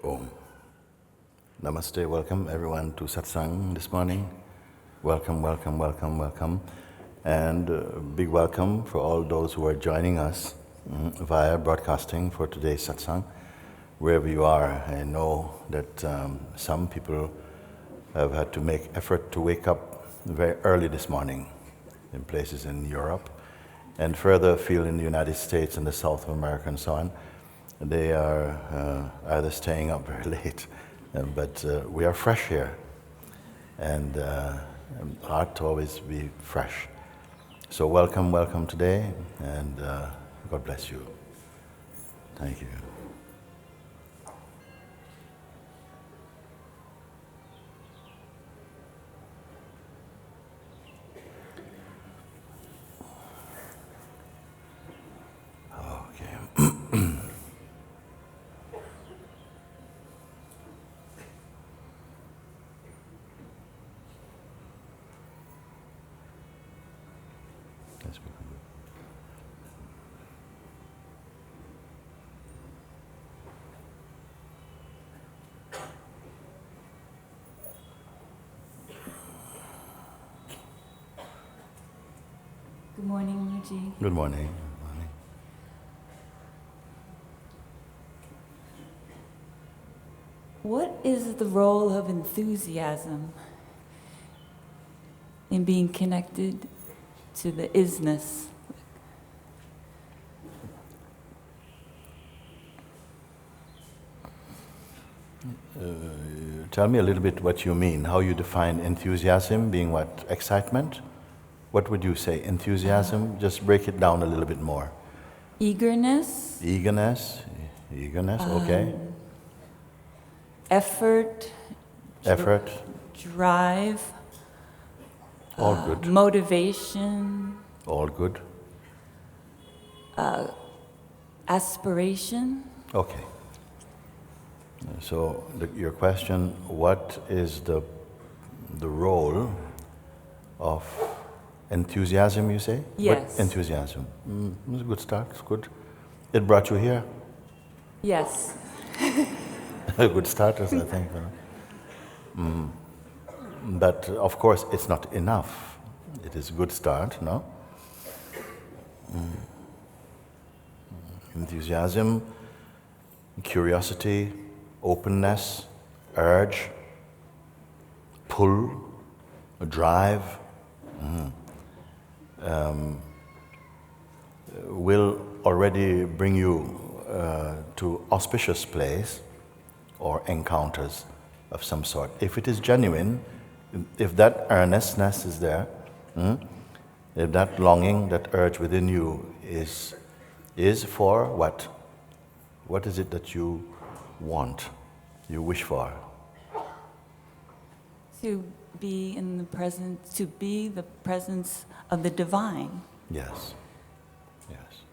Om. Namaste, welcome everyone to Satsang this morning. Welcome, welcome, welcome, welcome. And big welcome for all those who are joining us via broadcasting for today's Satsang. Wherever you are, I know that some people have had to make effort to wake up very early this morning in places in Europe and further afield in the United States and the South of America and so on. They are either staying up very late, but we are fresh here, and art to always be fresh. So welcome, welcome today, and God bless you. Thank you. Good morning, Mooji. Good morning. What is the role of enthusiasm in being connected to the isness? Tell me a little bit what you mean, how you define enthusiasm being what? Excitement? What would you say? Enthusiasm? Just break it down a little bit more. Eagerness. Eagerness, okay. Effort. Effort. Drive. All good. Motivation. All good. Aspiration. Okay. So your question, what is the role of enthusiasm, you say? Yes. What enthusiasm? It's a good start, it's good. It brought you here. Yes. A good start, I think. But of course, it's not enough. It is a good start, no? Enthusiasm, curiosity, openness, urge, pull, drive, will already bring you to auspicious place or encounters of some sort. If it is genuine, if that earnestness is there, if that longing, that urge within you is for what? What is it that you want, you wish for? To be in the presence, to be the presence of the divine. Yes, yes.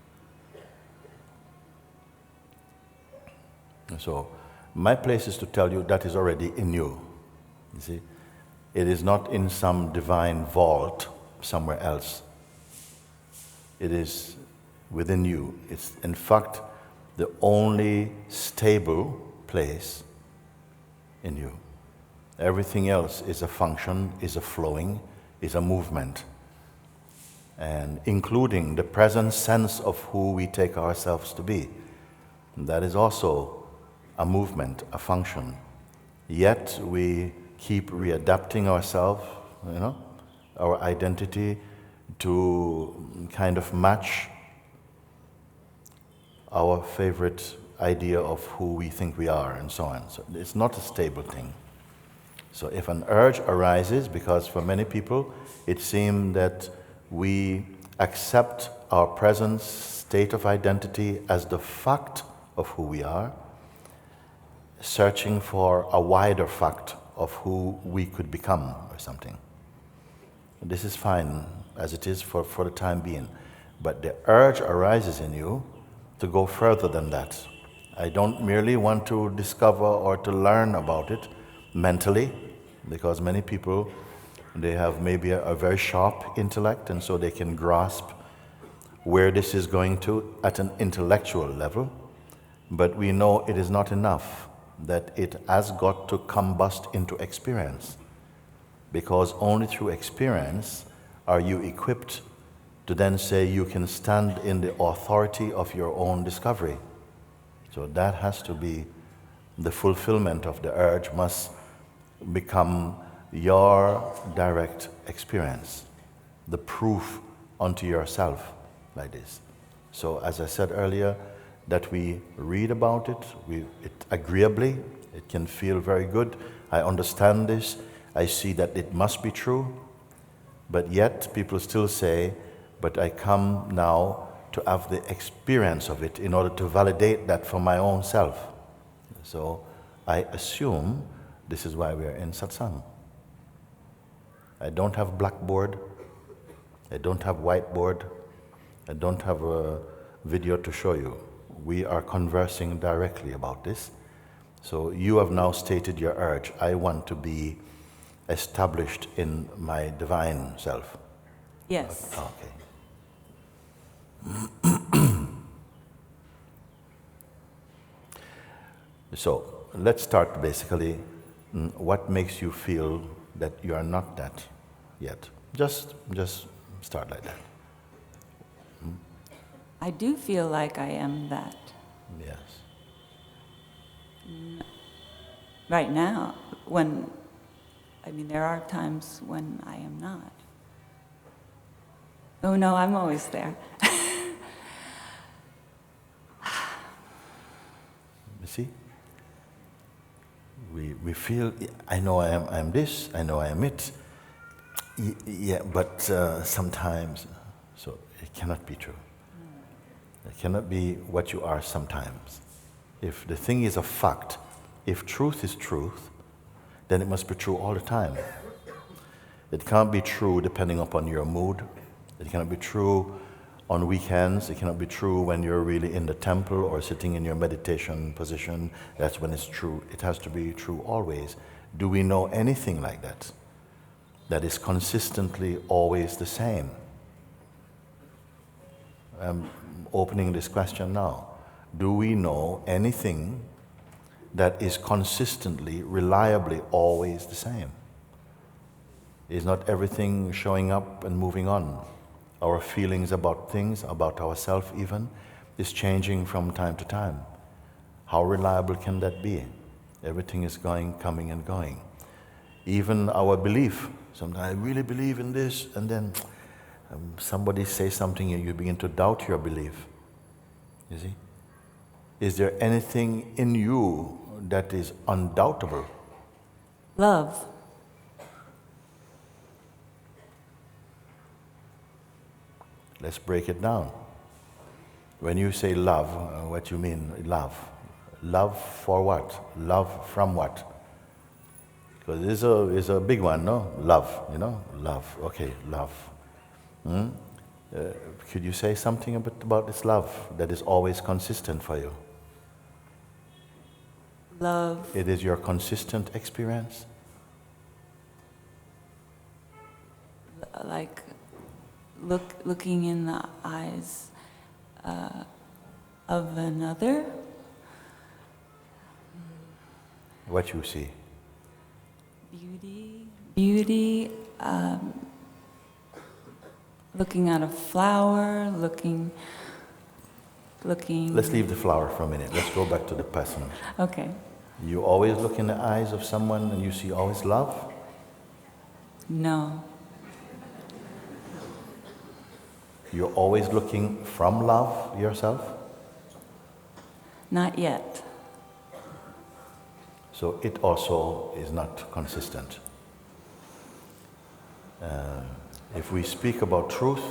So, my place is to tell you that is already in you. You see, it is not in some divine vault somewhere else. It is within you. It's in fact the only stable place in you. Everything else is a function, is a flowing, is a movement. And including the present sense of who we take ourselves to be. And that is also a movement, a function. Yet we keep readapting ourselves, our identity to kind of match our favorite idea of who we think we are and so on. So it's not a stable thing. So if an urge arises, because for many people it seems that we accept our present state of identity as the fact of who we are, searching for a wider fact of who we could become or something. This is fine as it is for the time being. But the urge arises in you to go further than that. I don't merely want to discover or to learn about it mentally, because many people, they have maybe a very sharp intellect, and so they can grasp where this is going to at an intellectual level. But we know it is not enough, that it has got to combust into experience, because only through experience are you equipped to then say you can stand in the authority of your own discovery. So that has to be the fulfillment of the urge, must become your direct experience, the proof unto yourself, like this. So as I said earlier, that we read about it, it agreeably, it can feel very good. I understand this, I see that it must be true, but yet people still say, but I come now to have the experience of it in order to validate that for my own self. So I assume this is why we are in satsang. I don't have blackboard, I don't have whiteboard, I don't have a video to show you. We are conversing directly about this. So you have now stated your urge. I want to be established in my divine self. Yes. Okay. So let's start basically. What makes you feel that you are not that yet? Just start like that. I do feel like I am that. Yes. Right now, there are times when I am not. Oh no, I'm always there. You see? We feel, I know I am this, I know I am it. Yeah, but sometimes, so it cannot be true. It cannot be what you are sometimes. If the thing is a fact, if truth is truth, then it must be true all the time. It can't be true depending upon your mood. It cannot be true on weekends. It cannot be true when you're really in the temple or sitting in your meditation position. That's when it's true. It has to be true always. Do we know anything like that? That is consistently always the same? I'm opening this question now. Do we know anything that is consistently, reliably always the same? Is not everything showing up and moving on? Our feelings about things, about ourselves even, is changing from time to time. How reliable can that be? Everything is going, coming and going. Even our belief. Sometimes I really believe in this, and then somebody says something and you begin to doubt your belief. You see? Is there anything in you that is undoubtable? Love. Let's break it down. When you say love, what you mean love? Love for what? Love from what? Because it's a big one, no? Love, love. Okay, love. Could you say something about this love that is always consistent for you? Love. It is your consistent experience? Like looking in the eyes of another. What you see? Beauty, looking at a flower, looking. Let's leave the flower for a minute. Let's go back to the person. Okay. You always look in the eyes of someone and you see always love? No. You're always looking from love yourself? Not yet. So it also is not consistent. If we speak about truth,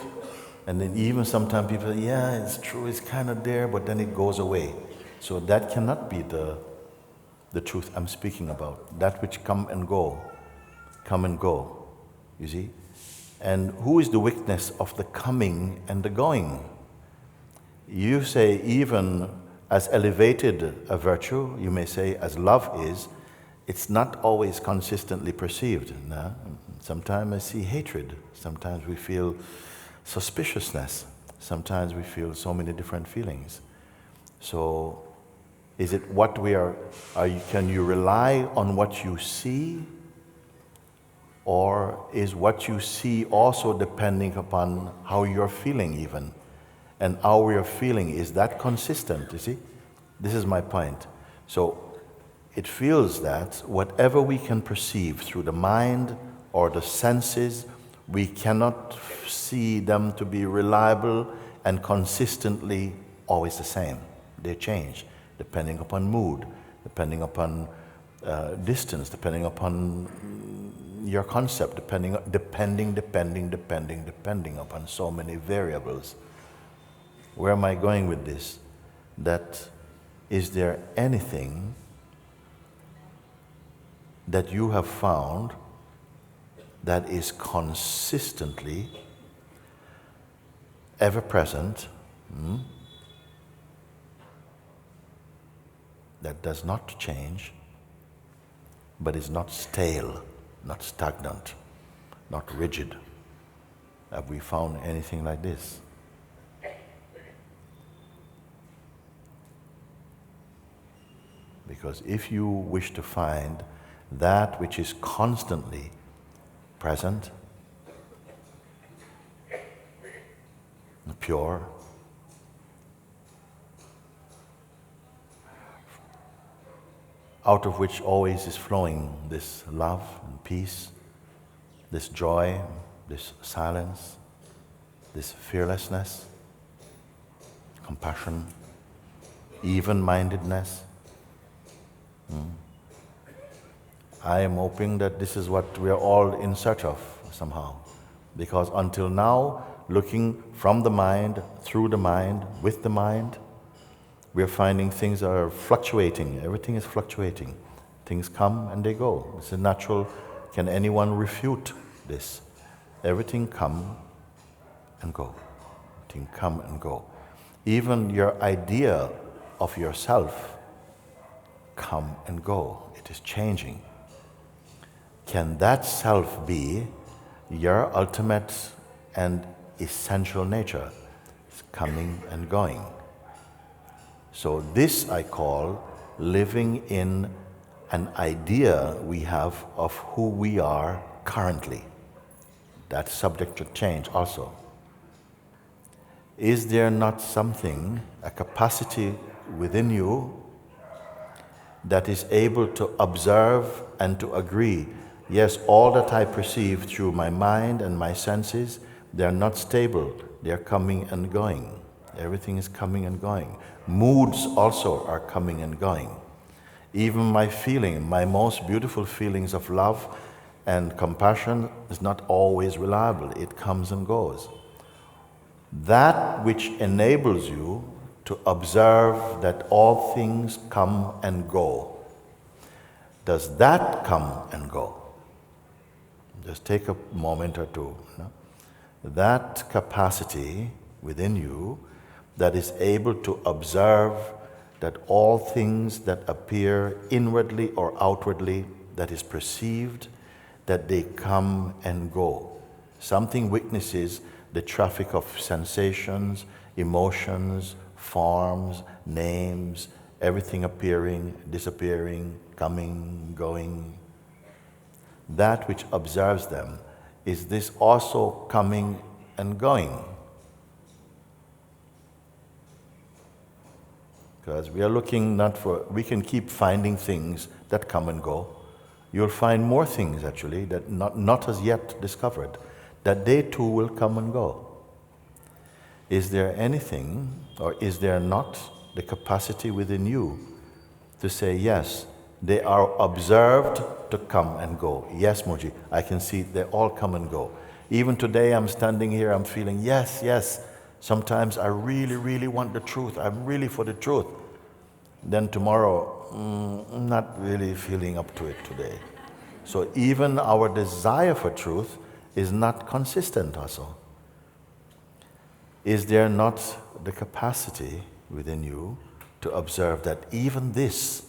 and then even sometimes people say, yeah, it's true, it's kind of there, but then it goes away. So that cannot be the truth I'm speaking about. That which come and go, you see? And who is the witness of the coming and the going? You say even as elevated a virtue, you may say as love is, it's not always consistently perceived. No? Sometimes I see hatred, sometimes we feel suspiciousness, sometimes we feel so many different feelings. So is it what we are can you rely on what you see? Or is what you see also depending upon how you're feeling even? And how we are feeling, is that consistent, you see? This is my point. So it feels that whatever we can perceive through the mind or the senses, we cannot see them to be reliable and consistently always the same. They change depending upon mood, depending upon distance, depending upon your concept, depending upon so many variables. Where am I going with this? That is there anything that you have found that is consistently ever present, that does not change, but is not stale, not stagnant, not rigid? Have we found anything like this? Because if you wish to find that which is constantly present, pure, out of which always is flowing this love and peace, this joy, this silence, this fearlessness, compassion, even-mindedness. I am hoping that this is what we are all in search of somehow. Because until now, looking from the mind, through the mind, with the mind, we are finding things are fluctuating. Everything is fluctuating. Things come and they go. It's a natural. Can anyone refute this? Everything come and go. Everything come and go. Even your idea of yourself come and go. It is changing. Can that self be your ultimate and essential nature? It's coming and going. So this I call living in an idea we have of who we are currently. That's subject to change also. Is there not something, a capacity within you that is able to observe and to agree, yes, all that I perceive through my mind and my senses, they're not stable, they're coming and going. Everything is coming and going. Moods also are coming and going. Even my feeling, my most beautiful feelings of love and compassion is not always reliable. It comes and goes. That which enables you to observe that all things come and go, does that come and go? Just take a moment or two. That capacity within you that is able to observe that all things that appear inwardly or outwardly, that is perceived, that they come and go. Something witnesses the traffic of sensations, emotions, forms, names, everything appearing, disappearing, coming, going. That which observes them, is this also coming and going? Because we are looking not for, we can keep finding things that come and go. You'll find more things actually that not as yet discovered, that they too will come and go. Is there anything, or is there not the capacity within you to say, yes, they are observed to come and go? Yes, Mooji, I can see they all come and go. Even today I'm standing here, I'm feeling, yes, yes, sometimes I really, really want the truth. I'm really for the truth. Then tomorrow, I'm not really feeling up to it today. So even our desire for truth is not consistent also. Is there not the capacity within you to observe that even this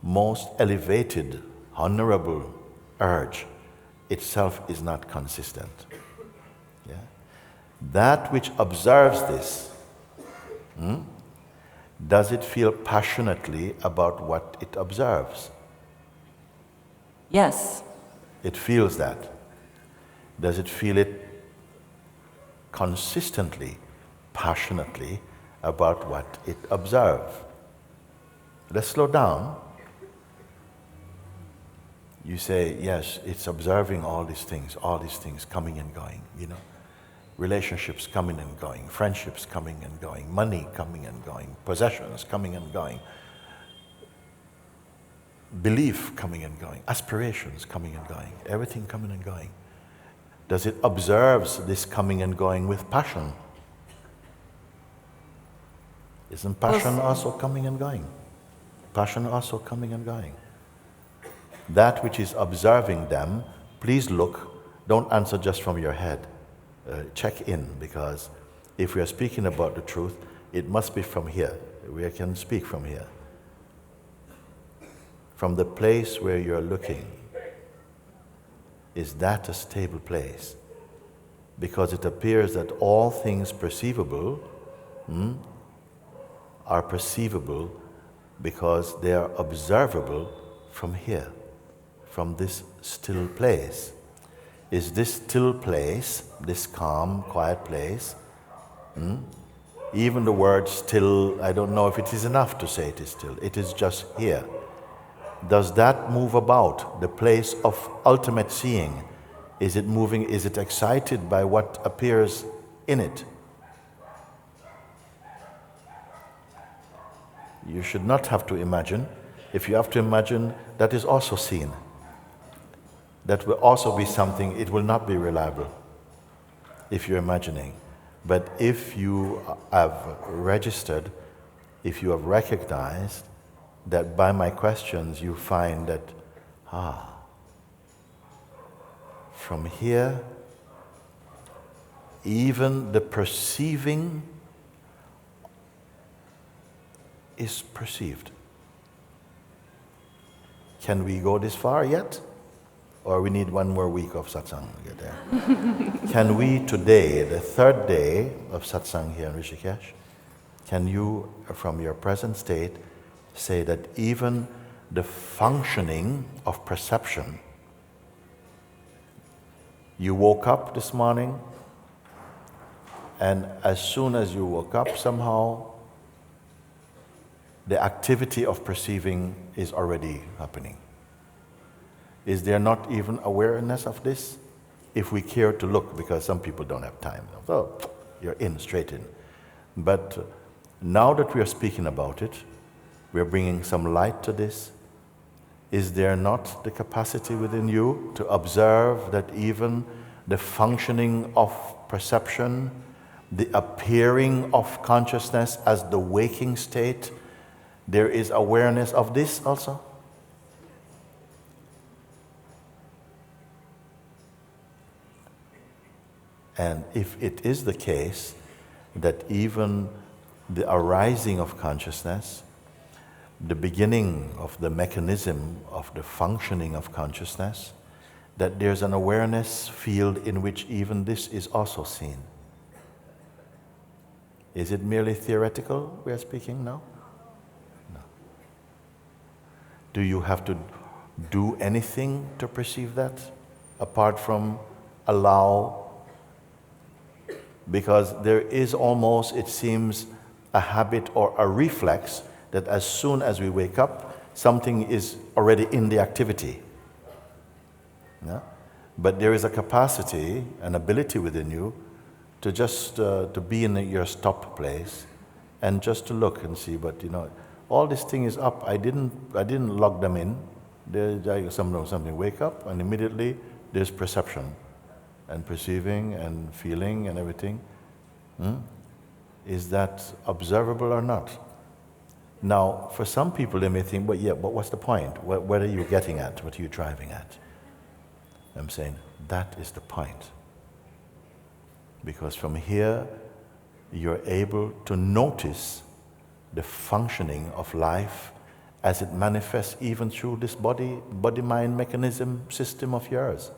most elevated, honorable urge itself is not consistent? Yeah? That which observes this, does it feel passionately about what it observes? Yes. It feels that. Does it feel it consistently, passionately about what it observes? Let's slow down. You say, yes, it's observing all these things coming and going, relationships coming and going, friendships coming and going, money coming and going, possessions coming and going, belief coming and going, aspirations coming and going, everything coming and going. Does it observe this coming and going with passion? Isn't passion also coming and going? Passion also coming and going. That which is observing them, please look, don't answer just from your head. Check in, because if we are speaking about the truth, it must be from here. We can speak from here. From the place where you're looking, is that a stable place? Because it appears that all things perceivable are perceivable because they are observable from here, from this still place. Is this still place, this calm, quiet place, even the word still, I don't know if it is enough to say it is still. It is just here. Does that move about, the place of ultimate seeing? Is it moving, is it excited by what appears in it? You should not have to imagine. If you have to imagine, that is also seen. That will also be something, it will not be reliable if you're imagining. But if you have registered, if you have recognized that by my questions you find that, from here, even the perceiving is perceived. Can we go this far yet? Or we need one more week of satsang to get there? Can we today, the third day of satsang here in Rishikesh, can you, from your present state, say that even the functioning of perception, you woke up this morning, and as soon as you woke up somehow, the activity of perceiving is already happening. Is there not even awareness of this? If we care to look, because some people don't have time. So, you're in, straight in. But now that we are speaking about it, we're bringing some light to this. Is there not the capacity within you to observe that even the functioning of perception, the appearing of consciousness as the waking state, there is awareness of this also? And if it is the case that even the arising of consciousness, the beginning of the mechanism of the functioning of consciousness, that there's an awareness field in which even this is also seen. Is it merely theoretical we are speaking now? No. Do you have to do anything to perceive that, apart from allow? Because there is almost, it seems, a habit or a reflex that as soon as we wake up, something is already in the activity. Yeah? But there is a capacity, an ability within you to just to be in your stop place and just to look and see. But all this thing is up. I didn't log them in. There's something. Wake up, and immediately there's perception and perceiving and feeling and everything. Is that observable or not? Now, for some people, they may think, but what's the point? What are you getting at? What are you driving at? I'm saying, that is the point. Because from here, you're able to notice the functioning of life as it manifests even through this body-mind mechanism system of yours.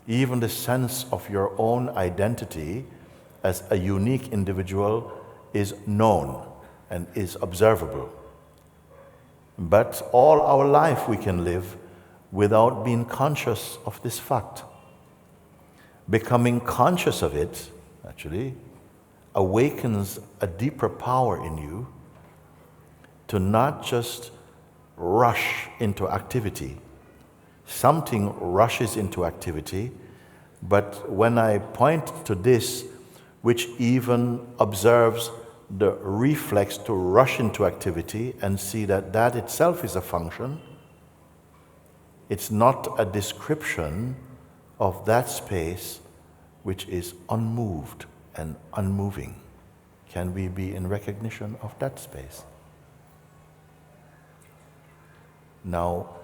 Even the sense of your own identity as a unique individual is known and is observable. But all our life we can live without being conscious of this fact. Becoming conscious of it, actually, awakens a deeper power in you to not just rush into activity. Something rushes into activity, but when I point to this, which even observes the reflex to rush into activity and see that that itself is a function, it's not a description of that space which is unmoved and unmoving. Can we be in recognition of that space? Now,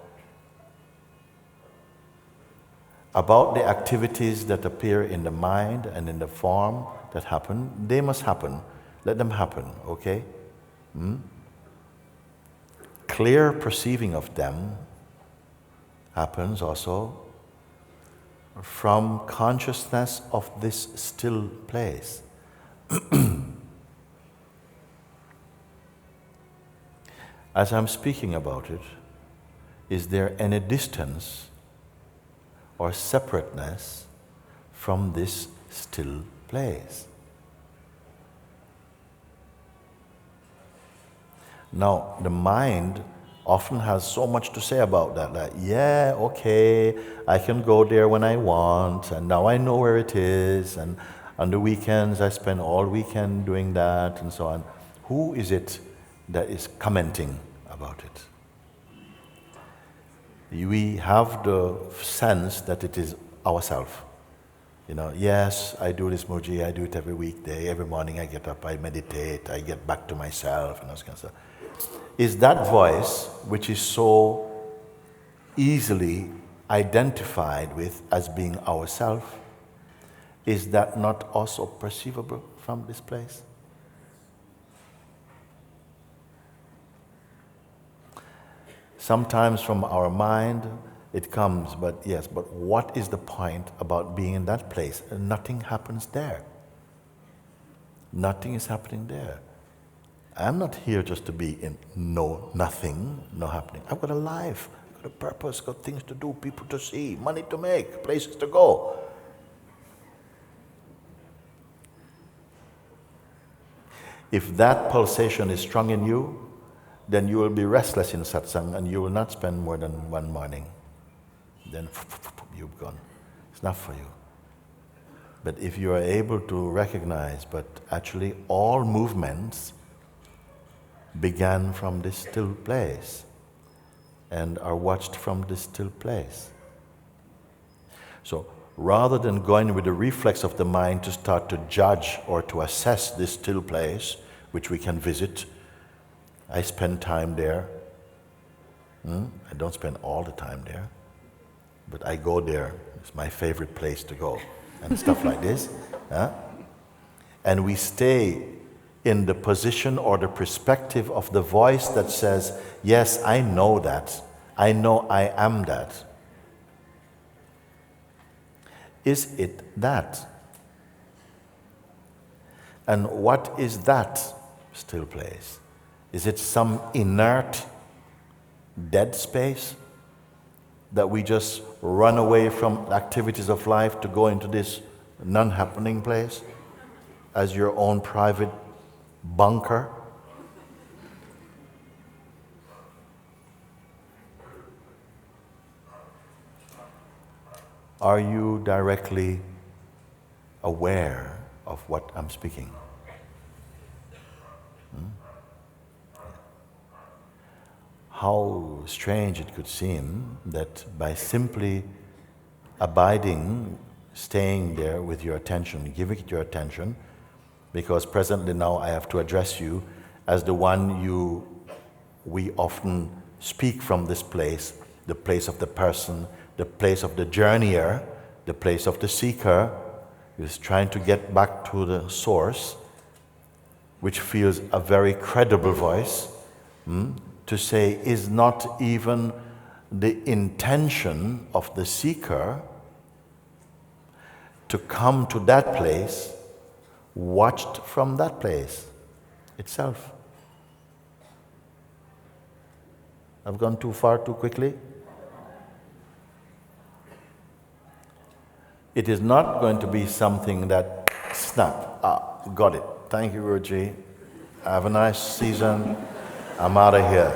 about the activities that appear in the mind and in the form that happen, they must happen. Let them happen, okay? Clear perceiving of them happens also from consciousness of this still place. As I'm speaking about it, is there any distance or separateness from this still place? Now, the mind often has so much to say about that. Like, yeah, okay, I can go there when I want, and now I know where it is, and on the weekends I spend all weekend doing that, and so on. Who is it that is commenting about it? We have the sense that it is ourselves. Yes, I do this Mooji, I do it every weekday, every morning I get up, I meditate, I get back to myself, and those kind of stuff. Is that voice, which is so easily identified with as being ourself, is that not also perceivable from this place? Sometimes from our mind it comes, but yes, but what is the point about being in that place? Nothing happens there. Nothing is happening there. I'm not here just to be in nothing, no happening. I've got a life, got a purpose, got things to do, people to see, money to make, places to go. If that pulsation is strong in you, then you will be restless in satsang and you will not spend more than one morning. Then you've gone. It's not for you. But if you are able to recognize, but actually all movements began from this still place and are watched from this still place. So rather than going with the reflex of the mind to start to judge or to assess this still place, which we can visit, I spend time there. I don't spend all the time there, but I go there. It's my favorite place to go, and stuff like this. And we stay in the position or the perspective of the voice that says, yes, I know that. I know I am that. Is it that? And what is that still place? Is it some inert, dead space that we just run away from activities of life to go into this non-happening place as your own private bunker? Are you directly aware of what I'm speaking? How strange it could seem that by simply abiding, staying there with your attention, giving it your attention, because presently now I have to address you as the one we often speak from this place, the place of the person, the place of the journeyer, the place of the seeker, who is trying to get back to the source, which feels a very credible voice, to say is not even the intention of the seeker to come to that place, watched from that place itself. I've gone too far too quickly? It is not going to be something that snap, got it. Thank you, Guruji. Have a nice season. I'm out of here.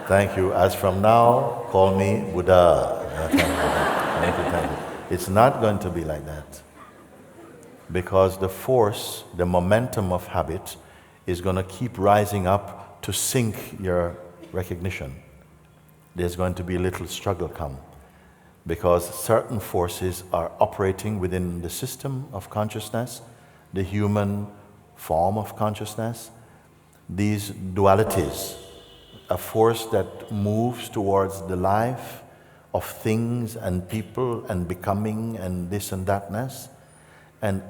Thank you. As from now, call me Buddha. Thank you. It's not going to be like that. Because the force, the momentum of habit is going to keep rising up to sink your recognition. There's going to be a little struggle come. Because certain forces are operating within the system of consciousness, the human form of consciousness, these dualities, a force that moves towards the life of things and people and becoming and this and thatness, and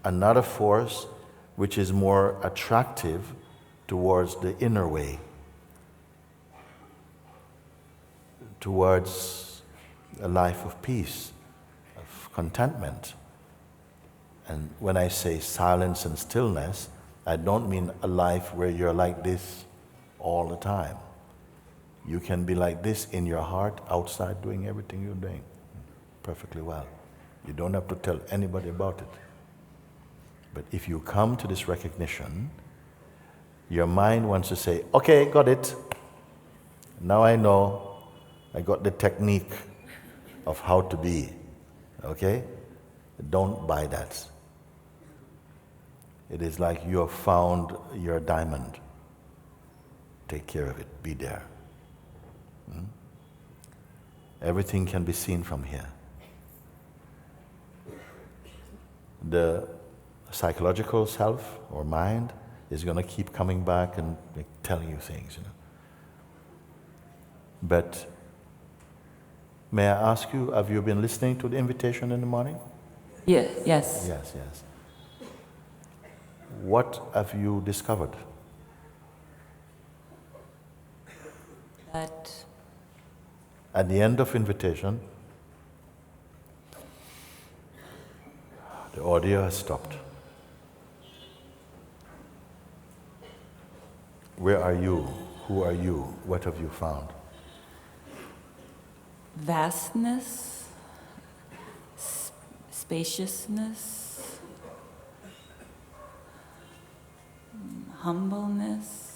another force which is more attractive towards the inner way, towards a life of peace, of contentment. And when I say silence and stillness, I don't mean a life where you're like this all the time. You can be like this in your heart, outside doing everything you're doing perfectly well. You don't have to tell anybody about it. But if you come to this recognition, your mind wants to say, okay, got it. Now I know. I got the technique of how to be. Okay? Don't buy that. It is like you have found your diamond. Take care of it. Be there. Everything can be seen from here. The psychological self or mind is going to keep coming back and telling you things. But may I ask you, have you been listening to the invitation in the morning? Yeah, yes. Yes, yes. What have you discovered? That At the end of invitation, the audio has stopped. Where are you? Who are you? What have you found? vastness, spaciousness, humbleness.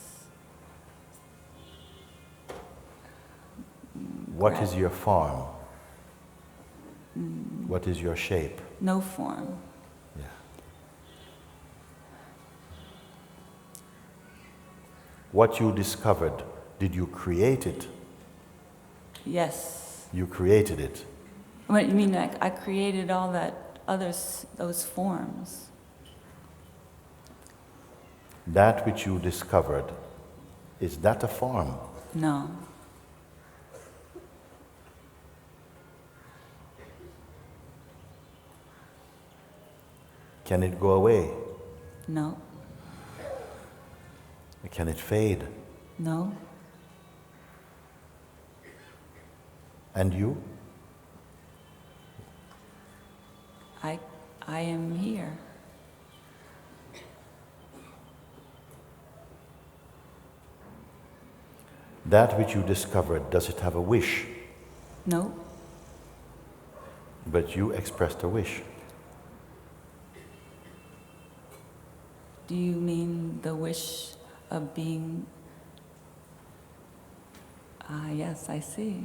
What is your form? What is your shape? No form. Yeah. What you discovered, did you create it? Yes. You created it. What you mean? Like I created all that those forms. That which you discovered, is that a form? No. Can it go away? No. Can it fade? No. And you? I am here. That which you discovered, does it have a wish? No. But you expressed a wish. Do you mean the wish of being? Yes, I see.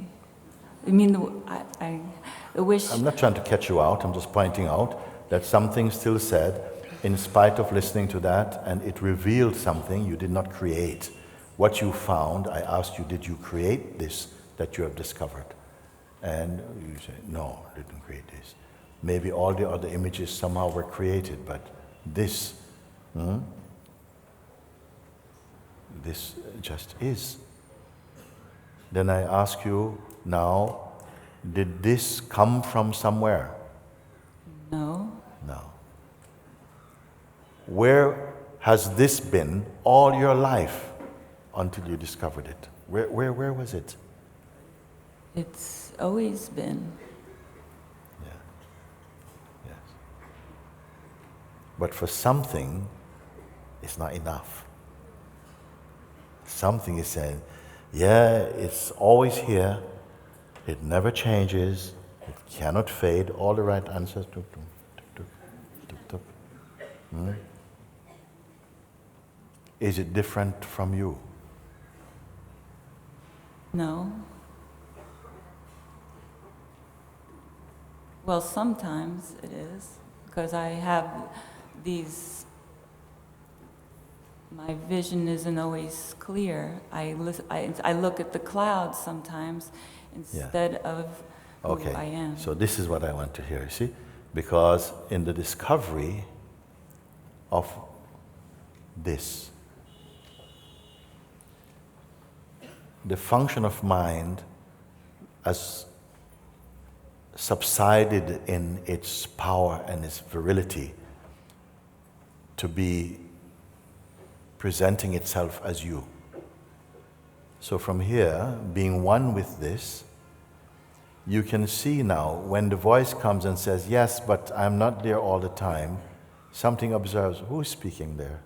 You mean the wish? I'm not trying to catch you out, I'm just pointing out that something still said, in spite of listening to that, and it revealed something you did not create. What you found, I asked you, did you create this that you have discovered? And you say, no, I didn't create this. Maybe all the other images somehow were created, but this, this just is. Then I ask you now, did this come from somewhere? No. No. Where has this been all your life until you discovered it? Where was it? It's always been. Yeah. Yes. But for something, it's not enough. Something is saying, yeah, it's always here, it never changes, it cannot fade, all the right answers. Is it different from you? No. Well, sometimes it is, because I have these, my vision isn't always clear. I look at the clouds sometimes instead of who I am. So this is what I want to hear, you see? Because in the discovery of this, the function of mind has subsided in its power and its virility to be presenting itself as you. So from here, being one with this, you can see now when the voice comes and says, yes, but I'm not there all the time, something observes, who's speaking there?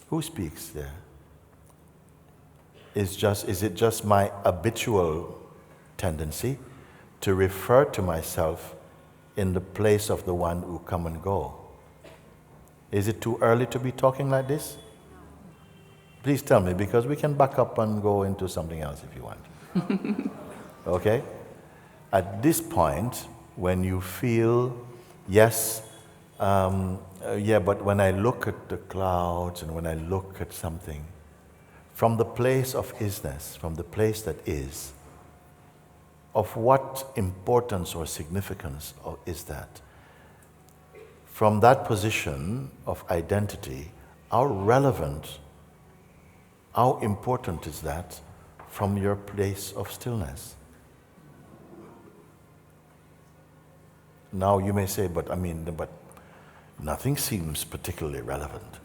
Who speaks there? Is it just my habitual tendency to refer to myself in the place of the one who come and go? Is it too early to be talking like this? Please tell me, because we can back up and go into something else if you want. Okay? At this point, when you feel, yes, but when I look at the clouds and when I look at something, from the place of isness, from the place that is, of what importance or significance is that? From that position of identity, how relevant, how important is that from your place of stillness? now you may say, but nothing seems particularly relevant.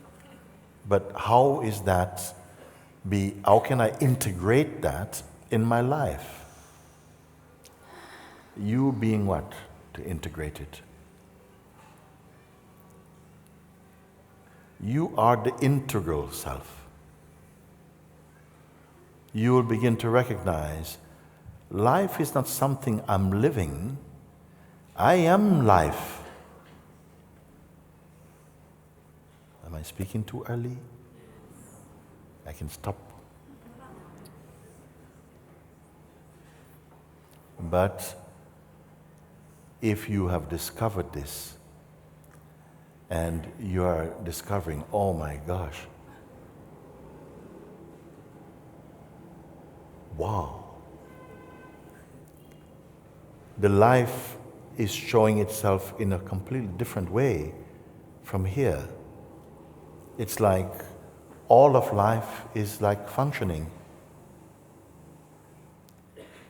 But how can I integrate that in my life? You being what to integrate it? You are the integral self. You will begin to recognize life is not something I'm living. I am life. Am I speaking too early? I can stop. But if you have discovered this, and you are discovering, oh my gosh, wow, the life is showing itself in a completely different way from here. It's like all of life is like functioning.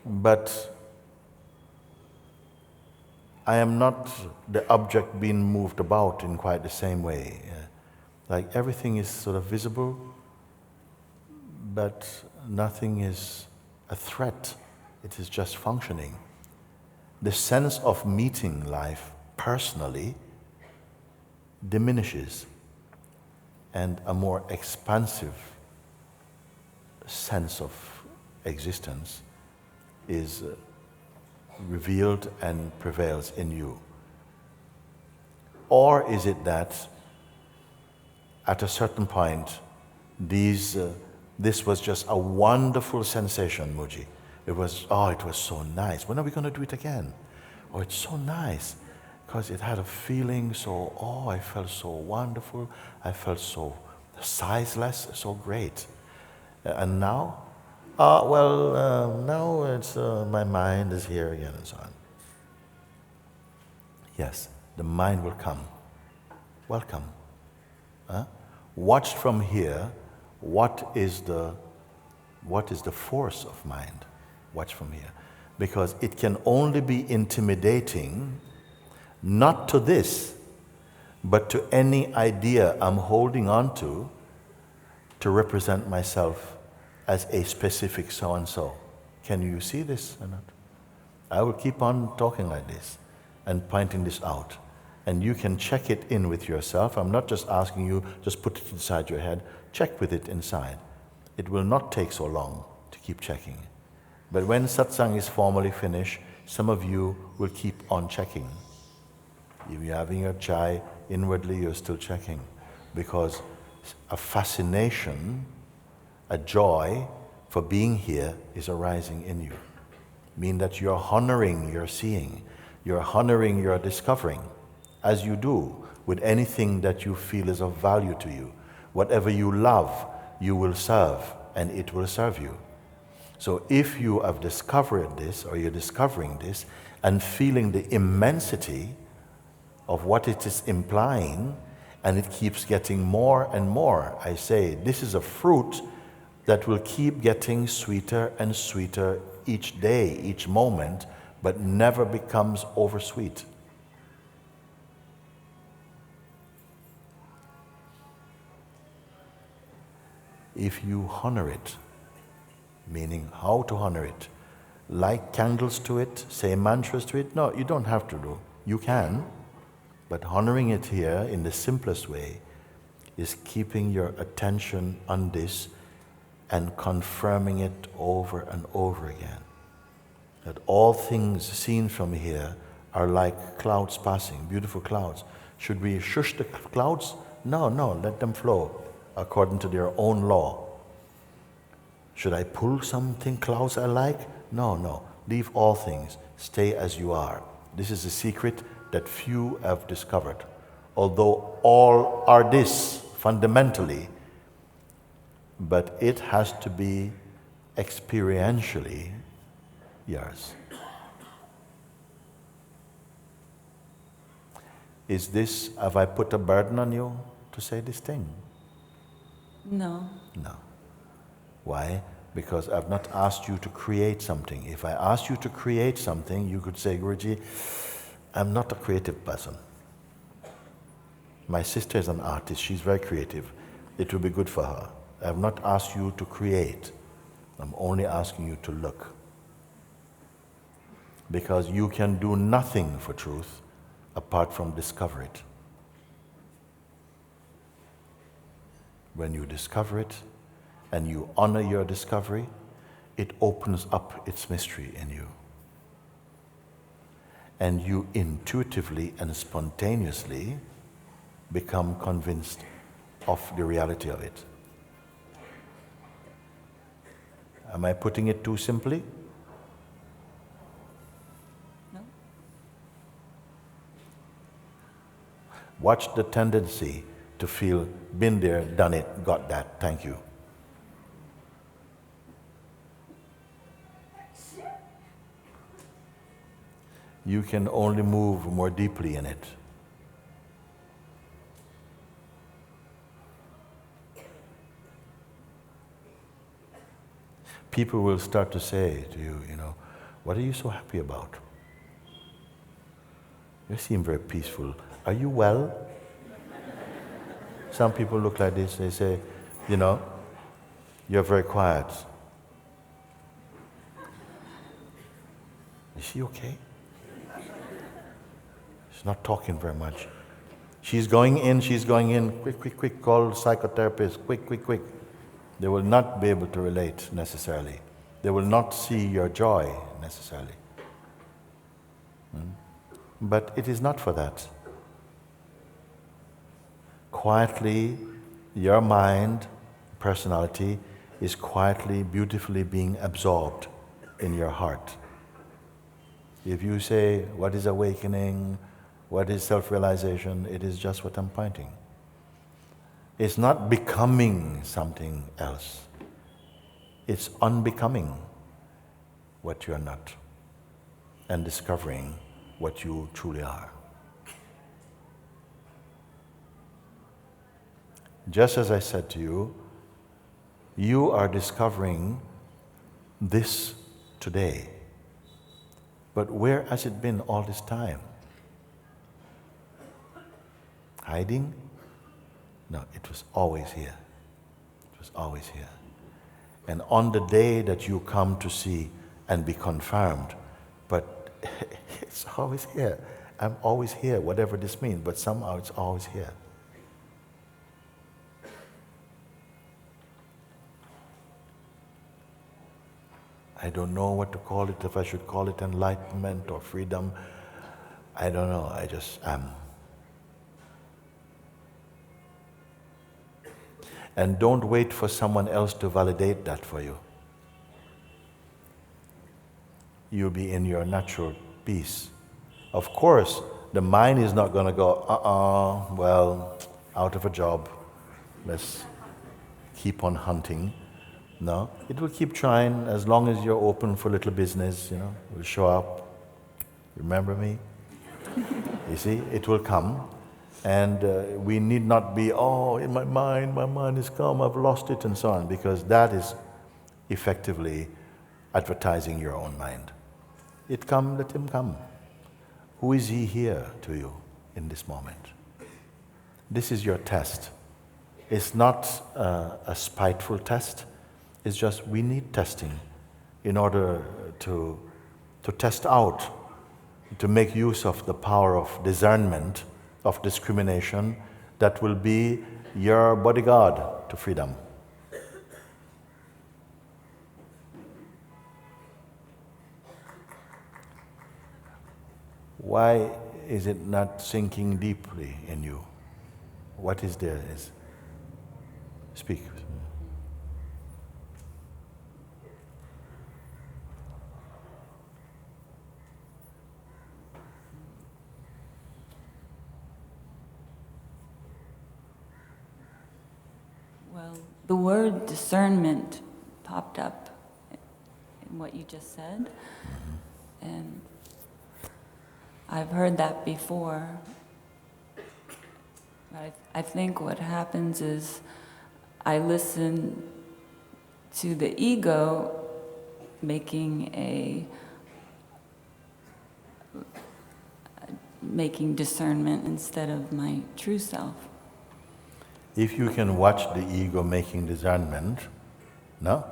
But I am not the object being moved about in quite the same way. Like everything is sort of visible, but nothing is a threat. It is just functioning. The sense of meeting life personally diminishes, and a more expansive sense of existence is revealed and prevails in you. Or is it that at a certain point this was just a wonderful sensation, Mooji. It was so nice. When are we going to do it again? Oh, it's so nice. Because it had a feeling I felt so wonderful. I felt so sizeless, so great. And now? Now it's my mind is here again and so on. Yes, the mind will come. Welcome. Watch from here. What is the force of mind? Watch from here. Because it can only be intimidating, not to this, but to any idea I'm holding on to represent myself as a specific so-and-so. Can you see this or not? I will keep on talking like this and pointing this out. And you can check it in with yourself. I'm not just asking you, just put it inside your head. Check with it inside. It will not take so long to keep checking. But when satsang is formally finished, some of you will keep on checking. If you're having your chai, inwardly you're still checking. Because a fascination, a joy for being here is arising in you. Mean that you're honoring your seeing, you're honoring your discovering, as you do with anything that you feel is of value to you. Whatever you love, you will serve, and it will serve you. So if you have discovered this, or you're discovering this, and feeling the immensity of what it is implying, and it keeps getting more and more, I say, this is a fruit that will keep getting sweeter and sweeter each day, each moment, but never becomes oversweet. If you honor it, meaning how to honor it, light candles to it, say mantras to it, no, you don't have to do. You can, but honoring it here in the simplest way is keeping your attention on this and confirming it over and over again. That all things seen from here are like clouds passing, beautiful clouds. Should we shush the clouds? No, let them flow according to their own law. Should I pull something clouds I like? No, leave all things. Stay as you are. This is a secret that few have discovered. Although all are this fundamentally, but it has to be experientially yours. Have I put a burden on you to say this thing? No. No. Why? Because I've not asked you to create something. If I asked you to create something, you could say, Guruji, I'm not a creative person. My sister is an artist, she's very creative. It will be good for her. I have not asked you to create. I'm only asking you to look. Because you can do nothing for truth apart from discover it. When you discover it and you honor your discovery, it opens up its mystery in you. And you intuitively and spontaneously become convinced of the reality of it. Am I putting it too simply? No. Watch the tendency to feel, been there, done it, got that, thank you. You can only move more deeply in it. People will start to say to you, what are you so happy about? You seem very peaceful. Are you well? Some people look like this, they say, you're very quiet. Is she okay? She's not talking very much. She's going in, quick, call psychotherapist, quick. They will not be able to relate necessarily. They will not see your joy necessarily. But it is not for that. Quietly, your mind, personality, is quietly, beautifully being absorbed in your heart. If you say, what is awakening, what is self-realization, it is just what I'm pointing. It's not becoming something else. It's unbecoming what you are not and discovering what you truly are. Just as I said to you, you are discovering this today. But where has it been all this time? Hiding? No, it was always here. It was always here. And on the day that you come to see and be confirmed, but it's always here. I'm always here, whatever this means, but somehow it's always here. I don't know what to call it, if I should call it enlightenment or freedom. I don't know, I just am. And don't wait for someone else to validate that for you. You'll be in your natural peace. Of course, the mind is not going to go, well, out of a job, let's keep on hunting. No, it will keep trying as long as you're open for a little business, it will show up. Remember me? You see, it will come. And we need not be, in my mind is come, I've lost it, and so on, because that is effectively advertising your own mind. It come, let him come. Who is he here to you in this moment? This is your test. It's not a spiteful test. It's just we need testing in order to test out, to make use of the power of discernment, of discrimination, that will be your bodyguard to freedom. Why is it not sinking deeply in you? What is there? Speak. Well, the word discernment popped up in what you just said, and I've heard that before. I think what happens is I listen to the ego making making discernment instead of my true self. If you can watch the ego making discernment, no?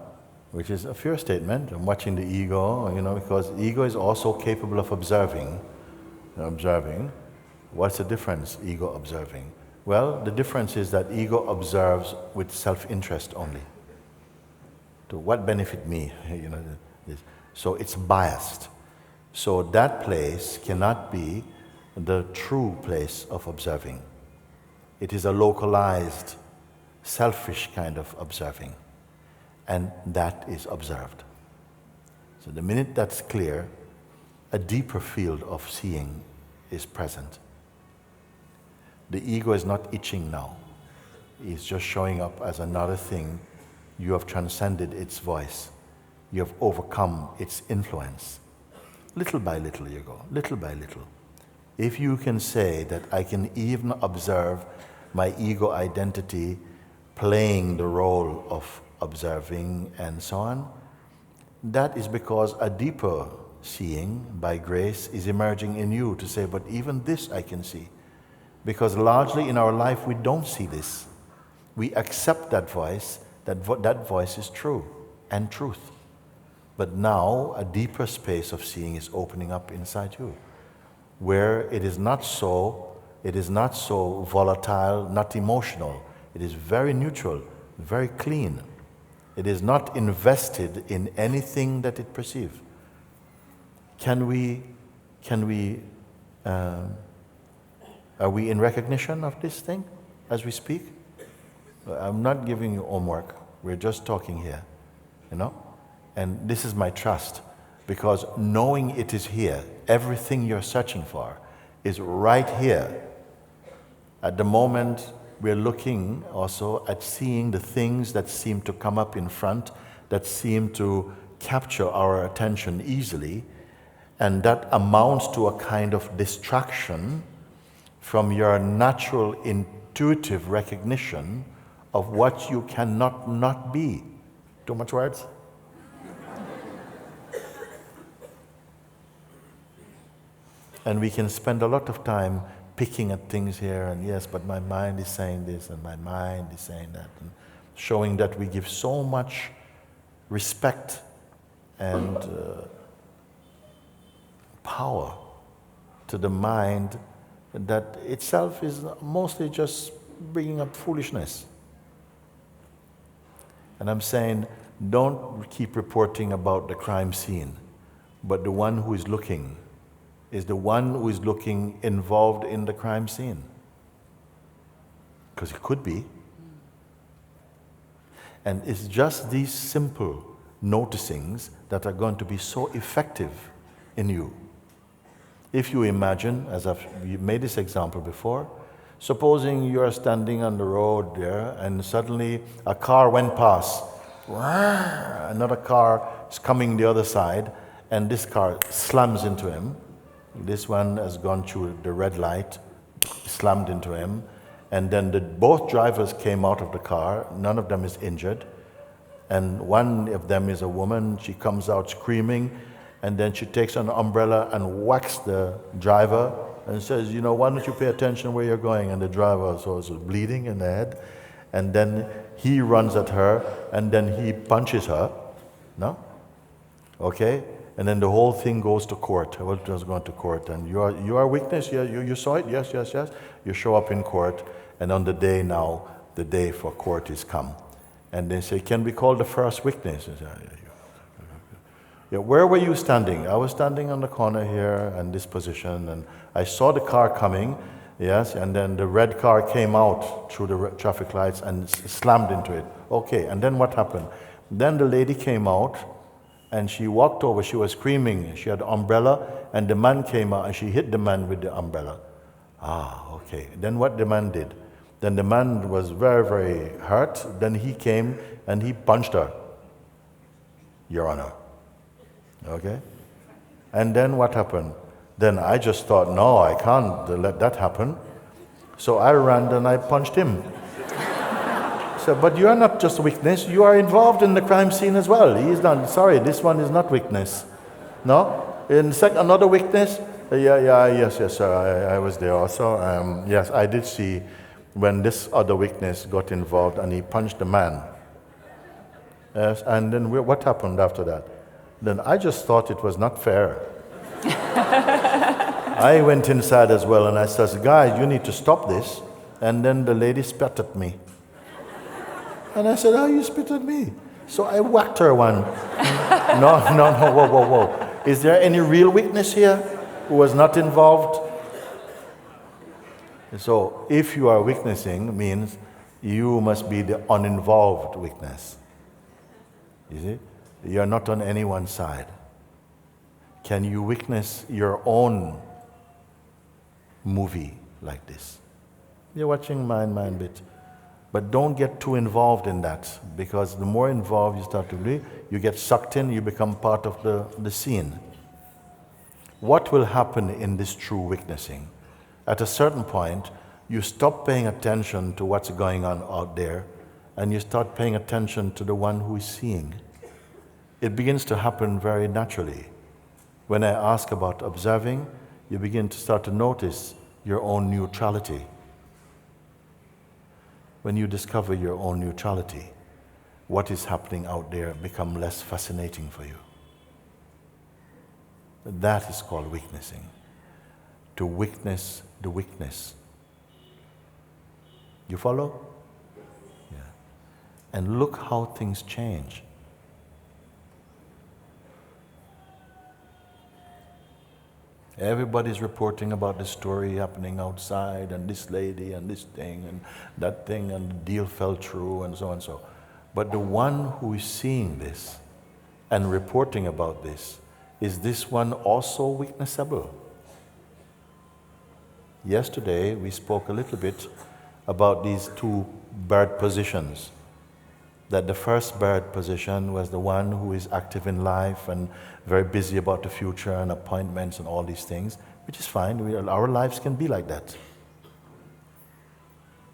Which is a fear statement, I'm watching the ego, because ego is also capable of observing. What's the difference, ego observing? Well, the difference is that ego observes with self-interest only. To what benefit me, So it's biased. So that place cannot be the true place of observing. It is a localized, selfish kind of observing. And that is observed. So the minute that's clear, a deeper field of seeing is present. The ego is not itching now. It's just showing up as another thing. You have transcended its voice. You have overcome its influence. Little by little you go, little by little. If you can say that I can even observe my ego identity playing the role of observing and so on, that is because a deeper seeing by grace is emerging in you to say, but even this I can see. Because largely in our life we don't see this. We accept that voice, that voice is true and truth. But now a deeper space of seeing is opening up inside you, where it is not so volatile, not emotional. It is very neutral, very clean. It is not invested in anything that it perceives. Are we in recognition of this thing as we speak? I'm not giving you homework. We're just talking here, And this is my trust, because knowing it is here, everything you're searching for is right here. At the moment, we're looking also at seeing the things that seem to come up in front, that seem to capture our attention easily, and that amounts to a kind of distraction from your natural intuitive recognition of what you cannot not be. Too much words? And we can spend a lot of time picking at things here, and yes, but my mind is saying this, and my mind is saying that, and showing that we give so much respect and power to the mind that itself is mostly just bringing up foolishness. And I'm saying, don't keep reporting about the crime scene, but the one who is looking is the one who is looking involved in the crime scene. Because it could be. And it's just these simple noticings that are going to be so effective in you. If you imagine, as you made this example before, supposing you are standing on the road there and suddenly a car went past. Another car is coming the other side, and this car slams into him. This one has gone through the red light, slammed into him, and then both drivers came out of the car. None of them is injured, and one of them is a woman. She comes out screaming, and then she takes an umbrella and whacks the driver and says, why don't you pay attention where you're going? And the driver is bleeding in the head, and then he runs at her, and then he punches her. No? Okay? And then the whole thing goes to court. Well, it was going to court, and you are a witness. Yeah, you saw it. Yes. You show up in court, and on the day now, the day for court is come, and they say, "Can we call the first witness?" I say, yeah. Where were you standing? I was standing on the corner here, in this position, and I saw the car coming. Yes, and then the red car came out through the traffic lights and slammed into it. Okay, and then what happened? Then the lady came out. And she walked over, she was screaming, she had an umbrella, and the man came out and she hit the man with the umbrella. Okay. Then what the man did? Then the man was very, very hurt. Then he came and he punched her, Your Honor. Okay? And then what happened? Then I just thought, no, I can't let that happen. So I ran and I punched him. So, but you are not just a witness, you are involved in the crime scene as well. He is not, sorry, this one is not witness. No? Another witness, Yes, sir. I was there also. Yes, I did see when this other witness got involved and he punched the man. Yes, and then what happened after that? Then I just thought it was not fair. I went inside as well and I said, guys, you need to stop this. And then the lady spat at me. And I said, oh, you spit at me. So I whacked her one. No, whoa. Is there any real witness here who was not involved? So if you are witnessing, means you must be the uninvolved witness. You see? You're not on anyone's side. Can you witness your own movie like this? You're watching Mind Bit. But don't get too involved in that, because the more involved you start to be, you get sucked in, you become part of the scene. What will happen in this true witnessing? At a certain point, you stop paying attention to what's going on out there, and you start paying attention to the one who is seeing. It begins to happen very naturally. When I ask about observing, you begin to start to notice your own neutrality. When you discover your own neutrality, what is happening out there becomes less fascinating for you. That is called witnessing. To witness the witness. You follow? Yeah. And look how things change. Everybody's reporting about the story happening outside, and this lady, and this thing, and that thing, and the deal fell through, and so and so. But the one who is seeing this and reporting about this, is this one also witnessable? Yesterday, we spoke a little bit about these two bird positions. That the first bird position was the one who is active in life and very busy about the future and appointments and all these things, which is fine. Our lives can be like that.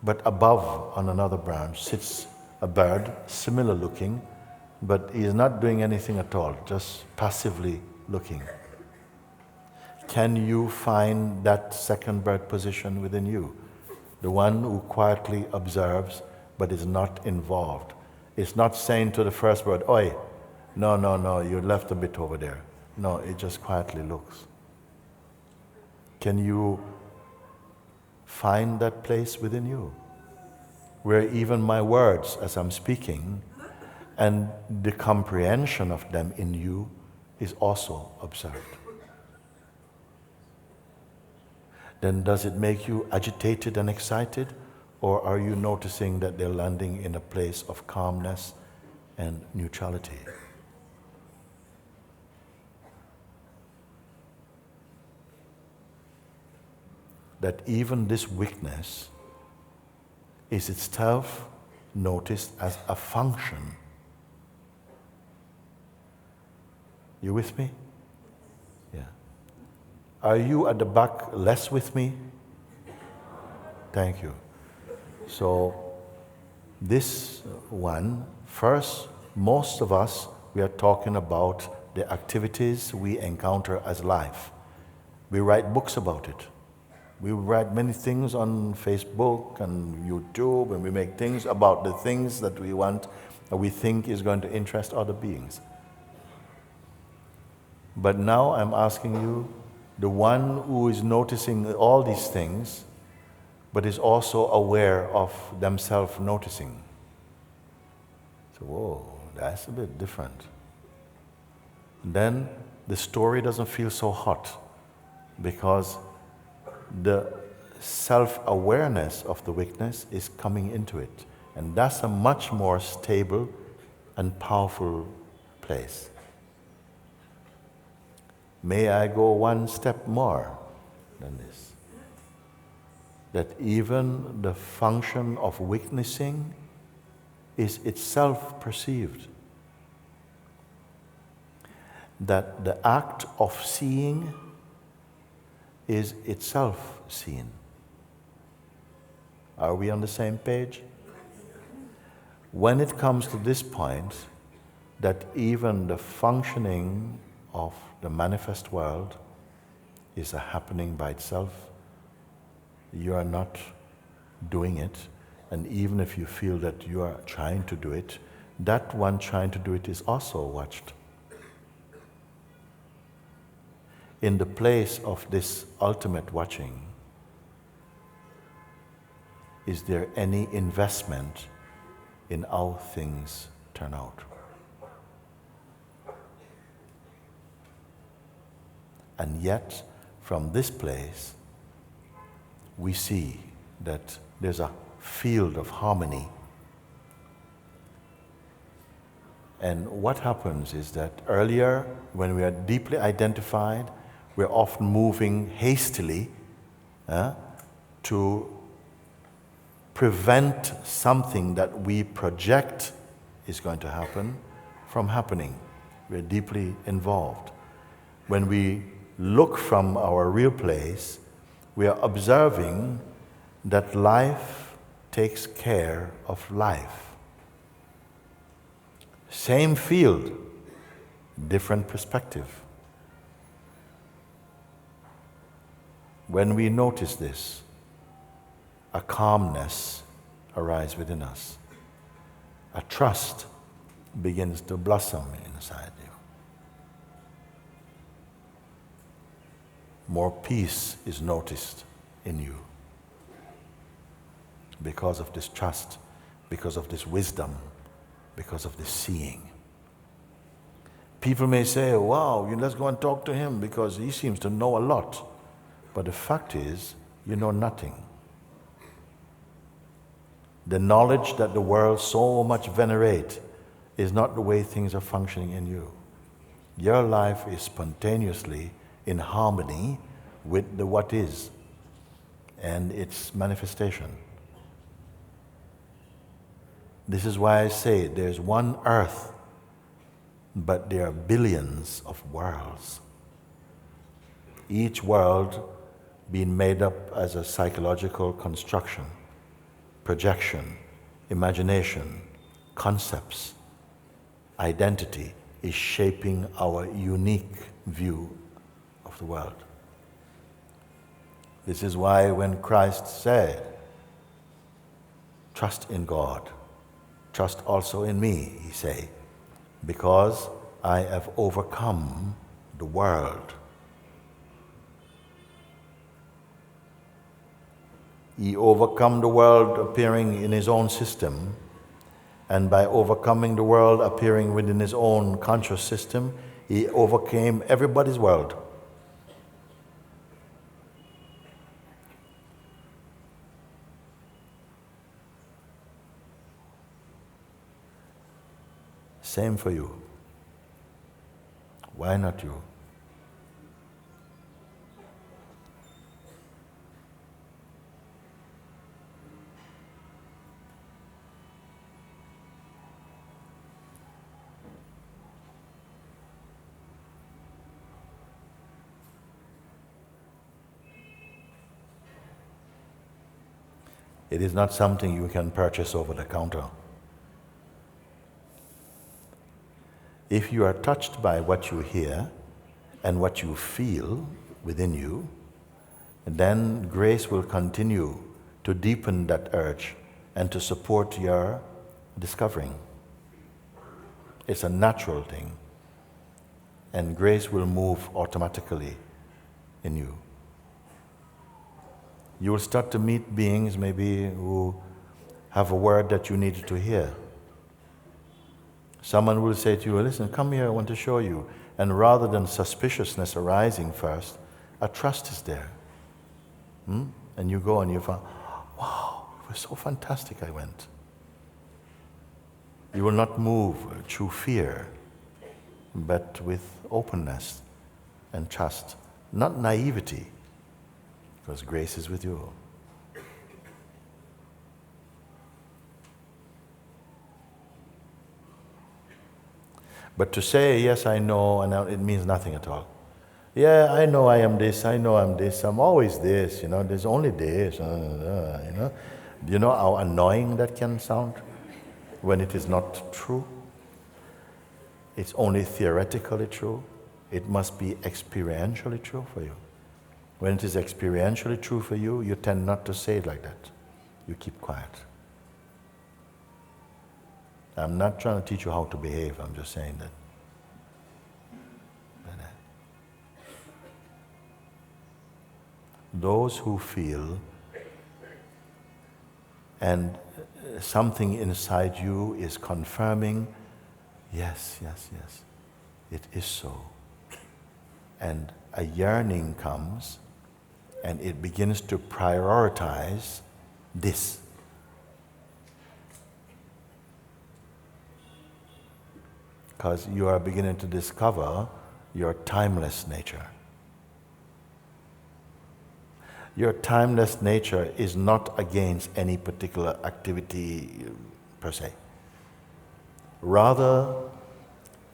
But above, on another branch, sits a bird, similar looking, but he is not doing anything at all, just passively looking. Can you find that second bird position within you? The one who quietly observes but is not involved. It's not saying to the first bird, oi, no, you left a bit over there. No, it just quietly looks. Can you find that place within you? Where even my words as I'm speaking and the comprehension of them in you is also observed. Then does it make you agitated and excited? Or are you noticing that they're landing in a place of calmness and neutrality? That even this weakness is itself noticed as a function. You with me? Yeah. Are you at the back less with me? Thank you. So, this one, first, most of us, we are talking about the activities we encounter as life. We write books about it. We write many things on Facebook and YouTube, and we make things about the things that we want, that we think is going to interest other beings. But now I'm asking you, the one who is noticing all these things, but is also aware of themselves noticing. So, whoa, that's a bit different. Then the story doesn't feel so hot because the self-awareness of the witness is coming into it. And that's a much more stable and powerful place. May I go one step more than this? That even the function of witnessing is itself perceived. That the act of seeing is itself seen. Are we on the same page? When it comes to this point, that even the functioning of the manifest world is a happening by itself. You are not doing it, and even if you feel that you are trying to do it, that one trying to do it is also watched. In the place of this ultimate watching, is there any investment in how things turn out? And yet, from this place, we see that there's a field of harmony. And what happens is that earlier, when we are deeply identified, we're often moving hastily to prevent something that we project is going to happen from happening. We're deeply involved. When we look from our real place, we are observing that life takes care of life. Same field, different perspective. When we notice this, a calmness arises within us. A trust begins to blossom inside you. More peace is noticed in you because of this trust, because of this wisdom, because of this seeing. People may say, wow, let's go and talk to him because he seems to know a lot. But the fact is, you know nothing. The knowledge that the world so much venerate is not the way things are functioning in you. Your life is spontaneously in harmony with the what is and its manifestation. This is why I say there's one earth, but there are billions of worlds. Each world being made up as a psychological construction, projection, imagination, concepts, identity is shaping our unique view of the world. This is why when Christ said, trust in God, trust also in me, he said, because I have overcome the world. He overcome the world appearing in his own system, and by overcoming the world appearing within his own conscious system, he overcame everybody's world. Same for you. Why not you? It is not something you can purchase over the counter. If you are touched by what you hear and what you feel within you, then grace will continue to deepen that urge and to support your discovering. It's a natural thing, and grace will move automatically in you. You will start to meet beings maybe who have a word that you needed to hear. Someone will say to you, listen, come here, I want to show you. And rather than suspiciousness arising first, a trust is there. And you go and you find, wow, it was so fantastic I went. You will not move through fear, but with openness and trust, not naivety, because grace is with you. But to say, yes, I know, and it means nothing at all. Yeah, I know I am this, I know I'm this, I'm always this, there's only this, Do you know how annoying that can sound when it is not true? It's only theoretically true. It must be experientially true for you. When it is experientially true for you, you tend not to say it like that. You keep quiet. I'm not trying to teach you how to behave, I'm just saying that. Those who feel and something inside you is confirming, yes, yes, yes, it is so. And a yearning comes and it begins to prioritize this. Because you are beginning to discover your timeless nature. Your timeless nature is not against any particular activity per se. Rather,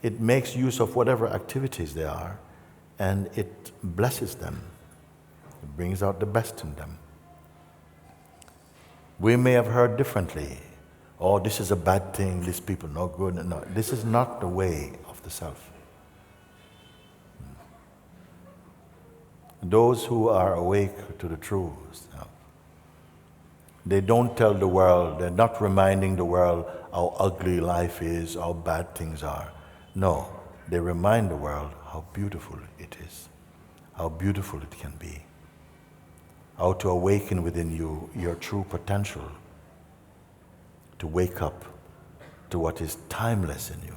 it makes use of whatever activities there are and it blesses them. It brings out the best in them. We may have heard differently. Oh, this is a bad thing, these people no good. No, this is not the way of the self. Those who are awake to the truth, they don't tell the world, they're not reminding the world how ugly life is, how bad things are. No, they remind the world how beautiful it is, how beautiful it can be, how to awaken within you your true potential, to wake up to what is timeless in you.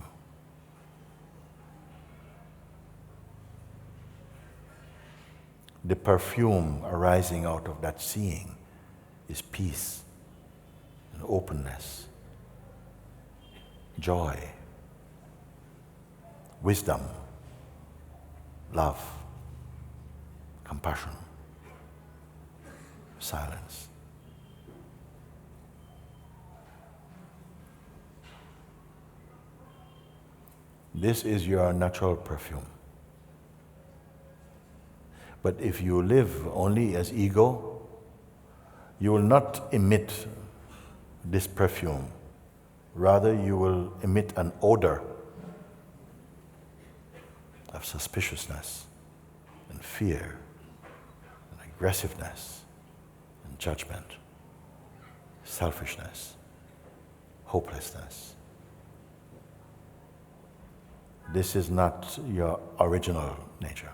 The perfume arising out of that seeing is peace and openness, joy, wisdom, love, compassion, silence. This is your natural perfume. But if you live only as ego, you will not emit this perfume. Rather, you will emit an odor of suspiciousness and fear and aggressiveness and judgment, selfishness, hopelessness. This is not your original nature.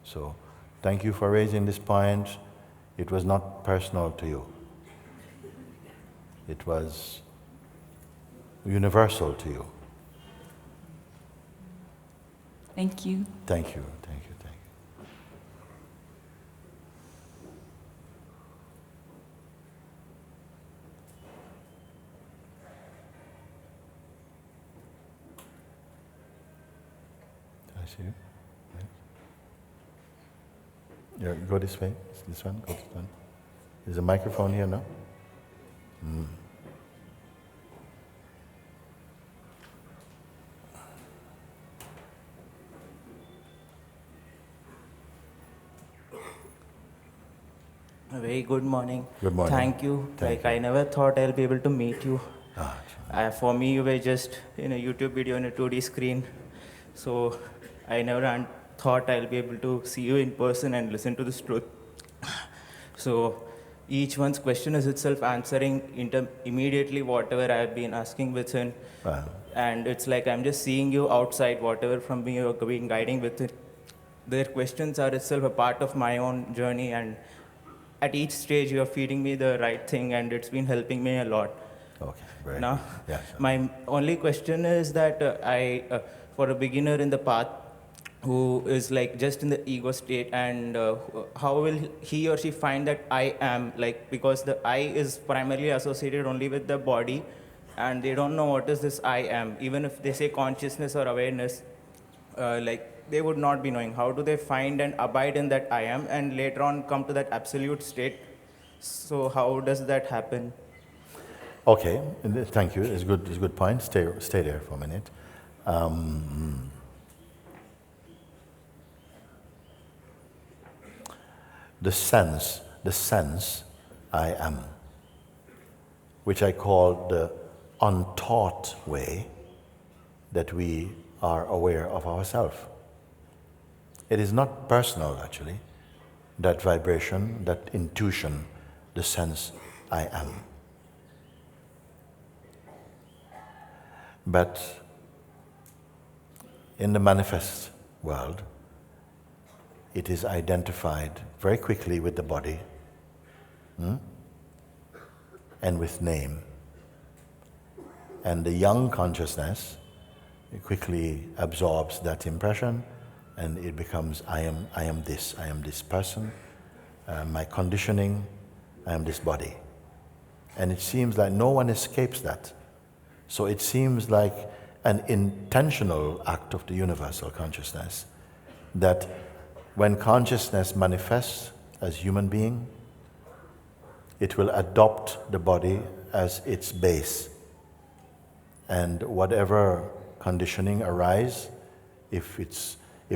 So, thank you for raising this point. It was not personal to you. It was universal to you. Thank you. Thank you, thank you, thank you. I see you. Yeah, go this way. This one, go this one. There's a microphone here now. A very good morning. Good morning. Thank you. I never thought I'll be able to meet you. For me, you were just in a YouTube video on a 2D screen. So I never thought I'll be able to see you in person and listen to this truth. So each one's question is itself answering immediately whatever I've been asking within. Wow. And it's like I'm just seeing you outside, whatever from me you're being guiding with it. Their questions are itself a part of my own journey, and at each stage you're feeding me the right thing, and it's been helping me a lot. Okay, very Now, good. Yeah, sure. my only question is that for a beginner in the path who is like just in the ego state, and how will he or she find that I am, like, because the I is primarily associated only with the body, and they don't know what is this I am. Even if they say consciousness or awareness, they would not be knowing. How do they find and abide in that I am, and later on come to that absolute state? So how does that happen? Okay, thank you. It's a good point. Stay there for a minute. the sense I am, which I call the untaught way that we are aware of ourselves. It is not personal, actually, that vibration, that intuition, the sense I am. But in the manifest world, it is identified very quickly with the body and with name. And the young consciousness quickly absorbs that impression, and it becomes I am this person, my conditioning, I am this body. And it seems like no one escapes that. So it seems like an intentional act of the universal consciousness that when consciousness manifests as human being, it will adopt the body as its base. And whatever conditioning arise, if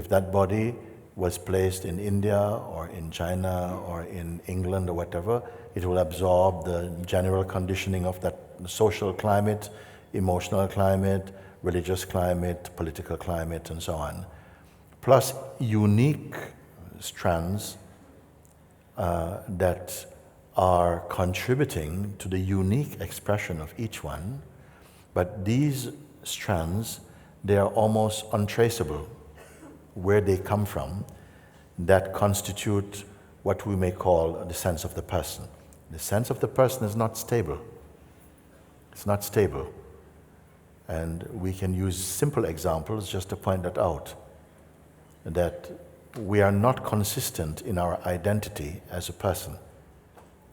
that body was placed in India or in China or in England or whatever, it will absorb the general conditioning of that social climate, emotional climate, religious climate, political climate, and so on. Plus unique strands that are contributing to the unique expression of each one, but these strands, they are almost untraceable where they come from, that constitute what we may call the sense of the person. The sense of the person is not stable. It's not stable. And we can use simple examples just to point that out, that we are not consistent in our identity as a person.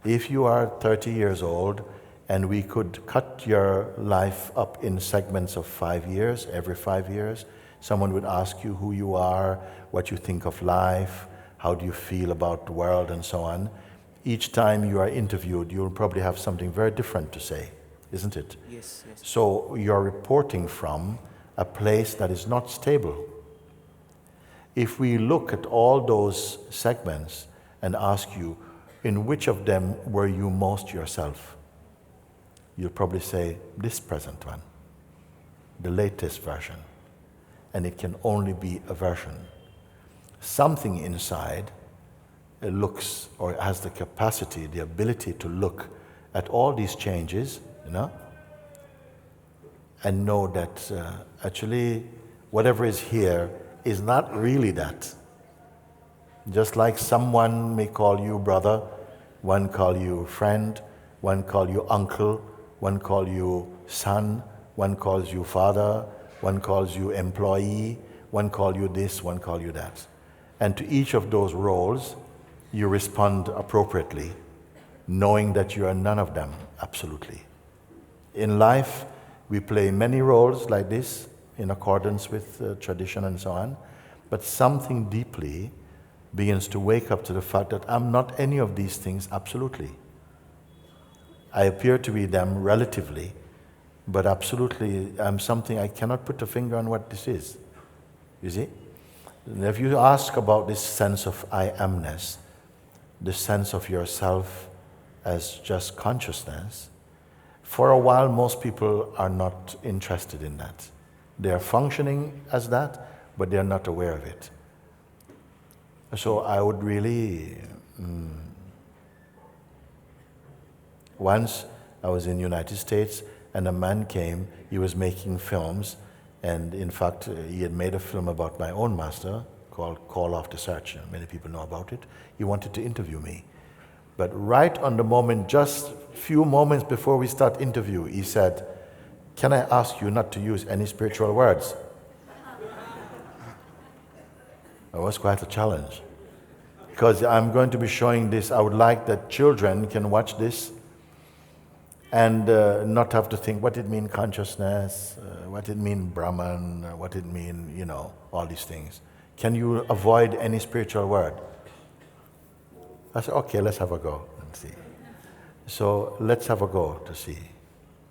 If you are 30 years old and we could cut your life up in segments of 5 years, every 5 years, someone would ask you who you are, what you think of life, how do you feel about the world, and so on. Each time you are interviewed, you'll probably have something very different to say, isn't it? Yes, yes. So you're reporting from a place that is not stable. If we look at all those segments and ask you, in which of them were you most yourself? You'll probably say, this present one, the latest version. And it can only be a version. Something inside looks or has the capacity, the ability to look at all these changes, and know that actually whatever is here is not really that. Just like someone may call you brother, one call you friend, one call you uncle, one call you son, one calls you father, one calls you employee, one call you this, one call you that. And to each of those roles, you respond appropriately, knowing that you are none of them, absolutely. In life, we play many roles like this, in accordance with tradition and so on, but something deeply begins to wake up to the fact that I'm not any of these things absolutely. I appear to be them relatively, but absolutely I'm something I cannot put a finger on what this is. You see? And if you ask about this sense of I amness, the sense of yourself as just consciousness, for a while most people are not interested in that. They are functioning as that, but they are not aware of it. So I would really, once I was in the United States and a man came, he was making films, and in fact he had made a film about my own master called Call of the Search. Many people know about it. He wanted to interview me. But right on the moment, just a few moments before we start interview, he said, "Can I ask you not to use any spiritual words?" It was quite a challenge. Because I'm going to be showing this, I would like that children can watch this and not have to think what it mean consciousness, what it mean Brahman, what it mean, all these things. Can you avoid any spiritual word? I said, okay, let's have a go and see. So let's have a go to see.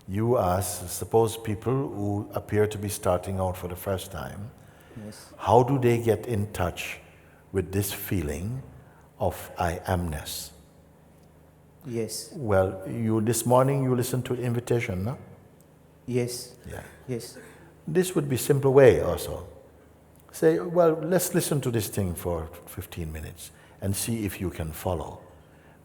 You ask, suppose people who appear to be starting out for the first time, yes, how do they get in touch with this feeling of I amness. Yes. Well, this morning you listened to the invitation, no? Yes. Yeah. Yes. This would be a simple way also. Say, well, let's listen to this thing for 15 minutes and see if you can follow.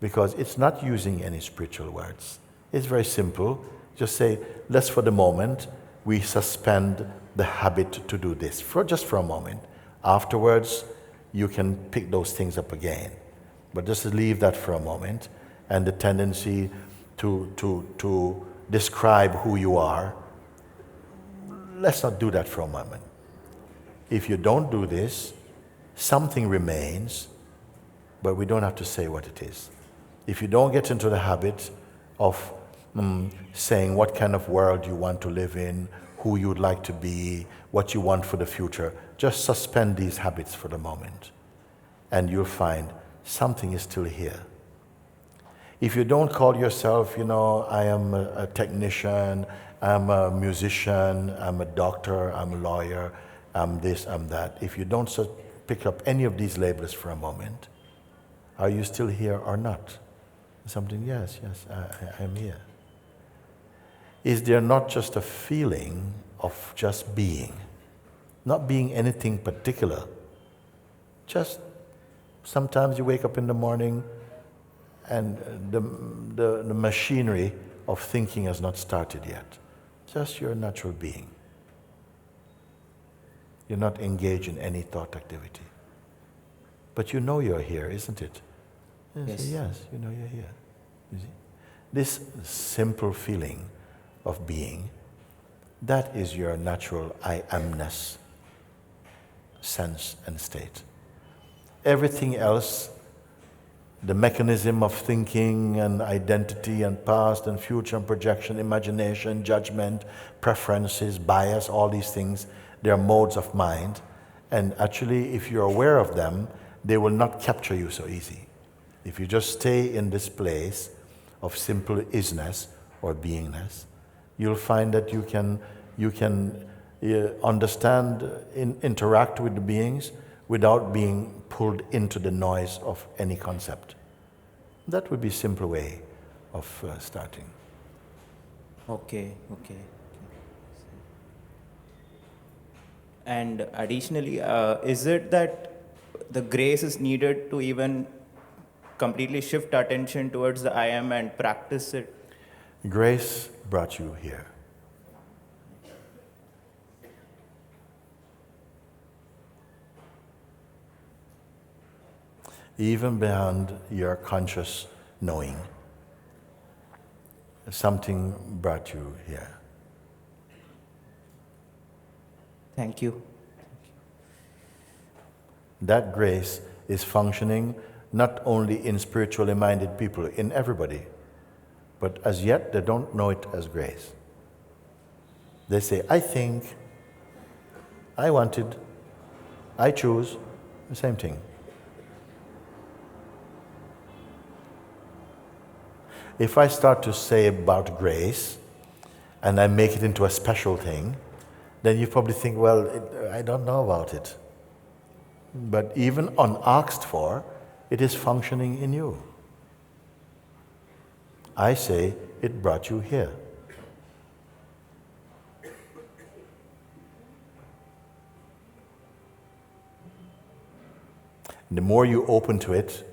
Because it's not using any spiritual words. It's very simple. Just say, let's for the moment, we suspend the habit to do this, just for a moment. Afterwards, you can pick those things up again. But just leave that for a moment. And the tendency to describe who you are, let's not do that for a moment. If you don't do this, something remains, but we don't have to say what it is. If you don't get into the habit of saying what kind of world you want to live in, who you'd like to be, what you want for the future, just suspend these habits for the moment. And you'll find something is still here. If you don't call yourself, I am a technician, I'm a musician, I'm a doctor, I'm a lawyer, I'm this, I'm that. If you don't pick up any of these labels for a moment, are you still here or not? Something, yes, I'm here. Is there not just a feeling of just being? Not being anything particular. Just sometimes you wake up in the morning and the machinery of thinking has not started yet. Just your natural being. You're not engaged in any thought activity. But you know you're here, isn't it? Yes. Yes, you know you're here. You see? This simple feeling of being, that is your natural I amness sense and state. Everything else, the mechanism of thinking and identity and past and future and projection, imagination, judgment, preferences, bias, all these things, they are modes of mind. And actually, if you're aware of them, they will not capture you so easy. If you just stay in this place of simple isness or beingness, you'll find that you can understand, interact with the beings without being pulled into the noise of any concept. That would be a simple way of starting. Okay. And additionally, is it that the grace is needed to even completely shift attention towards the I am and practice it? Grace brought you here. Even beyond your conscious knowing, something brought you here. Thank you. That grace is functioning not only in spiritually minded people, in everybody, but as yet they don't know it as grace. They say, I think, I wanted, I choose, the same thing. If I start to say about grace and I make it into a special thing, then you probably think, well, I don't know about it. But even unasked for, it is functioning in you. I say, it brought you here. The more you open to it,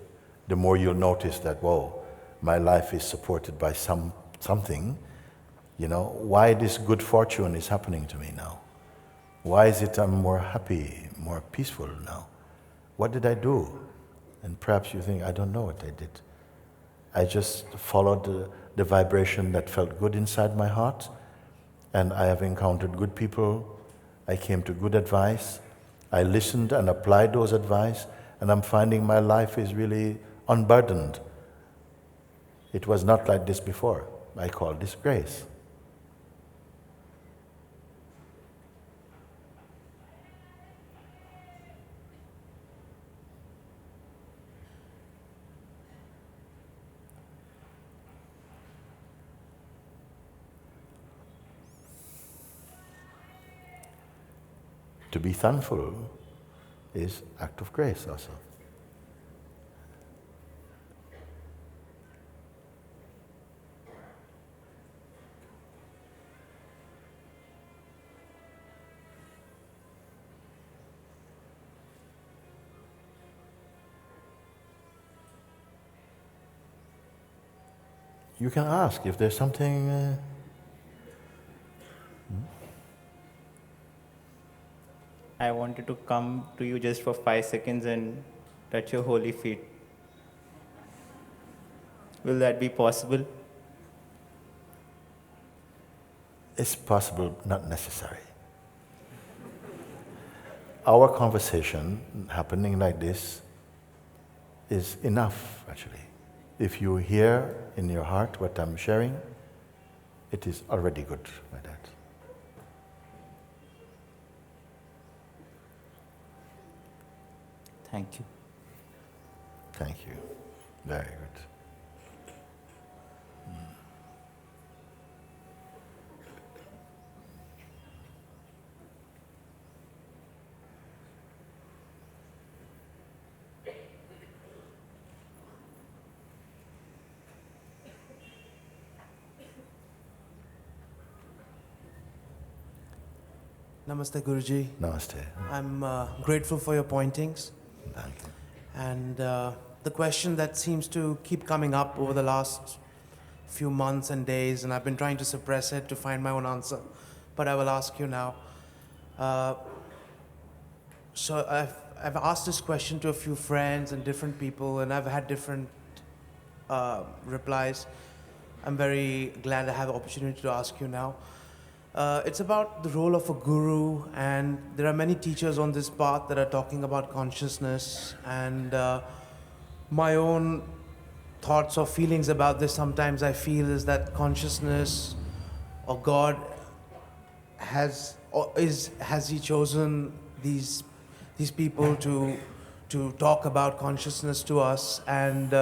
the more you'll notice that, whoa, my life is supported by something. Why this good fortune is happening to me now? Why is it I'm more happy, more peaceful now? What did I do? And perhaps you think, I don't know what I did. I just followed the vibration that felt good inside my heart, and I have encountered good people. I came to good advice. I listened and applied those advice, and I'm finding my life is really unburdened. It was not like this before. I call this grace. To be thankful is act of grace also. you can ask if there's something. I wanted to come to you just for 5 seconds and touch your holy feet. Will that be possible? It's possible, not necessary. Our conversation happening like this is enough, actually. If you hear in your heart what I'm sharing, it is already good like that. Thank you. Thank you. Very good. Namaste, Guruji. Namaste. I'm grateful for your pointings. Thank you. And the question that seems to keep coming up over the last few months and days, and I've been trying to suppress it to find my own answer, but I will ask you now. So I've asked this question to a few friends and different people, and I've had different replies. I'm very glad I have the opportunity to ask you now. It's about the role of a guru, and there are many teachers on this path that are talking about consciousness, and my own thoughts or feelings about this sometimes I feel is that consciousness or God has he chosen these people to talk about consciousness to us, and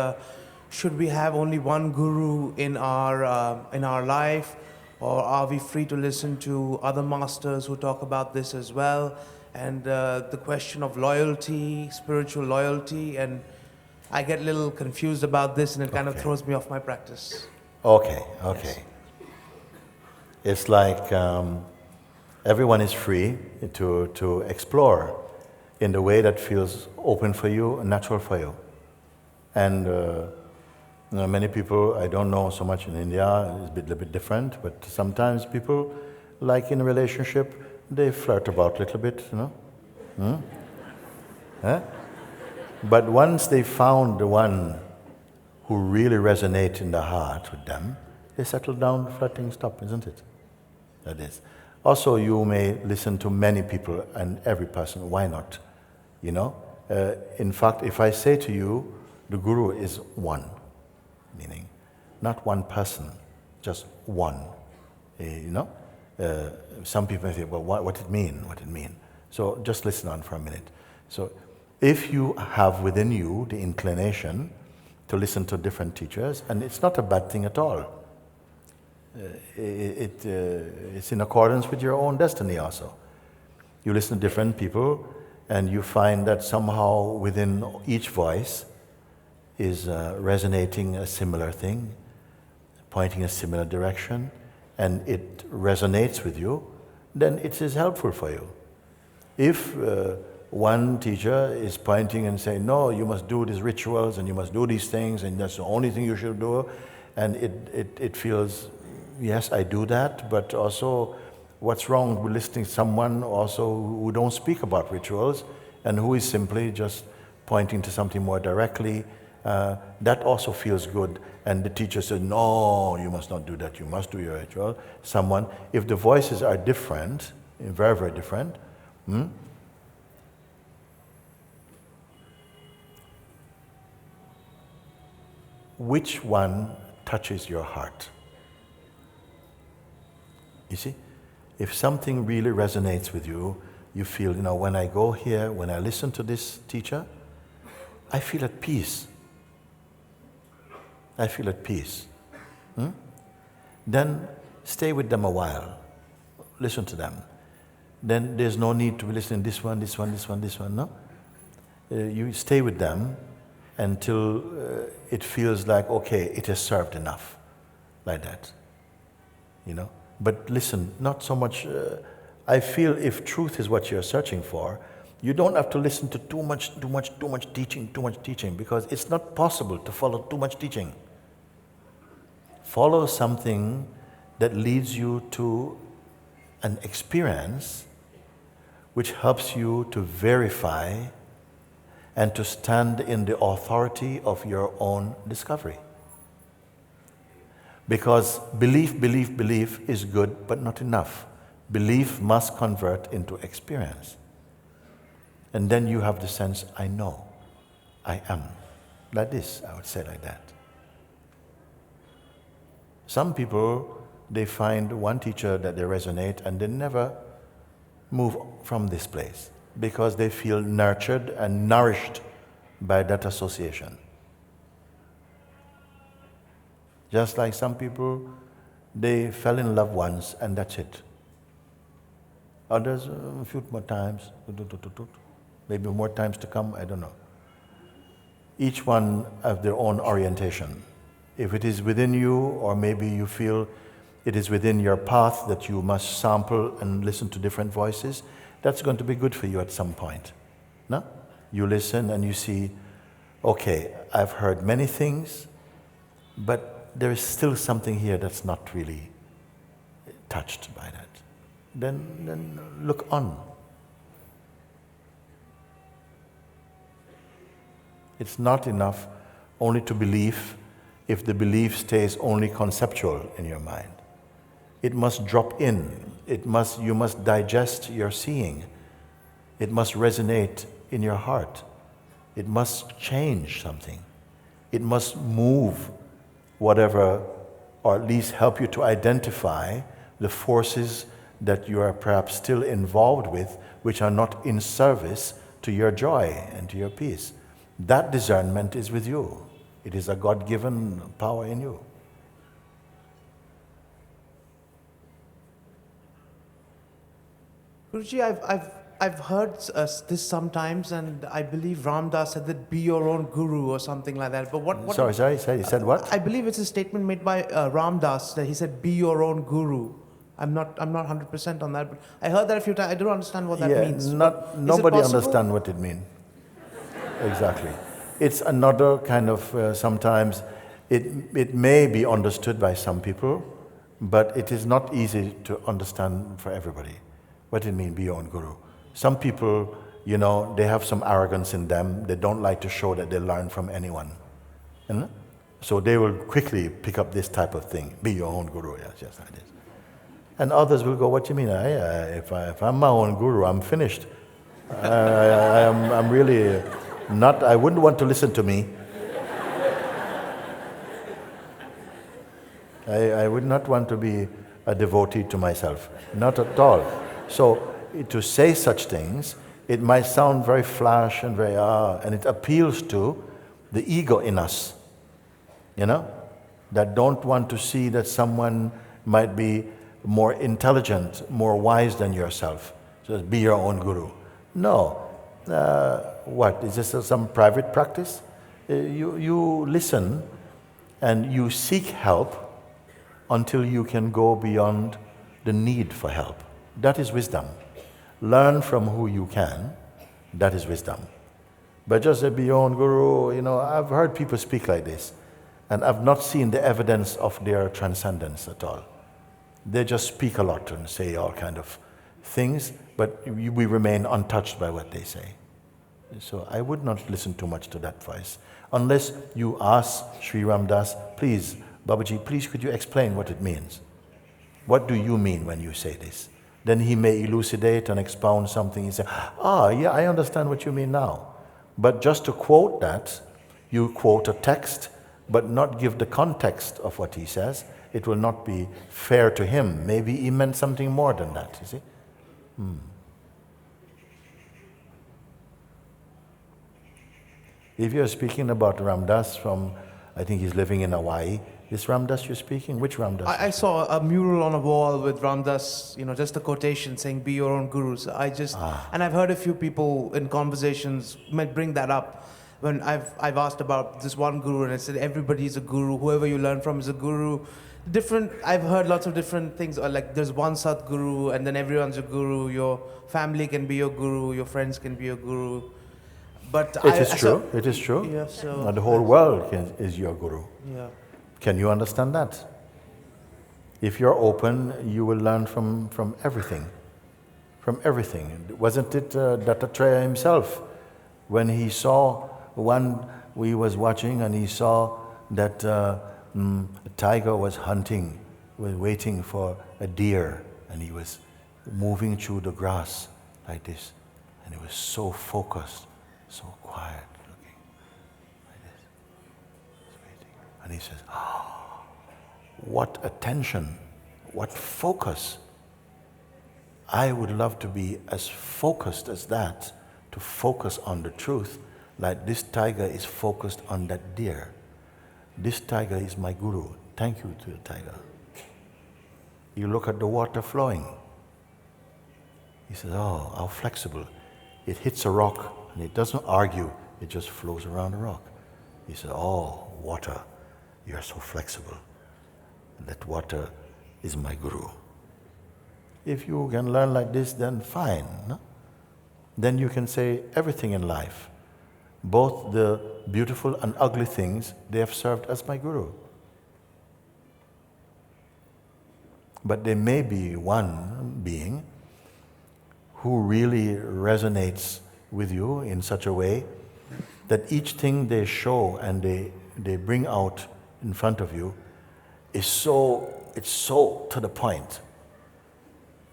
should we have only one guru in our life, or are we free to listen to other masters who talk about this as well? And the question of loyalty, spiritual loyalty, and I get a little confused about this, and it kind of throws me off my practice. Okay. Yes. It's like everyone is free to explore in the way that feels open for you and natural for you. And many people, I don't know so much in India, it's a little bit different, but sometimes people, like in a relationship, they flirt about a little bit, you know? But once they found the one who really resonates in the heart with them, they settle down, flirting stop, isn't it? That is. Also, you may listen to many people and every person, why not? You know? In fact, if I say to you, the Guru is one, meaning not one person, just one. You know? Some people say, well, what it mean? What it mean? So just listen on for a minute. So if you have within you the inclination to listen to different teachers, and it's not a bad thing at all. It's in accordance with your own destiny also. You listen to different people, and you find that somehow within each voice is resonating a similar thing, pointing a similar direction, and it resonates with you, then it is helpful for you. If one teacher is pointing and saying, no, you must do these rituals and you must do these things and that's the only thing you should do, and it feels, yes, I do that, but also what's wrong with listening to someone also who don't speak about rituals and who is simply just pointing to something more directly, that also feels good. And the teacher said, no, you must not do that, you must do your ritual. Someone, if the voices are different, very, very different, which one touches your heart? You see? If something really resonates with you, you feel, you know, when I go here, when I listen to this teacher, I feel at peace. I feel at peace. Then stay with them a while. Listen to them. Then there's no need to be listening to this one, no? You stay with them until it feels like, okay, it has served enough, like that, you know? But listen, not so much, I feel if truth is what you're searching for, you don't have to listen to too much teaching, because it's not possible to follow too much teaching. follow something that leads you to an experience which helps you to verify and to stand in the authority of your own discovery. Because belief is good, but not enough. Belief must convert into experience. And then you have the sense, I know, I am. Like this, I would say like that. Some people, they find one teacher that they resonate and they never move from this place because they feel nurtured and nourished by that association. Just like some people, they fell in love once and that's it. Others, a few more times, maybe more times to come, I don't know. Each one have their own orientation. If it is within you, or maybe you feel it is within your path that you must sample and listen to different voices, that's going to be good for you at some point. No? You listen and you see, okay, I've heard many things, but there is still something here that's not really touched by that. Then look on. It's not enough only to believe if the belief stays only conceptual in your mind. It must drop in. You must digest your seeing. It must resonate in your heart. It must change something. It must move whatever, or at least help you to identify the forces that you are perhaps still involved with, which are not in service to your joy and to your peace. That discernment is with you. It is a God-given power in you. Guruji, I've heard this sometimes, and I believe Ram Dass said that be your own guru or something like that. But what? Sorry, he said what? I believe it's a statement made by Ram Dass that he said be your own guru. I'm not 100% on that, but I heard that a few times. I don't understand what that means. Nobody understands what it means. Exactly. It's another kind of, sometimes it may be understood by some people, but it is not easy to understand for everybody. What it means, be your own guru. Some people, they have some arrogance in them. They don't like to show that they learn from anyone. So they will quickly pick up this type of thing. Be your own guru, yes, just like this. And others will go, what do you mean? If I'm my own guru, I'm finished. I'm really not, I wouldn't want to listen to me. I would not want to be a devotee to myself, not at all. So to say such things, it might sound very flash and very and it appeals to the ego in us, that don't want to see that someone might be more intelligent, more wise than yourself. So be your own guru. No. What? Is this some private practice? You listen and you seek help until you can go beyond the need for help. That is wisdom. Learn from who you can. That is wisdom. But just be your own guru, I've heard people speak like this, and I've not seen the evidence of their transcendence at all. They just speak a lot and say all kind of things, but we remain untouched by what they say. So I would not listen too much to that voice. Unless you ask Sri Ram Dass, please, Babaji, please could you explain what it means? What do you mean when you say this? Then he may elucidate and expound something. He say, yeah, I understand what you mean now. But just to quote that, you quote a text, but not give the context of what he says, it will not be fair to him. Maybe he meant something more than that, you see? If you're speaking about Ram Dass from, I think he's living in Hawaii, is Ram Dass you're speaking? Which Ram Dass? I saw a mural on a wall with Ram Dass, just a quotation saying be your own guru. So and I've heard a few people in conversations might bring that up. When I've asked about this one guru and I said everybody is a guru, whoever you learn from is a guru. I've heard lots of different things, like there's one Satguru and then everyone's a guru, your family can be your guru, your friends can be your guru. But it is true. Yeah, so the whole world is your guru. Yeah. Can you understand that? If you're open, you will learn from everything. From everything. Wasn't it Dattatreya himself, when he saw we was watching and he saw that a tiger was hunting, was waiting for a deer, and he was moving through the grass like this, and he was so focused, so quiet looking, like this, waiting. And he says, "Oh, what attention, what focus. I would love to be as focused as that, to focus on the truth, like this tiger is focused on that deer. This tiger is my guru. Thank you to the tiger." You look at the water flowing. He says, "Oh, how flexible. It hits a rock and it doesn't argue, it just flows around the rock." He said, "Oh, water, you're so flexible. That water is my guru." If you can learn like this, then fine. No? Then you can say everything in life. Both the beautiful and ugly things, they have served as my guru. But there may be one being who really resonates with you in such a way that each thing they show and they bring out in front of you it's so to the point,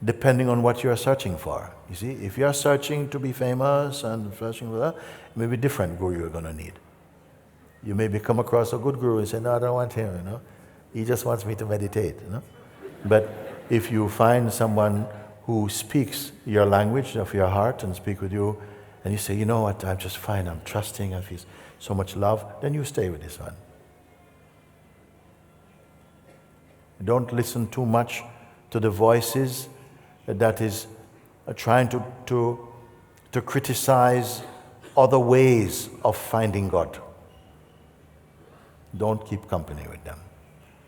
depending on what you are searching for. You see, if you are searching to be famous and searching for that, it may be different guru you're going to need. You may come across a good guru and say, "No, I don't want him, He just wants me to meditate, But if you find someone who speaks your language of your heart and speak with you, and you say, "You know what, I'm just fine, I'm trusting, I feel so much love," then you stay with this one. Don't listen too much to the voices that is trying to criticize other ways of finding God. Don't keep company with them.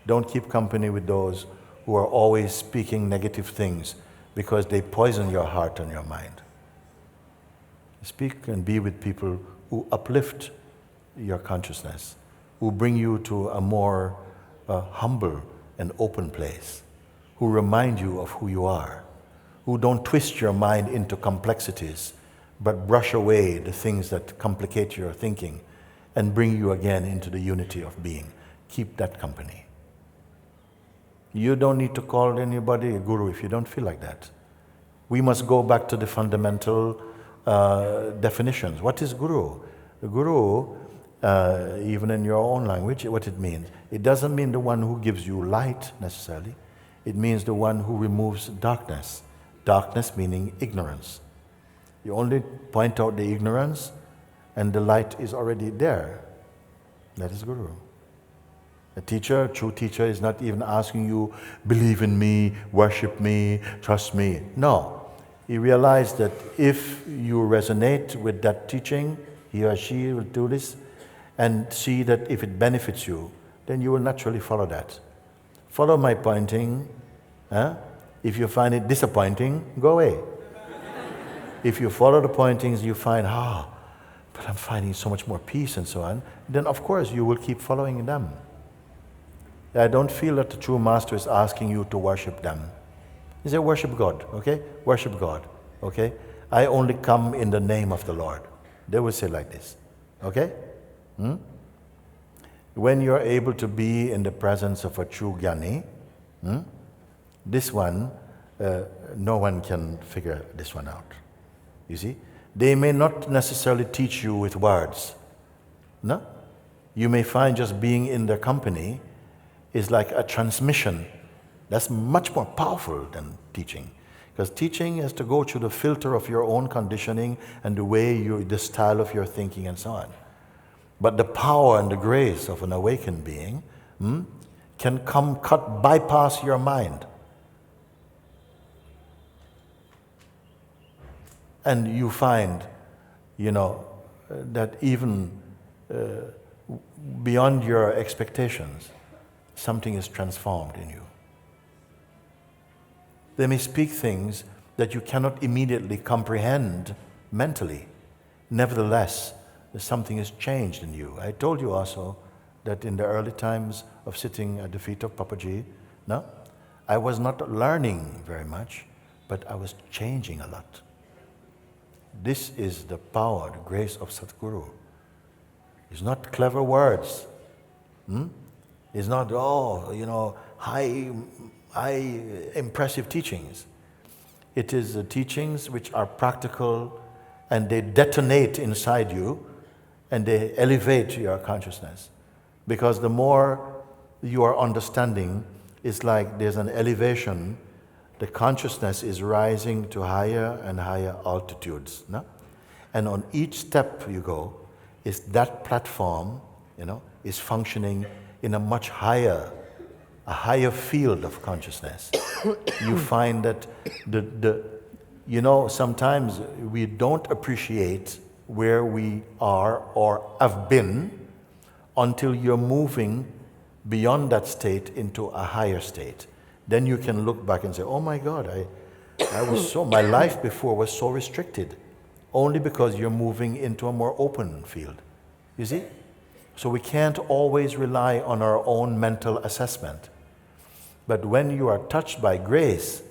Don't keep company with those who are always speaking negative things, because they poison your heart and your mind. Speak and be with people who uplift your consciousness, who bring you to a more humble and open place, who remind you of who you are, who don't twist your mind into complexities, but brush away the things that complicate your thinking and bring you again into the unity of being. Keep that company. You don't need to call anybody a guru if you don't feel like that. We must go back to the fundamental definitions. What is guru? The guru, even in your own language, what it means. It doesn't mean the one who gives you light necessarily. It means the one who removes darkness. Darkness meaning ignorance. You only point out the ignorance and the light is already there. That is guru. A teacher, true teacher, is not even asking you, "Believe in me, worship me, trust me." No. He realized that if you resonate with that teaching, he or she will do this, and see that if it benefits you, then you will naturally follow that. Follow my pointing. If you find it disappointing, go away. If you follow the pointings, you find, but I'm finding so much more peace and so on, then of course you will keep following them. I don't feel that the true master is asking you to worship them. He said, "Worship God, okay? Worship God, okay? I only come in the name of the Lord." They will say like this, okay? When you're able to be in the presence of a true Jnani, this one, no one can figure this one out. You see? They may not necessarily teach you with words. No? You may find just being in their company is like a transmission. That's much more powerful than teaching. Because teaching has to go through the filter of your own conditioning and the way the style of your thinking and so on. But the power and the grace of an awakened being can bypass your mind. And you find, that even beyond your expectations, something is transformed in you. They may speak things that you cannot immediately comprehend mentally. Nevertheless, something is changed in you. I told you also that in the early times of sitting at the feet of Papaji, I was not learning very much, but I was changing a lot. This is the power, the grace of Sadhguru. It's not clever words. It's not, high impressive teachings. It is the teachings which are practical and they detonate inside you and they elevate your consciousness. Because the more you are understanding, it's like there's an elevation. The consciousness is rising to higher and higher altitudes. No? And on each step you go, is that platform, is functioning in a much higher field of consciousness. You find that sometimes we don't appreciate where we are or have been until you're moving beyond that state into a higher state. Then you can look back and say, oh my God, my life before was so restricted, only because you're moving into a more open field. You see? So we can't always rely on our own mental assessment. But when you are touched by grace,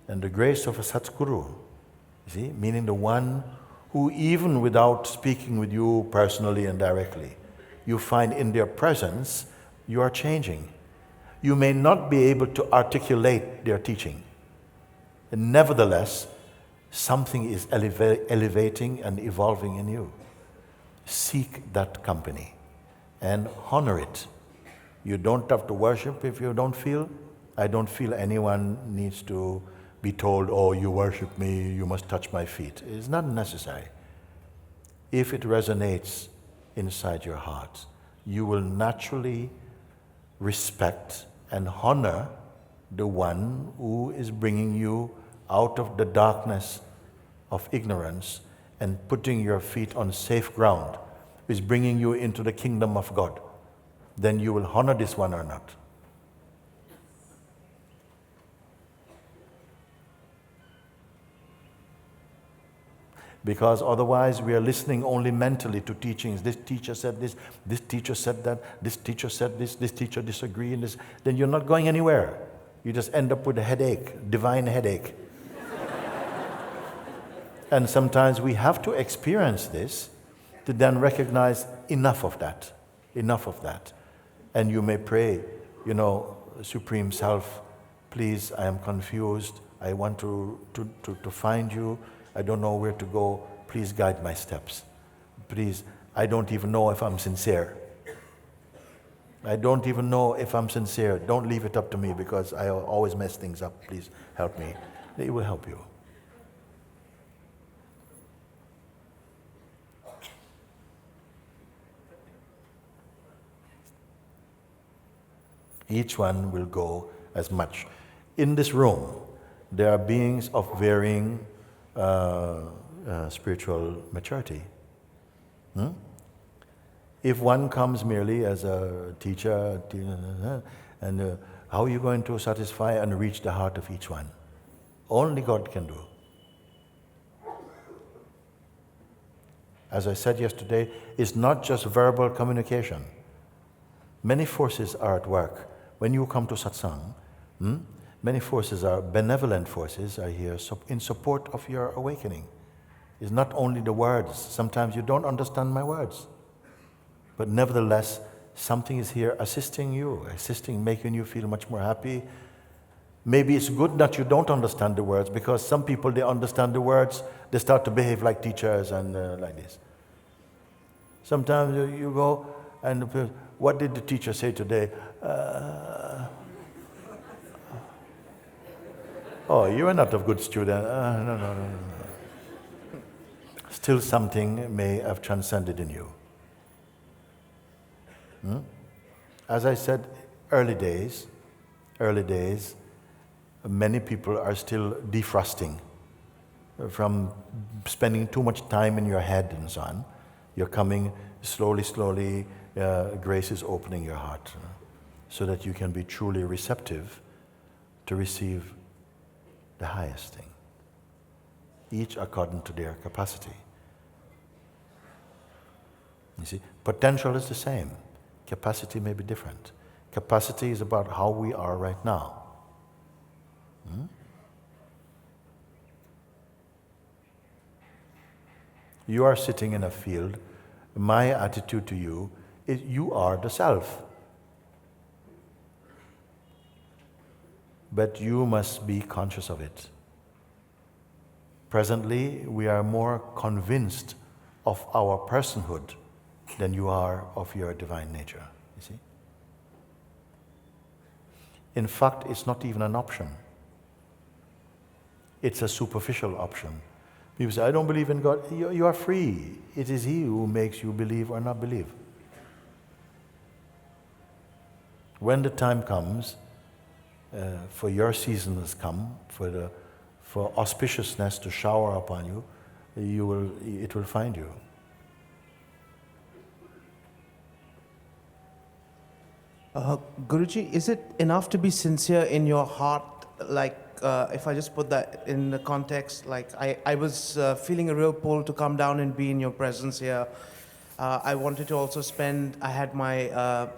and the grace of a Sadhguru, you see, meaning the one who even without speaking with you personally and directly, you find in their presence, you are changing. You may not be able to articulate their teaching. And nevertheless, something is elevating and evolving in you. Seek that company and honor it. You don't have to worship if you don't feel. I don't feel anyone needs to be told, oh, you worship me, you must touch my feet. It's not necessary. If it resonates inside your heart, you will naturally respect and honor the one who is bringing you out of the darkness of ignorance and putting your feet on safe ground, is bringing you into the kingdom of God. Then you will honor this one or not. Because otherwise we are listening only mentally to teachings. This teacher said this teacher said that, this teacher said this teacher disagreed, and this. Then you're not going anywhere. You just end up with a headache, divine headache. And sometimes we have to experience this to then recognize enough of that. And you may pray, Supreme Self, please, I am confused. I want to find you. I don't know where to go. Please guide my steps. Please, I don't even know if I'm sincere. Don't leave it up to me because I always mess things up. Please help me. It will help you. Each one will go as much. In this room, there are beings of varying spiritual maturity. If one comes merely as a teacher, and how are you going to satisfy and reach the heart of each one? Only God can do. As I said yesterday, it's not just verbal communication. Many forces are at work. When you come to satsang, many forces are, benevolent forces are here in support of your awakening. It's not only the words. Sometimes you don't understand my words. But nevertheless, something is here assisting you, making you feel much more happy. Maybe it's good that you don't understand the words, because some people, they understand the words, they start to behave like teachers and like this. Sometimes you go and, what did the teacher say today? Oh, you are not a good student. No. Still something may have transcended in you. As I said, early days, many people are still defrosting from spending too much time in your head and so on. You're coming slowly, grace is opening your heart so that you can be truly receptive to receive the highest thing, each according to their capacity. You see, potential is the same. Capacity may be different. Capacity is about how we are right now. You are sitting in a field. My attitude to you is you are the self. But you must be conscious of it. Presently, we are more convinced of our personhood than you are of your divine nature, you see? In fact, it's not even an option. It's a superficial option. People say, I don't believe in God. You are free. It is He who makes you believe or not believe. When the time comes, for your season has come, for auspiciousness to shower upon you, it will find you. Guruji, is it enough to be sincere in your heart? Like, if I just put that in the context, like I was feeling a real pull to come down and be in your presence here. I wanted to also I had my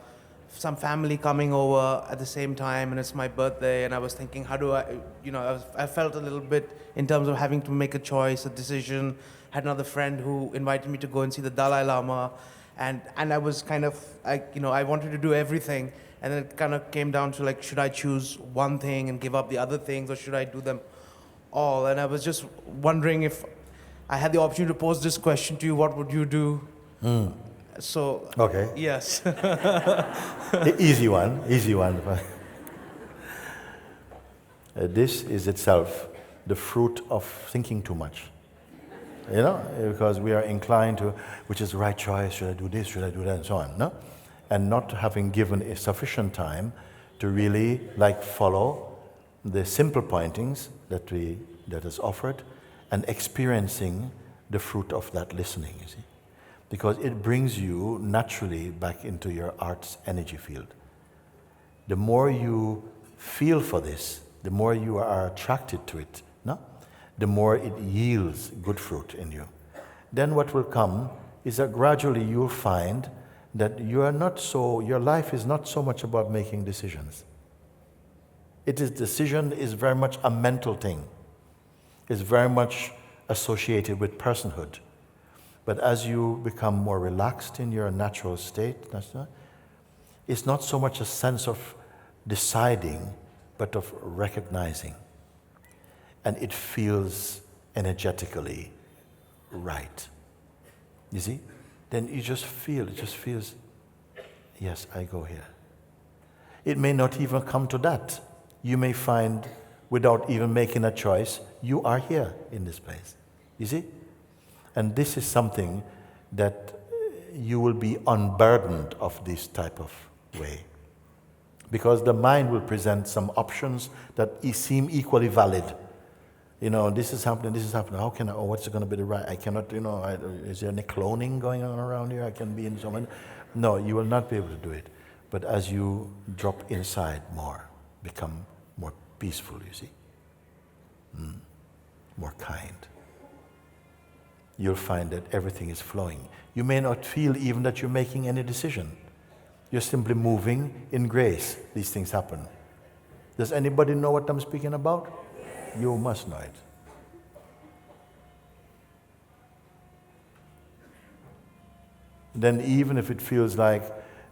some family coming over at the same time, and it's my birthday, and I was thinking, how do I felt a little bit in terms of having to make a choice, a decision. Had another friend who invited me to go and see the Dalai Lama, and I was kind of, I wanted to do everything, and then it kind of came down to like, should I choose one thing and give up the other things, or should I do them all? And I was just wondering, if I had the opportunity to pose this question to you, what would you do? So, okay. Yes. Easy one. This is itself the fruit of thinking too much. Because we are inclined to, which is the right choice, should I do this, should I do that, and so on, no? And not having given a sufficient time to really follow the simple pointings that is offered, and experiencing the fruit of that listening, you see. Because it brings you naturally back into your art's energy field. The more you feel for this, the more you are attracted to it, no? The more it yields good fruit in you. Then what will come is that gradually you'll find that your life is not so much about making decisions. Decision is very much a mental thing. It's very much associated with personhood. But as you become more relaxed in your natural state, it's not so much a sense of deciding, but of recognizing. And it feels energetically right. You see? Then it just feels, yes, I go here. It may not even come to that. You may find, without even making a choice, you are here in this place. You see? And this is something that you will be unburdened of this type of way. Because the mind will present some options that seem equally valid. This is happening, how can what's going to be the right? I cannot, is there any cloning going on around here? I can be in someone. No, you will not be able to do it. But as you drop inside more, become more peaceful, you see. More kind. You'll find that everything is flowing. You may not feel even that you're making any decision. You're simply moving in grace. These things happen. Does anybody know what I'm speaking about? Yes. You must know it. Then even if it feels like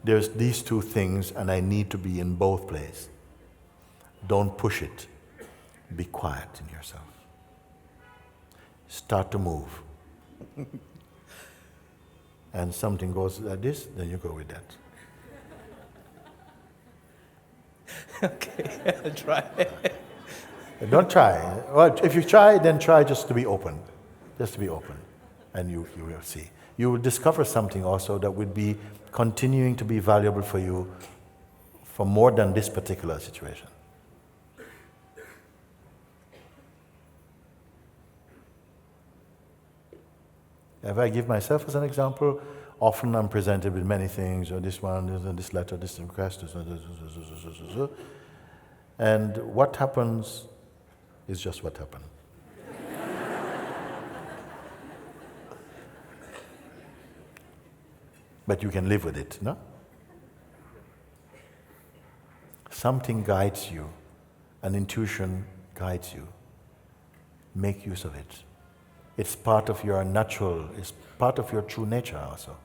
there's these two things and I need to be in both places, don't push it. Be quiet in yourself. Start to move. And something goes like this, then you go with that. Okay, I'll try. Don't try. Well, if you try, then try just to be open. Just to be open. And you will see. You will discover something also that would be continuing to be valuable for you for more than this particular situation. If I give myself as an example, often I'm presented with many things, or this one, this letter, this request, this. And what happens is just what happened. But you can live with it, no? Something guides you, an intuition guides you. Make use of it. It's part of your natural, it's part of your true nature also.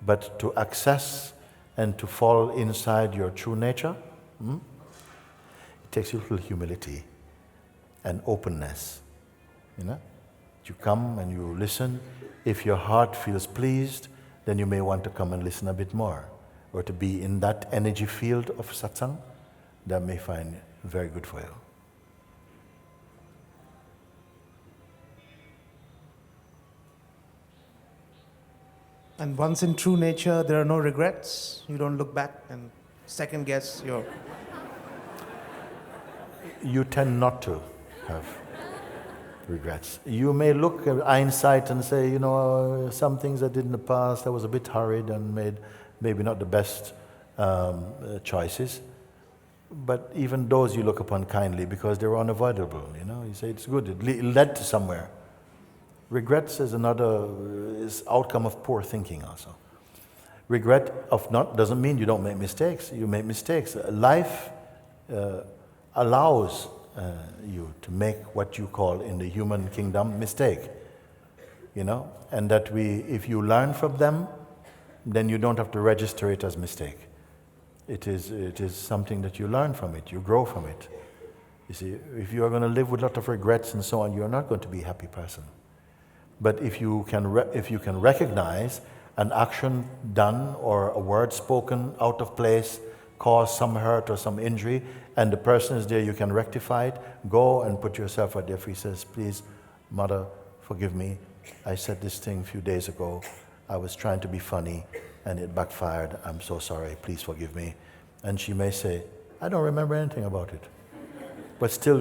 But to access and to fall inside your true nature, it takes a little humility and openness. You come and you listen. If your heart feels pleased, then you may want to come and listen a bit more, or to be in that energy field of satsang. That may find very good for you. And once in true nature, there are no regrets. You don't look back and second guess your... You tend not to have regrets. You may look at hindsight and say, some things I did in the past, I was a bit hurried and made maybe not the best choices. But even those you look upon kindly because they were unavoidable. You say it's good, it led to somewhere. Regrets is is outcome of poor thinking also. Regret of not doesn't mean you don't make mistakes. You make mistakes. Life allows you to make what you call in the human kingdom mistake. And that if you learn from them, then you don't have to register it as mistake. It is something that you learn from it, you grow from it. You see, if you are going to live with a lot of regrets and so on, you are not going to be a happy person. But if you can recognize an action done or a word spoken out of place caused some hurt or some injury, and the person is there, you can rectify it, go and put yourself at their feet. Says, please, Mother, forgive me. I said this thing a few days ago. I was trying to be funny and it backfired. I'm so sorry, please forgive me. And she may say, I don't remember anything about it. But still,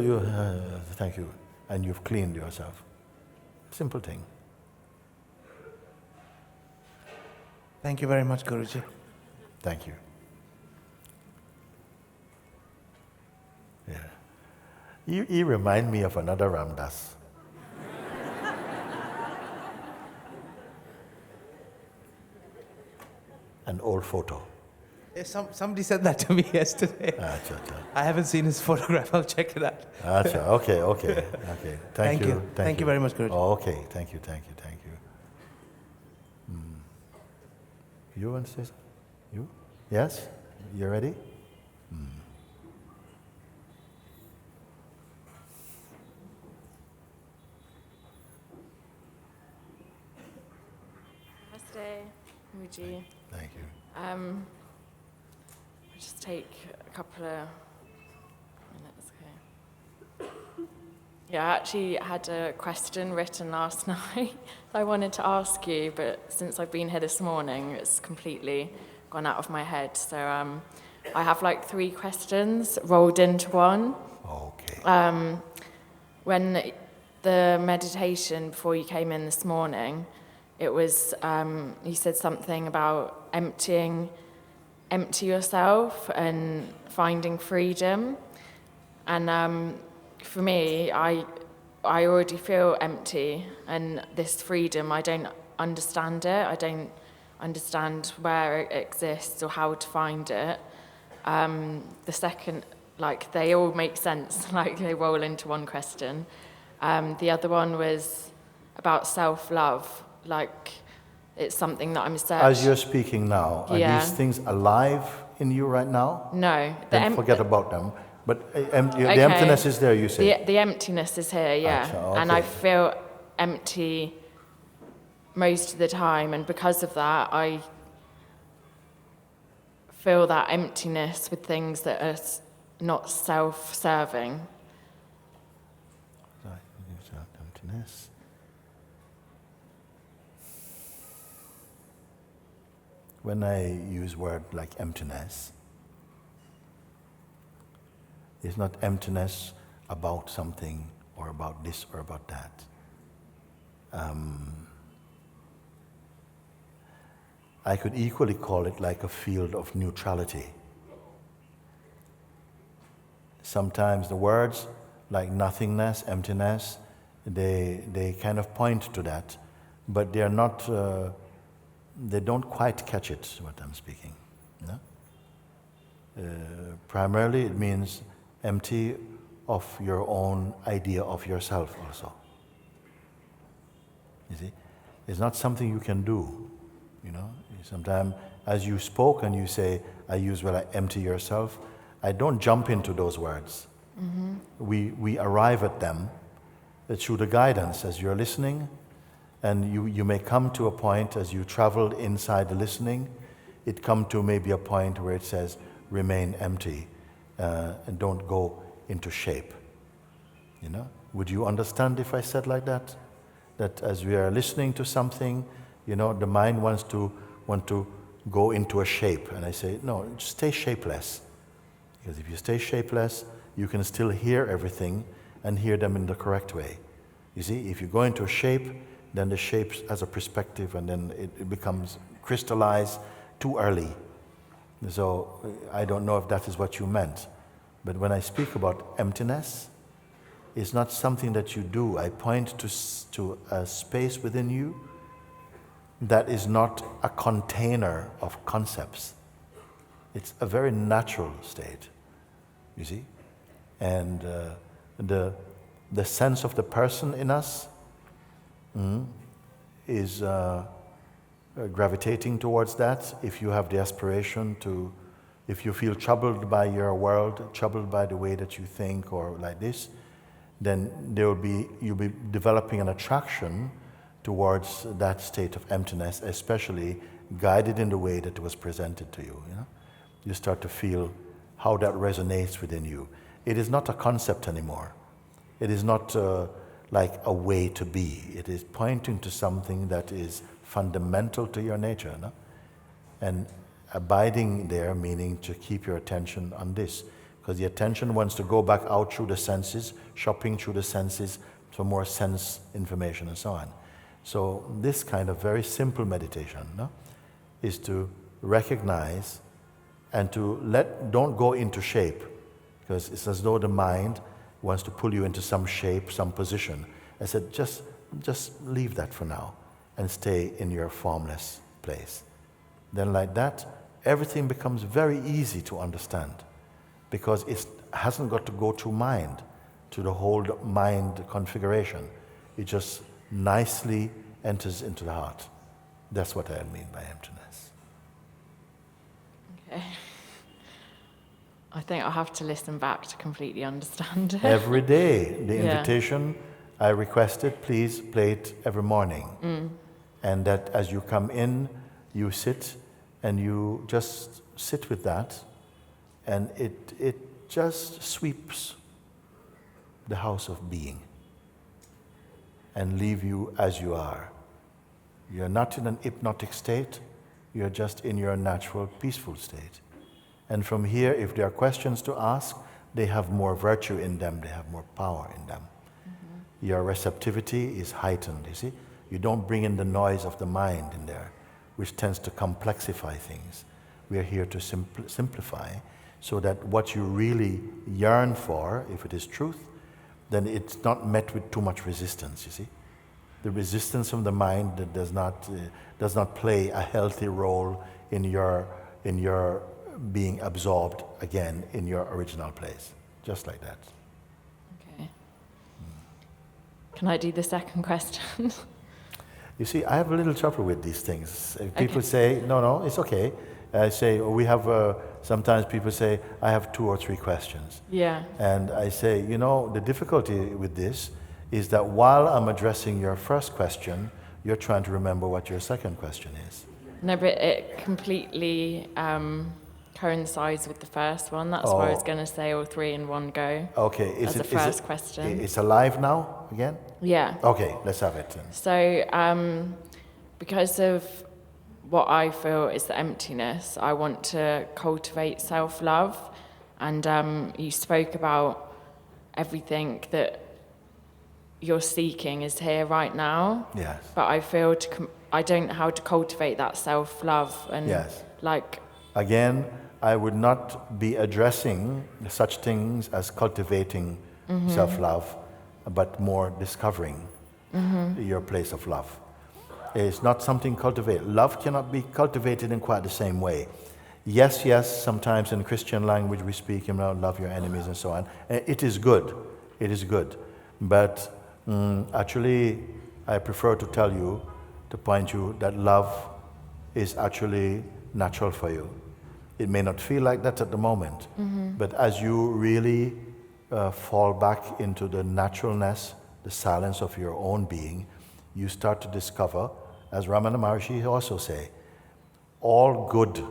thank you. And you've cleaned yourself. Simple thing. Thank you very much, Guruji. Thank you. Yeah. You remind me of another Ramdas. An old photo. Somebody said that to me yesterday. I haven't seen his photograph. I'll check it out. Okay. Thank you. Thank you very much, Guruji. Oh, okay. Thank you. You want to say something? You? Yes? You ready? Namaste, Mooji. Thank you. I'll just take a couple of minutes, okay. Yeah, I actually had a question written last night that I wanted to ask you, but since I've been here this morning, it's completely gone out of my head. So I have like 3 questions rolled into one. Okay. When the meditation before you came in this morning, it was, you said something about empty yourself and finding freedom. And for me, I already feel empty, and this freedom, I don't understand it. I don't understand where it exists or how to find it. The second, like, they all make sense, like they roll into one question. The other one was about self-love, like it's something that I'm searching. As you're speaking now, are these things alive in you right now? No. Then forget about them. But the emptiness is there, you say? The emptiness is here, yeah. Okay. And I feel empty most of the time, and because of that, I feel that emptiness with things that are not self-serving. Right, emptiness. When I use word like emptiness, it's not emptiness about something or about this or about that. I could equally call it like a field of neutrality. Sometimes the words like nothingness, emptiness, they kind of point to that, but they're not, they don't quite catch it, what I'm speaking. No? Primarily it means empty of your own idea of yourself also. You see? It's not something you can do, you know. Sometimes as you spoke and you say, I use empty yourself, I don't jump into those words. We arrive at them through the guidance as you're listening, and you may come to a point as you travel inside the listening, it come to maybe a point where it says, remain empty and don't go into shape. You know? Would you understand if I said like that? That as we are listening to something, you know, the mind wants to go into a shape, and I say, no, just stay shapeless. Because if you stay shapeless, you can still hear everything and hear them in the correct way. You see, if you go into a shape, then the shape has a perspective, and then it becomes crystallized too early. So I don't know if that is what you meant. But when I speak about emptiness, it's not something that you do. I point to a space within you that is not a container of concepts. It's a very natural state, you see? And the sense of the person in us is gravitating towards that. If you have the aspiration to, if you feel troubled by your world, troubled by the way that you think or like this, then you'll be developing an attraction towards that state of emptiness, especially guided in the way that it was presented to you. You know? You start to feel how that resonates within you. It is not a concept anymore. It is not like a way to be. It is pointing to something that is fundamental to your nature. No? And abiding there, meaning to keep your attention on this. Because the attention wants to go back out through the senses, shopping through the senses for more sense information and so on. So this kind of very simple meditation, no, is to recognize and to don't go into shape, because it's as though the mind wants to pull you into some shape, some position. I said, just leave that for now and stay in your formless place. Then like that, everything becomes very easy to understand, because it hasn't got to go through mind, to the whole mind configuration. It just nicely enters into the heart. That's what I mean by emptiness. Okay. I think I'll have to listen back to completely understand it. Every day, the invitation I requested, please play it every morning. And that as you come in, you sit and you just sit with that, and it just sweeps the house of being and leave you as you are. You're not in an hypnotic state, you're just in your natural, peaceful state. And from here, if there are questions to ask, they have more virtue in them, they have more power in them. Your receptivity is heightened, you see? You don't bring in the noise of the mind in there, which tends to complexify things. We are here to simplify, so that what you really yearn for, if it is truth, then it's not met with too much resistance, you see? The resistance from the mind that does not play a healthy role in your being absorbed again in your original place, just like that. Okay. Can I do the second question? You see, I have a little trouble with these things. People say, no, it's okay. I say, sometimes people say, I have 2 or 3 questions. Yeah. And I say, the difficulty with this is that while I'm addressing your first question, you're trying to remember what your second question is. No, but it completely coincides with the first one. That's why I was going to say all 3 in one go. Okay. As the first question. It's alive now again? Yeah. Okay, let's have it then. So, because of what I feel is the emptiness, I want to cultivate self-love. And you spoke about everything that you're seeking is here right now. Yes. But I feel I don't know how to cultivate that self-love. And yes. like... Again, I would not be addressing such things as cultivating self-love, but more discovering your place of love. It's not something cultivated. Love cannot be cultivated in quite the same way. Yes, yes, sometimes in Christian language we speak, love your enemies and so on. It is good. It is good. But actually, I prefer to tell you, to point you that love is actually natural for you. It may not feel like that at the moment, but as you really fall back into the naturalness, the silence of your own being, you start to discover, as Ramana Maharshi also say, all good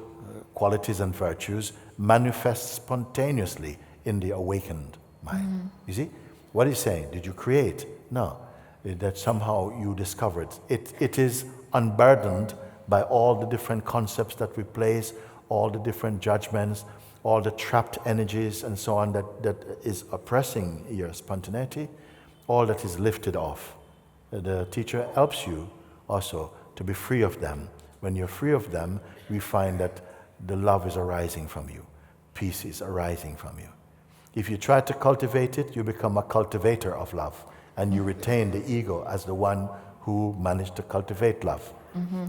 qualities and virtues manifest spontaneously in the awakened mind. You see? What he's saying, did you create? No. That somehow you discovered. It is unburdened by all the different concepts that we place, all the different judgments, all the trapped energies and so on that is oppressing your spontaneity. All that is lifted off. The teacher helps you also to be free of them. When you're free of them, we find that the love is arising from you. Peace is arising from you. If you try to cultivate it, you become a cultivator of love, and you retain the ego as the one who managed to cultivate love.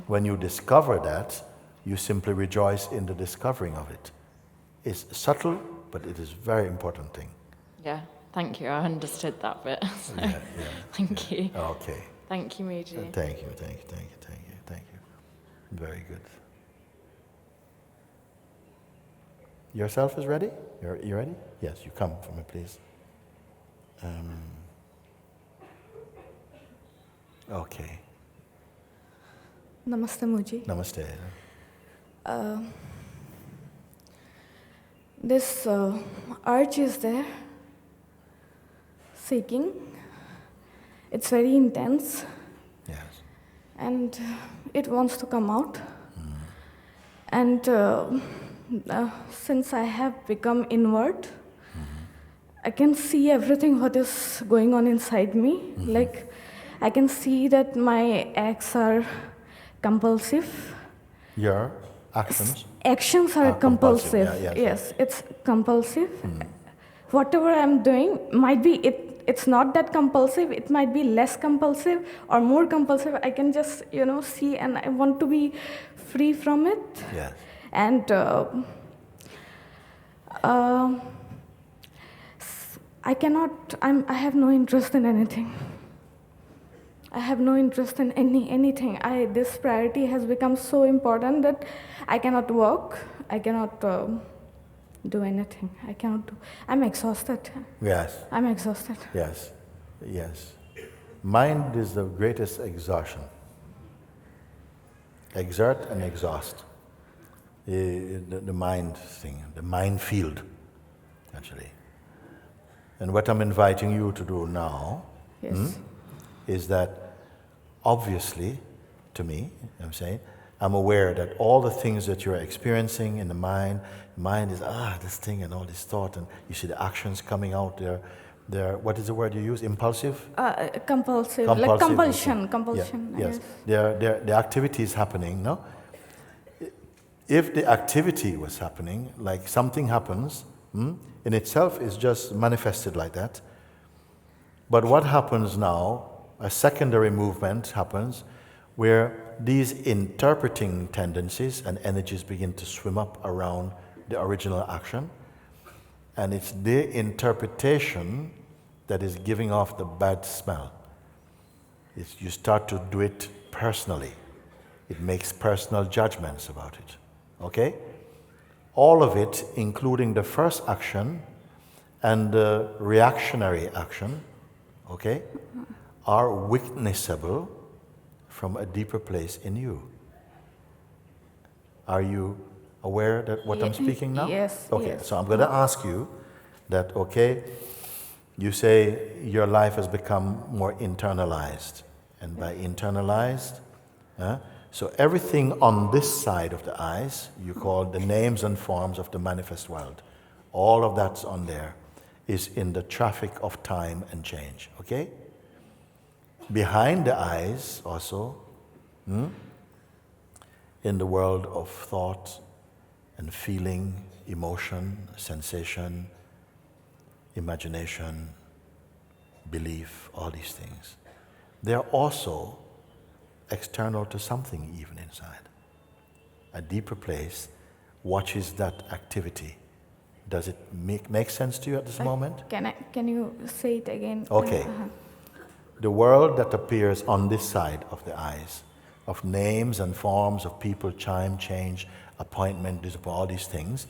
When you discover that, you simply rejoice in the discovering of it. It's subtle, but it is a very important thing. Yeah, thank you. I understood that bit. So thank you. Okay. Thank you, Mooji. Thank you. Very good. Yourself is ready? You ready? Yes, you come for me, please. Okay. Namaste, Mooji. Namaste. This urge is there, seeking. It's very intense. Yes. And it wants to come out. And since I have become inward, I can see everything what is going on inside me. Like, I can see that my acts are compulsive. Your actions? Actions are compulsive. Yeah, yes, it's compulsive. Whatever I'm doing might be, it's not that compulsive, it might be less compulsive or more compulsive. I can just, see, and I want to be free from it. Yes. And I have no interest in anything. I have no interest in anything. This priority has become so important that I cannot work. I cannot do anything. I'm exhausted. Yes. I'm exhausted. Yes. Mind is the greatest exhaustion. Exert and exhaust. The mind thing, the mind field, actually. And what I'm inviting you to do now is that, obviously, to me, I'm aware that all the things that you're experiencing in the mind is, this thing and all this thought, and you see the actions coming out there. They're, what is the word you use? Impulsive? Compulsive. Like compulsion. Yes. The activity is happening, no? If the activity was happening, like something happens, in itself is just manifested like that. But what happens now, a secondary movement happens where these interpreting tendencies and energies begin to swim up around the original action. And it's the interpretation that is giving off the bad smell. You start to do it personally. It makes personal judgments about it. Okay? All of it, including the first action and the reactionary action, okay, are witnessable from a deeper place in you. Are you aware that what I'm speaking now? Yes. Okay, yes. so I'm going to ask you that, okay, you say your life has become more internalized. And by internalized, so everything on this side of the eyes, you call the names and forms of the manifest world. All of that's on there is in the traffic of time and change, okay? Behind the eyes also, in the world of thought and feeling, emotion, sensation, imagination, belief, all these things. They're also external to something even inside. A deeper place watches that activity. Does it make sense to you at this moment? Can you say it again? Okay. The world that appears on this side of the eyes, of names and forms of people, chime, change, appointment, all these things,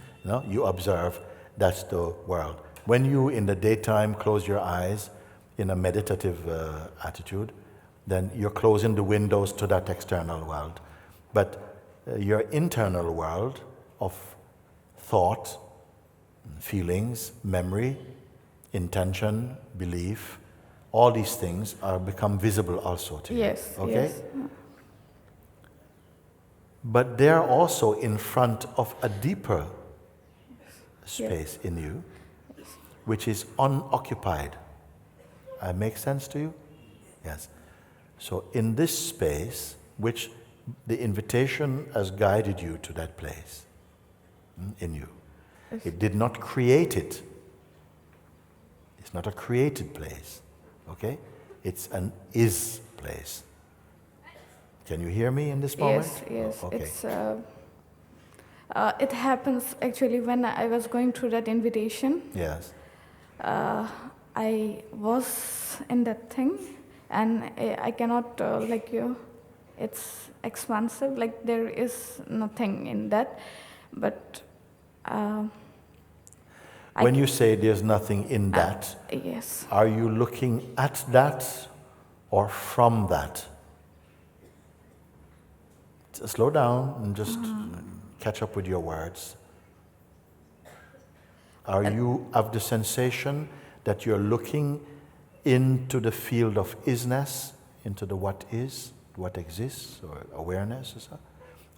you observe, that's the world. When you, in the daytime, close your eyes in a meditative attitude, then you're closing the windows to that external world. But your internal world of thought, feelings, memory, intention, belief, all these things are become visible also to you. Yes. Okay? Yes. But they're also in front of a deeper space in you, which is unoccupied. Make sense to you? Yes. So in this space, which the invitation has guided you to that place in you. It did not create it. It's not a created place. Okay? It's an is place. Can you hear me in this moment? Yes. Oh, okay. It's it happens actually when I was going through that invitation. Yes. I was in that thing, and I cannot it's expansive. Like there is nothing in that, but. When you say there's nothing in that, yes. Are you looking at that or from that? Slow down and just catch up with your words. Are you of the sensation that you're looking into the field of isness, into the what is, what exists, or awareness?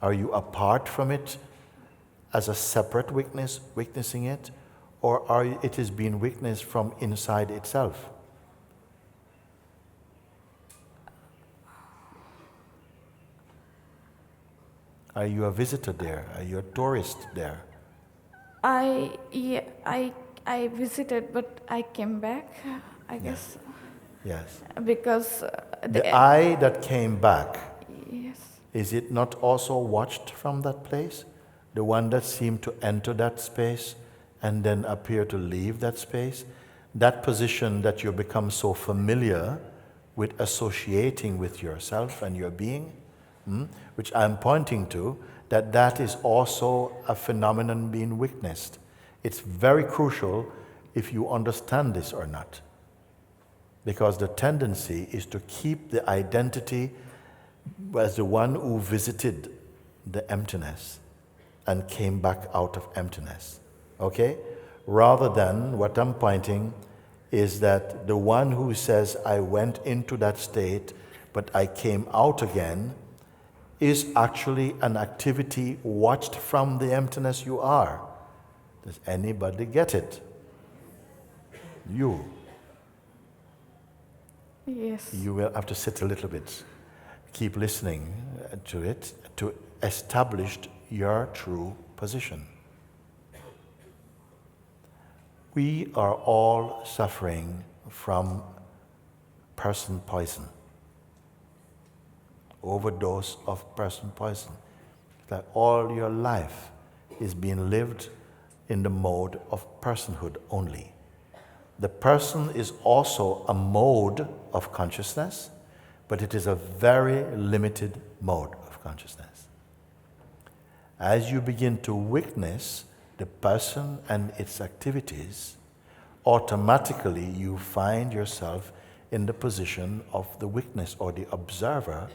Are you apart from it as a separate witnessing it? Or it is being witnessed from inside itself? Are you a visitor there? Are you a tourist there? I visited, but I came back, I guess. Yes. Because the I that came back, yes. Is it not also watched from that place? The one that seemed to enter that space and then appear to leave that space? That position that you become so familiar with associating with yourself and your being, which I'm pointing to, that is also a phenomenon being witnessed. It's very crucial if you understand this or not. Because the tendency is to keep the identity as the one who visited the emptiness and came back out of emptiness. Okay? Rather than, what I'm pointing is that the one who says, I went into that state, but I came out again, is actually an activity watched from the emptiness you are. Does anybody get it? You. Yes. You will have to sit a little bit. Keep listening to it to establish your true position. We are all suffering from person poison. Overdose of person poison. That all your life is being lived in the mode of personhood only. The person is also a mode of consciousness, but it is a very limited mode of consciousness. As you begin to witness the person and its activities, automatically you find yourself in the position of the witness or the observer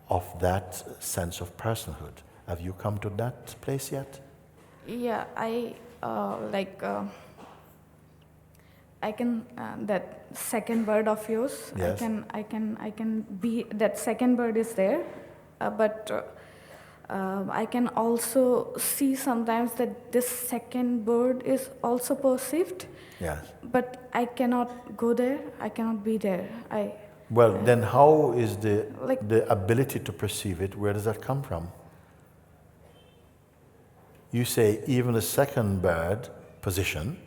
of that sense of personhood. Have you come to that place yet? Yeah, I can that second bird of yours. Yes. I can be that second bird is there, but I can also see sometimes that this second bird is also perceived. Yes. But I cannot go there. I cannot be there. Well, then how is the ability to perceive it, where does that come from? You say even the second bird position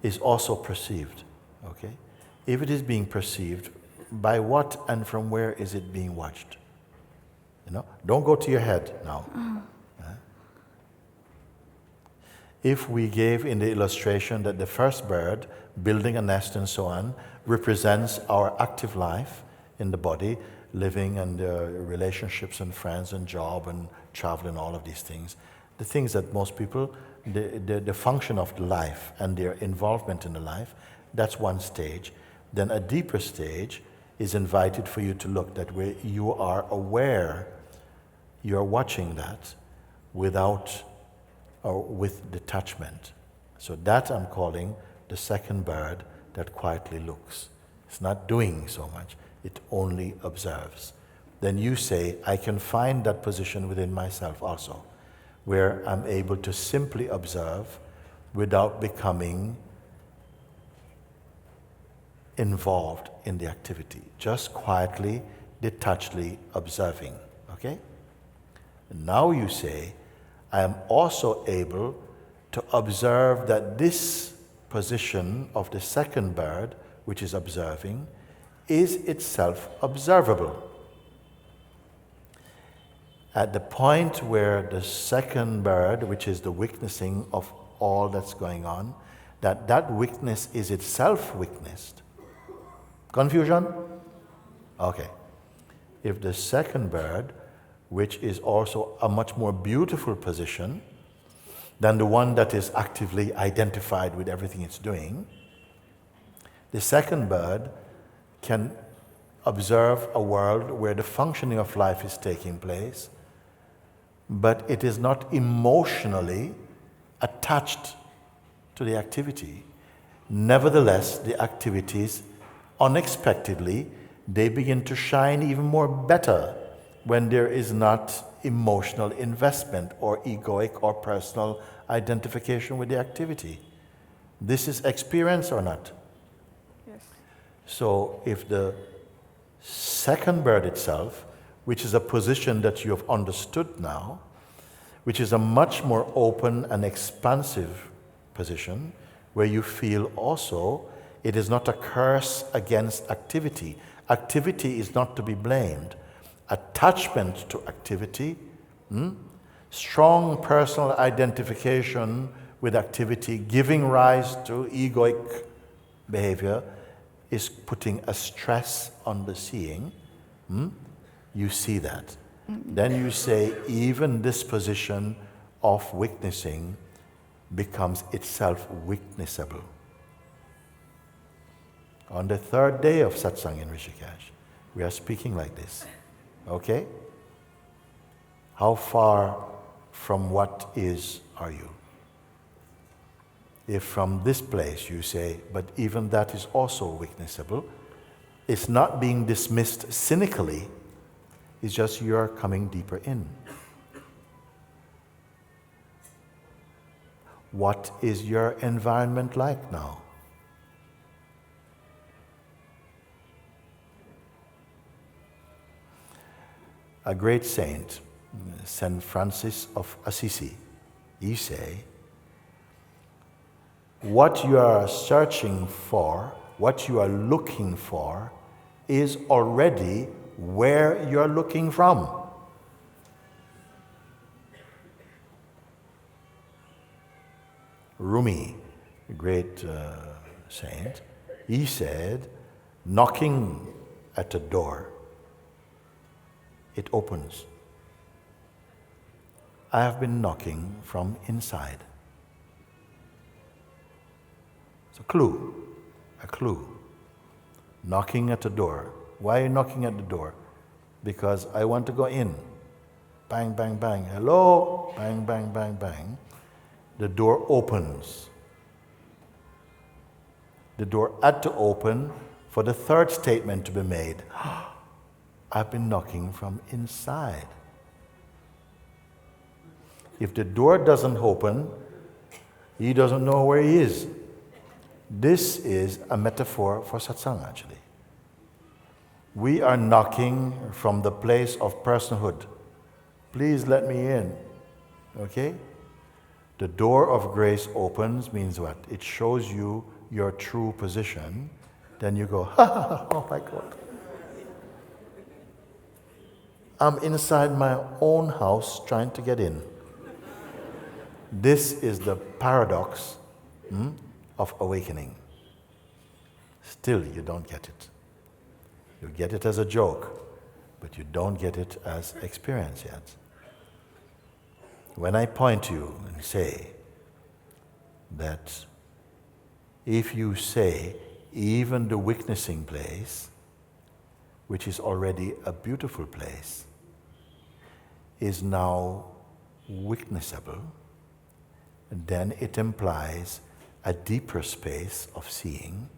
is also perceived, okay? If it is being perceived, by what and from where is it being watched? Don't go to your head now. if we gave in the illustration that the first bird, building a nest and so on, represents our active life in the body, living and relationships and friends and job and travel and all of these things, the things that most people, the function of the life and their involvement in the life, that's one stage. Then a deeper stage is invited for you to look that where you are aware, you are watching that without or with detachment. So that I'm calling the second bird that quietly looks. It's not doing so much, it only observes. Then you say, I can find that position within myself also, where I'm able to simply observe without becoming involved in the activity, just quietly, detachedly observing, okay? And now you say, I am also able to observe that this position of the second bird, which is observing, is itself observable. At the point where the second bird, which is the witnessing of all that's going on, that witness is itself witnessed. Confusion? Okay. If the second bird, which is also a much more beautiful position than the one that is actively identified with everything it's doing, the second bird can observe a world where the functioning of life is taking place, but it is not emotionally attached to the activity. Nevertheless, the activities, unexpectedly, they begin to shine even more better when there is not emotional investment or egoic or personal identification with the activity. This is experience or not? Yes. So if the second bird itself, which is a position that you have understood now, which is a much more open and expansive position, where you feel also it is not a curse against activity. Activity is not to be blamed. Attachment to activity, strong personal identification with activity, giving rise to egoic behavior, is putting a stress on the seeing. You see that. Then you say, even this position of witnessing becomes itself witnessable. On the third day of Satsang in Rishikesh, we are speaking like this. Okay? How far from what is are you? If from this place you say, but even that is also witnessable, it's not being dismissed cynically, it's just you're coming deeper in. What is your environment like now? A great saint, Saint Francis of Assisi, he say, what you are searching for, what you are looking for, is already where you're looking from. Rumi, a great saint, he said, knocking at a door, it opens. I have been knocking from inside. It's a clue. Knocking at the door. Why are you knocking at the door? Because I want to go in. Bang, bang, bang. Hello? Bang, bang, bang, bang. The door opens. The door had to open for the third statement to be made. I've been knocking from inside. If the door doesn't open, he doesn't know where he is. This is a metaphor for satsang, actually. We are knocking from the place of personhood. Please let me in. Okay? The door of grace opens means what? It shows you your true position. Then you go, ha ha ha, oh my God. I'm inside my own house trying to get in. This is the paradox of awakening. Still, you don't get it. You get it as a joke, but you don't get it as experience yet. When I point to you and say that if you say even the witnessing place, which is already a beautiful place, is now witnessable, then it implies a deeper space of seeing,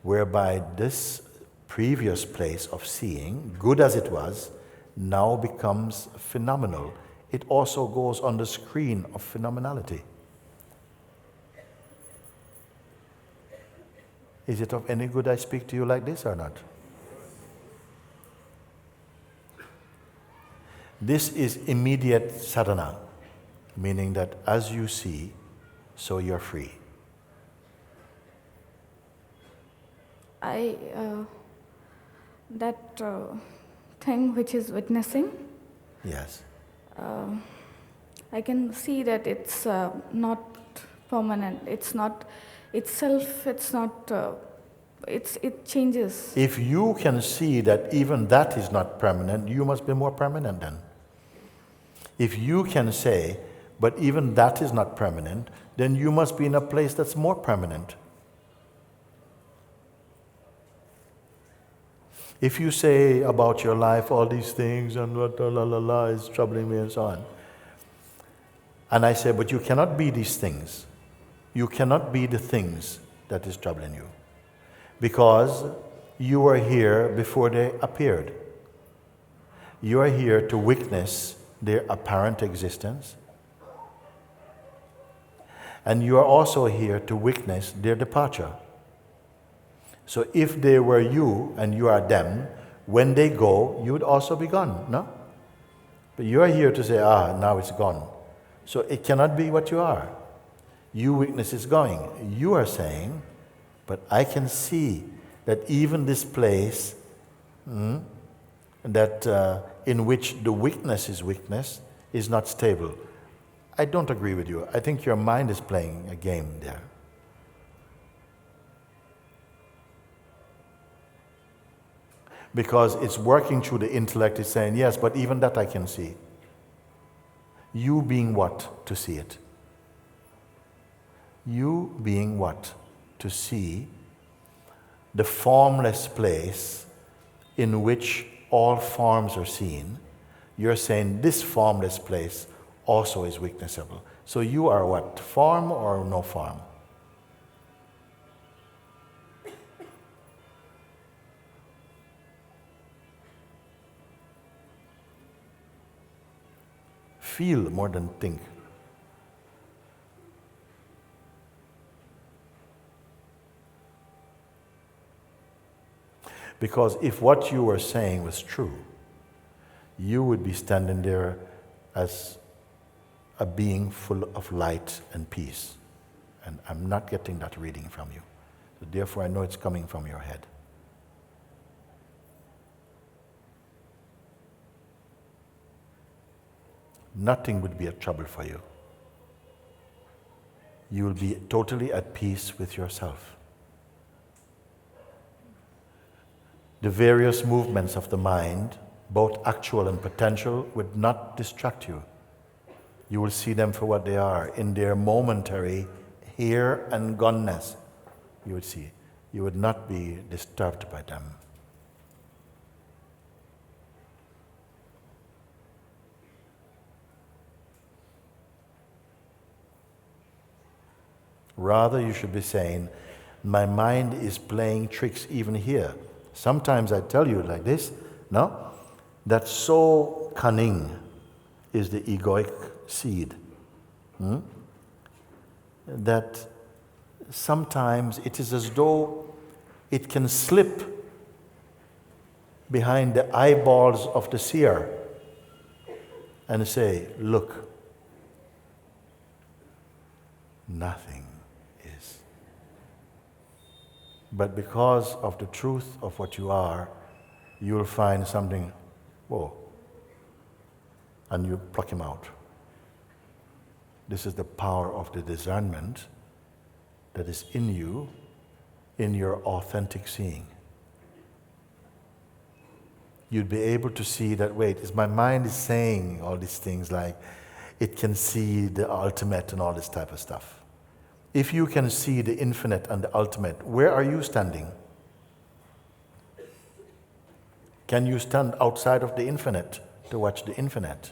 whereby this previous place of seeing, good as it was, now becomes phenomenal. It also goes on the screen of phenomenality. Is it of any good I speak to you like this or not? This is immediate sadhana, meaning that as you see, so you're free. That thing which is witnessing, Yes. I can see that it's not permanent. It's not itself. It's not. It changes. If you can see that even that is not permanent, you must be more permanent then. If you can say, but even that is not permanent, then you must be in a place that's more permanent. If you say about your life all these things and what is troubling me and so on, and I say, but you cannot be these things. You cannot be the things that is troubling you, because you were here before they appeared. You are here to witness their apparent existence, and you are also here to witness their departure. So if they were you and you are them, when they go, you would also be gone, no? But you are here to say, now it's gone. So it cannot be what you are. You witness it's going. You are saying, but I can see that even this place that in which the witness is witnessed is not stable. I don't agree with you. I think your mind is playing a game there. Because it's working through the intellect, it's saying, yes, but even that I can see. You being what? To see it. You being what? To see the formless place in which all forms are seen. You're saying this formless place also is witnessable. So you are what? Form or no form? Feel more than think. Because if what you were saying was true, you would be standing there as a being full of light and peace. And I'm not getting that reading from you. So therefore I know it's coming from your head. Nothing would be a trouble for you. You will be totally at peace with yourself. The various movements of the mind, both actual and potential, would not distract you. You will see them for what they are, in their momentary here and goneness. You would see. You would not be disturbed by them. Rather, you should be saying, my mind is playing tricks even here. Sometimes I tell you like this, no? That so cunning is the egoic seed. That sometimes it is as though it can slip behind the eyeballs of the seer and say, look, nothing. But because of the truth of what you are, you'll find something, whoa, and you pluck him out. This is the power of the discernment that is in you, in your authentic seeing. You'd be able to see that, wait, is my mind is saying all these things like it can see the ultimate and all this type of stuff. If you can see the infinite and the ultimate, where are you standing? Can you stand outside of the infinite to watch the infinite?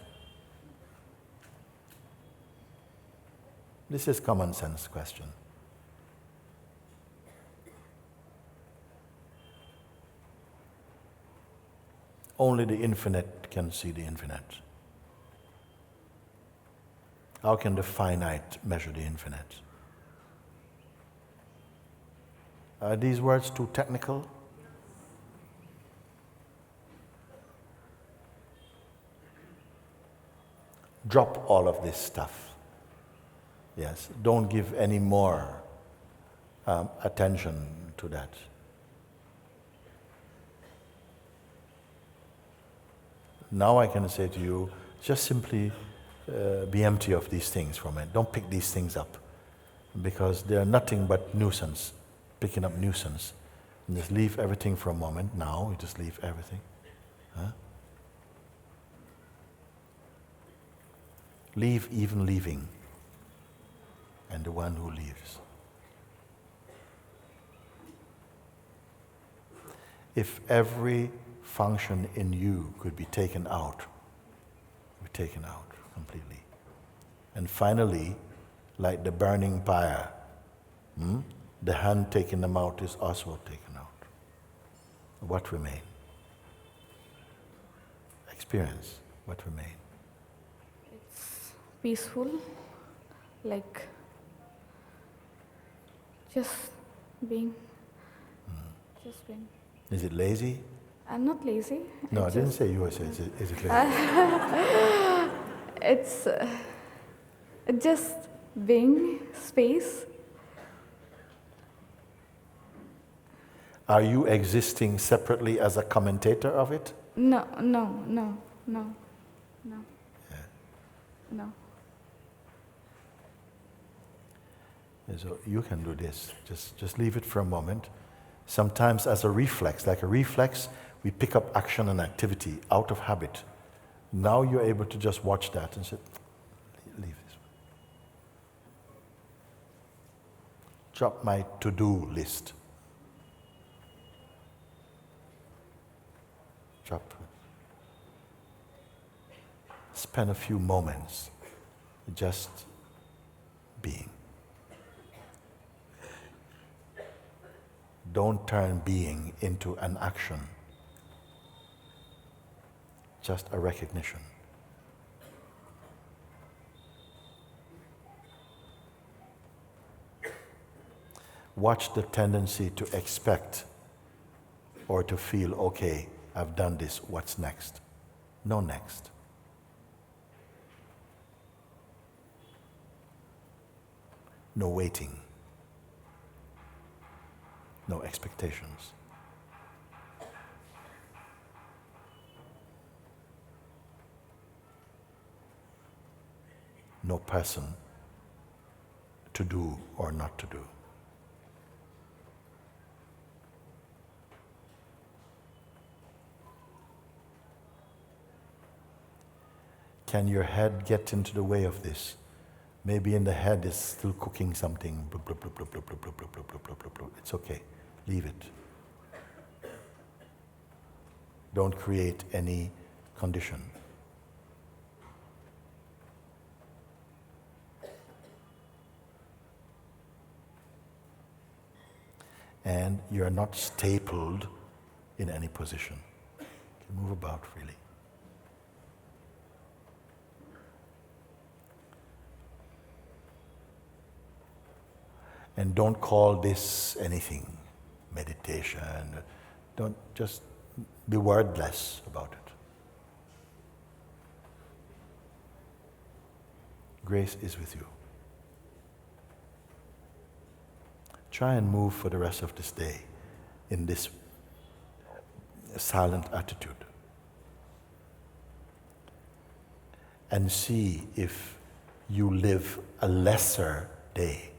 This is common sense question. Only the infinite can see the infinite. How can the finite measure the infinite? Are these words too technical? Drop all of this stuff. Yes, don't give any more attention to that. Now I can say to you, just simply be empty of these things for a minute. Don't pick these things up, because they are nothing but nuisance, picking up nuisance. And just leave everything for a moment. Now, you just leave everything. Huh? Leave even leaving, and the one who leaves. If every function in you could be taken out completely. And finally, like the burning pyre, the hand taking them out is also taken out. What remains? Experience. What remains? It's peaceful, like just being. Just being. Is it lazy? I'm not lazy. No, I didn't say you were saying. Is it lazy? It's just being space. Are you existing separately as a commentator of it? No. Yeah. No. And so you can do this. Just leave it for a moment. Sometimes as a reflex, we pick up action and activity out of habit. Now you're able to just watch that and say, leave this. Drop my to-do list. Drop. Spend a few moments just being. Don't turn being into an action. Just a recognition. Watch the tendency to expect or to feel, okay, I've done this, what's next? No next. No waiting. No expectations. No person to do or not to do. Can your head get into the way of this? Maybe in the head is still cooking something. Blah, blah, blah, blah, blah, blah, blah, blah, blah, blah, blah, blah. It's okay. Leave it. Don't create any condition. And you're not stapled in any position. You can move about freely. And don't call this anything, meditation. Don't, just be wordless about it. Grace is with you. Try and move for the rest of this day in this silent attitude. And see if you live a lesser day.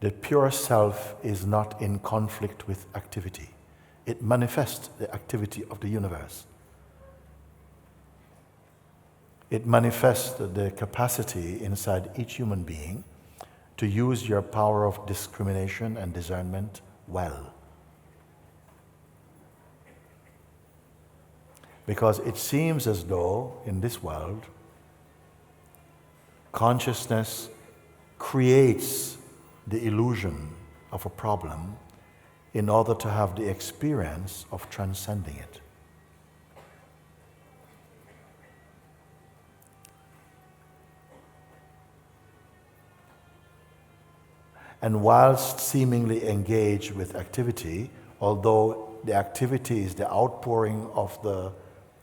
The pure self is not in conflict with activity. It manifests the activity of the universe. It manifests the capacity inside each human being to use your power of discrimination and discernment well. Because it seems as though in this world, consciousness creates the illusion of a problem in order to have the experience of transcending it. And whilst seemingly engaged with activity, although the activity is the outpouring of the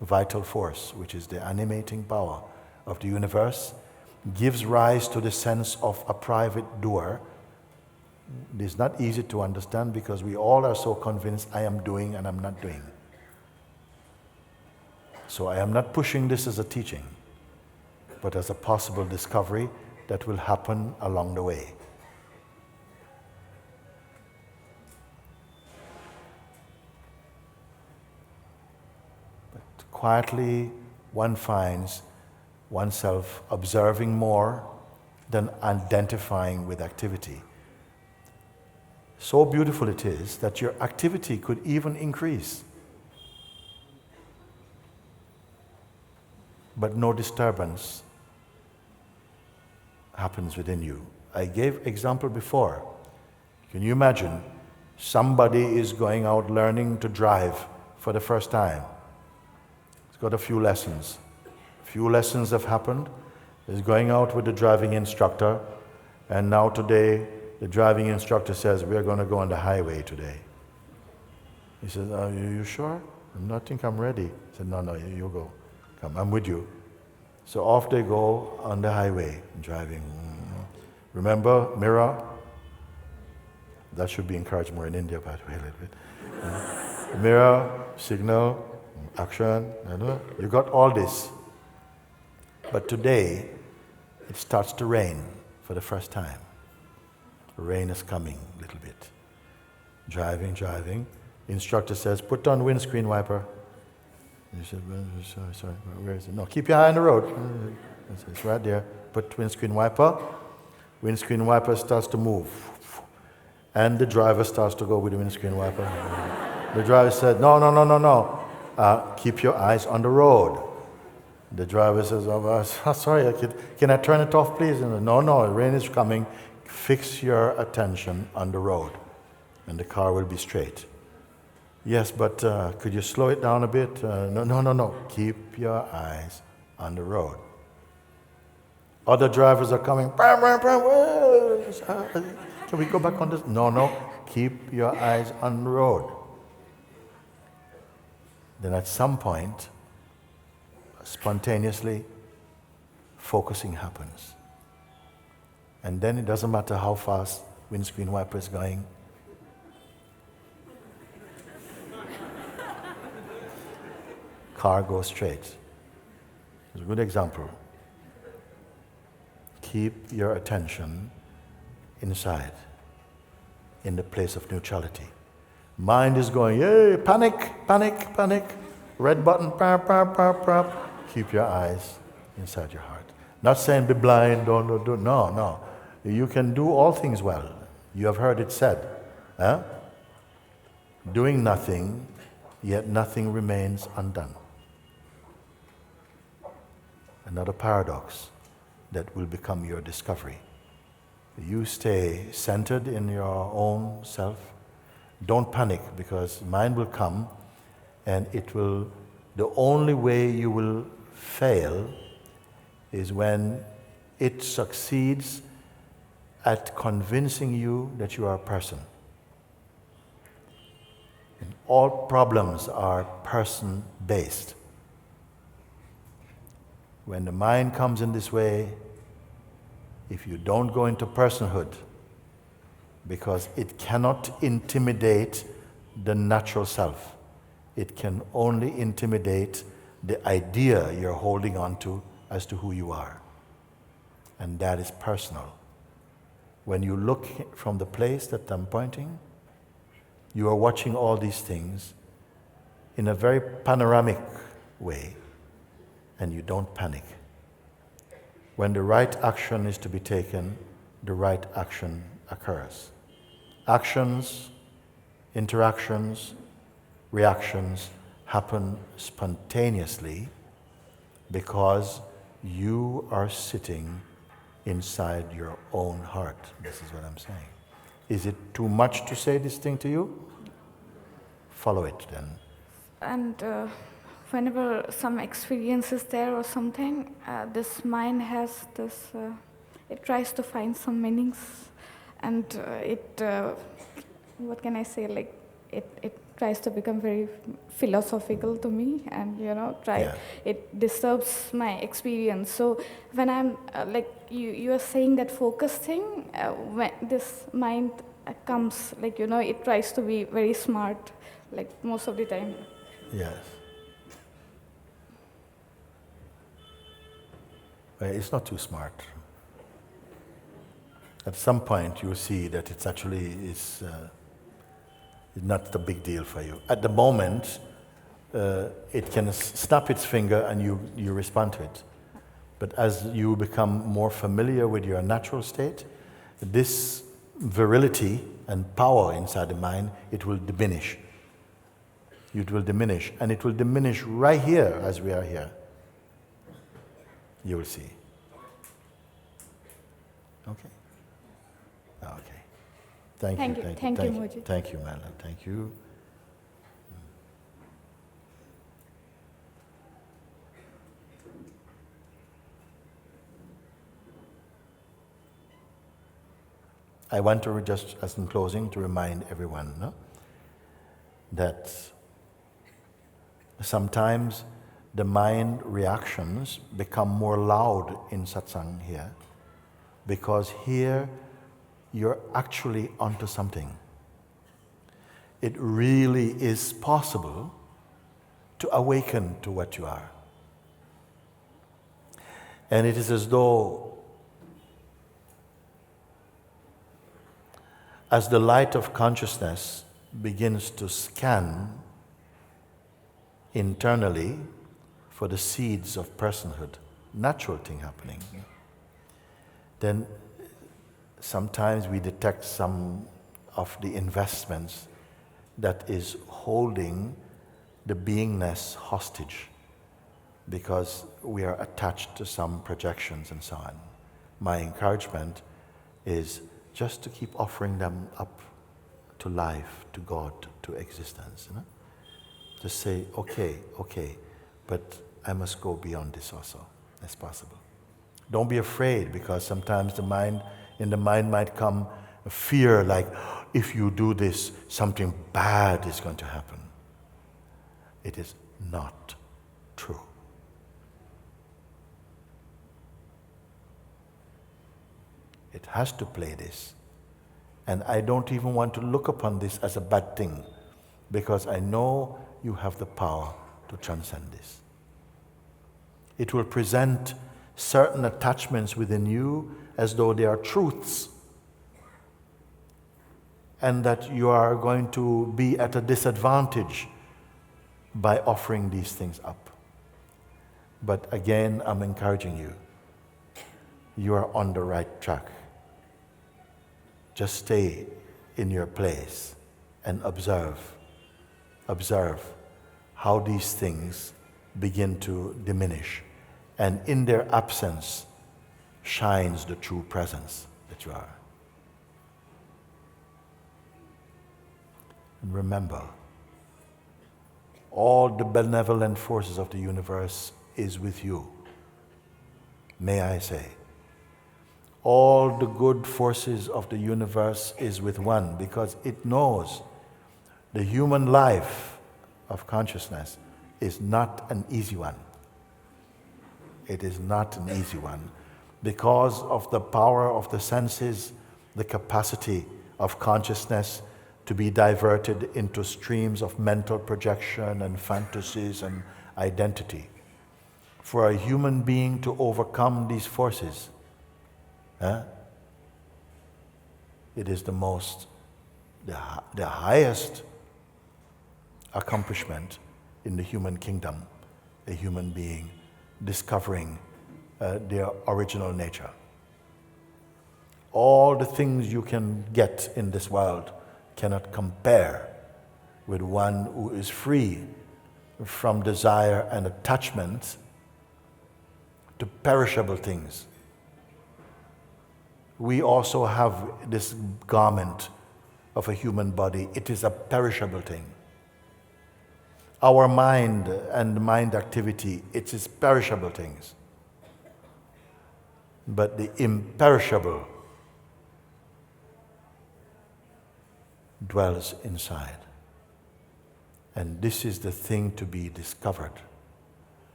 vital force, which is the animating power of the universe, gives rise to the sense of a private doer. It is not easy to understand because we all are so convinced I am doing and I'm not doing. So I am not pushing this as a teaching, but as a possible discovery that will happen along the way. But quietly one finds oneself observing more than identifying with activity. So beautiful it is that your activity could even increase, but no disturbance happens within you. I gave example before. Can you imagine somebody is going out learning to drive for the first time? He's got a few lessons. A few lessons have happened. He's going out with the driving instructor, and now today the driving instructor says, we're going to go on the highway today. He says, are you sure? I think I'm ready. He said, no, you go. Come, I'm with you. So off they go on the highway, driving. Remember, mirror? That should be encouraged more in India, by the way, a little bit. Mirror, signal, action. You got all this. But today, it starts to rain for the first time. Rain is coming a little bit. Driving. Instructor says, put on windscreen wiper. You said, sorry, where is it? No, keep your eye on the road. It's right there. Put windscreen wiper. Windscreen wiper starts to move. And the driver starts to go with the windscreen wiper. The driver said, no. Keep your eyes on the road. The driver says, sorry, can I turn it off, please? And no, rain is coming. Fix your attention on the road, and the car will be straight. Yes, but could you slow it down a bit? No. Keep your eyes on the road. Other drivers are coming. Can we go back on this? No. Keep your eyes on the road. Then at some point, spontaneously, focusing happens. And then it doesn't matter how fast windscreen wiper is going. Car goes straight. It's a good example. Keep your attention inside, in the place of neutrality. Mind is going, yay, panic. Red button, pap. Keep your eyes inside your heart. Not saying be blind, don't. No. You can do all things well. You have heard it said. Doing nothing, yet nothing remains undone. Another paradox that will become your discovery. You stay centered in your own self. Don't panic, because mind will come and the only way you will fail is when it succeeds at convincing you that you are a person. And all problems are person-based. When the mind comes in this way, if you don't go into personhood, because it cannot intimidate the natural self. It can only intimidate the idea you're holding on to as to who you are. And that is personal. When you look from the place that I'm pointing, you are watching all these things in a very panoramic way, and you don't panic. When the right action is to be taken, the right action occurs. Actions, interactions, reactions happen spontaneously because you are sitting inside your own heart. This is what I'm saying. Is it too much to say this thing to you? Follow it then. And whenever some experience is there or something, this mind has this, it tries to find some meanings, and what can I say, like, it tries to become very philosophical to me, and it disturbs my experience. So when I'm like you are saying that focus thing, when this mind comes, like it tries to be very smart, like most of the time. Yes. Well, it's not too smart. At some point you see that it's actually not a big deal for you. At the moment, it can snap its finger and you respond to it. But as you become more familiar with your natural state, this virility and power inside the mind, it will diminish. It will diminish, and it will diminish right here as we are here. You will see. Okay? Okay. Thank you, Mooji. Thank you, Mala. Thank you. I want to just, as in closing, to remind everyone that sometimes the mind reactions become more loud in satsang here, because here you're actually onto something. It really is possible to awaken to what you are. And it is as though, as the light of consciousness begins to scan internally for the seeds of personhood, natural thing happening, then sometimes we detect some of the investments that is holding the beingness hostage because we are attached to some projections and so on. My encouragement is just to keep offering them up to life, to God, to existence. Just say, okay, but I must go beyond this also, as possible. Don't be afraid, because sometimes in the mind might come a fear like, if you do this, something bad is going to happen. It is not true. It has to play this. And I don't even want to look upon this as a bad thing, because I know you have the power to transcend this. It will present certain attachments within you as though they are truths, and that you are going to be at a disadvantage by offering these things up. But again, I'm encouraging you. You are on the right track. Just stay in your place and observe how these things begin to diminish, and in their absence shines the true presence that you are. And remember, all the benevolent forces of the universe is with you. May I say, all the good forces of the universe is with one, because it knows the human life of consciousness is not an easy one. It is not an easy one because of the power of the senses, the capacity of consciousness to be diverted into streams of mental projection and fantasies and identity. For a human being to overcome these forces, it is the highest accomplishment in the human kingdom, a human being discovering their original nature. All the things you can get in this world cannot compare with one who is free from desire and attachment to perishable things. We also have this garment of a human body. It is a perishable thing. Our mind and mind activity, it is perishable things. But the imperishable dwells inside. And this is the thing to be discovered,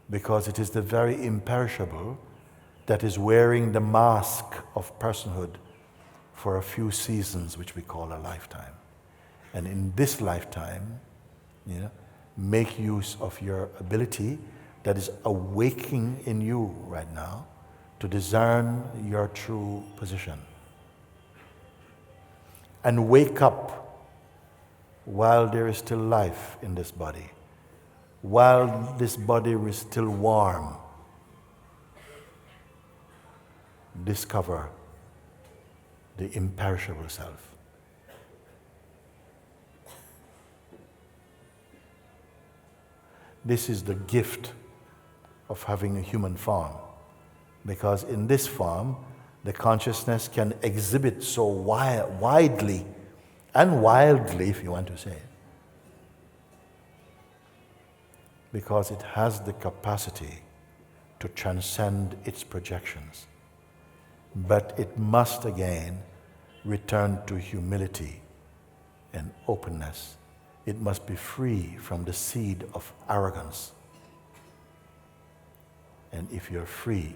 because it is the very imperishable that is wearing the mask of personhood for a few seasons, which we call a lifetime. And in this lifetime, make use of your ability that is awaking in you right now to discern your true position. And wake up while there is still life in this body, while this body is still warm. Discover the imperishable self. This is the gift of having a human form, because in this form, the consciousness can exhibit so widely and wildly, if you want to say it, because it has the capacity to transcend its projections. But it must again return to humility and openness. It must be free from the seed of arrogance. And if you're free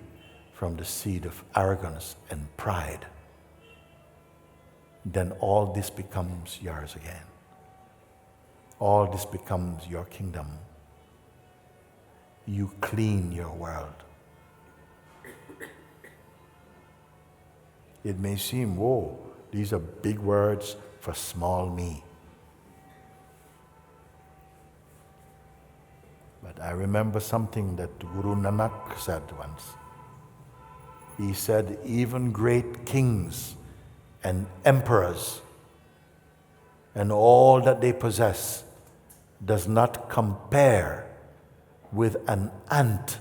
from the seed of arrogance and pride, then all this becomes yours again. All this becomes your kingdom. You clean your world. It may seem, whoa, these are big words for small me. But I remember something that Guru Nanak said once. He said, even great kings and emperors and all that they possess does not compare with an ant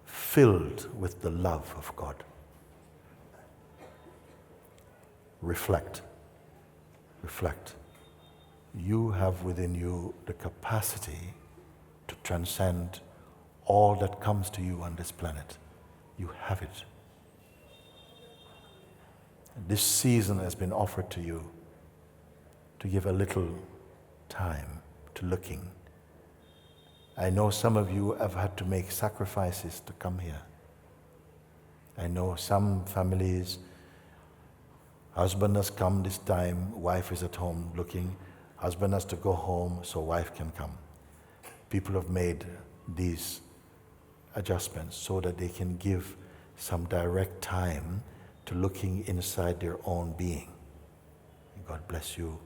filled with the love of God. Reflect. Reflect. You have within you the capacity to transcend all that comes to you on this planet. You have it. This season has been offered to you to give a little time to looking. I know some of you have had to make sacrifices to come here. I know some families, husband has come this time, wife is at home looking. Husband has to go home so wife can come. People have made these adjustments so that they can give some direct time to looking inside their own being. God bless you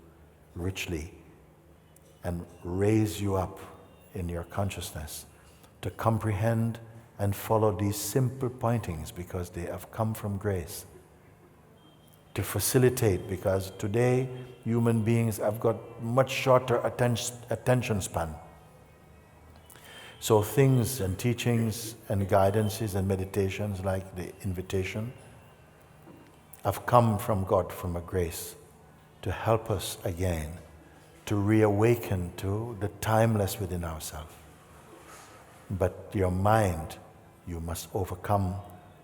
richly and raise you up in your consciousness to comprehend and follow these simple pointings, because they have come from grace. To facilitate, because today human beings have got much shorter attention span. So things and teachings and guidances and meditations like the invitation have come from God, from a grace, to help us again to reawaken to the timeless within ourselves. But your mind, you must overcome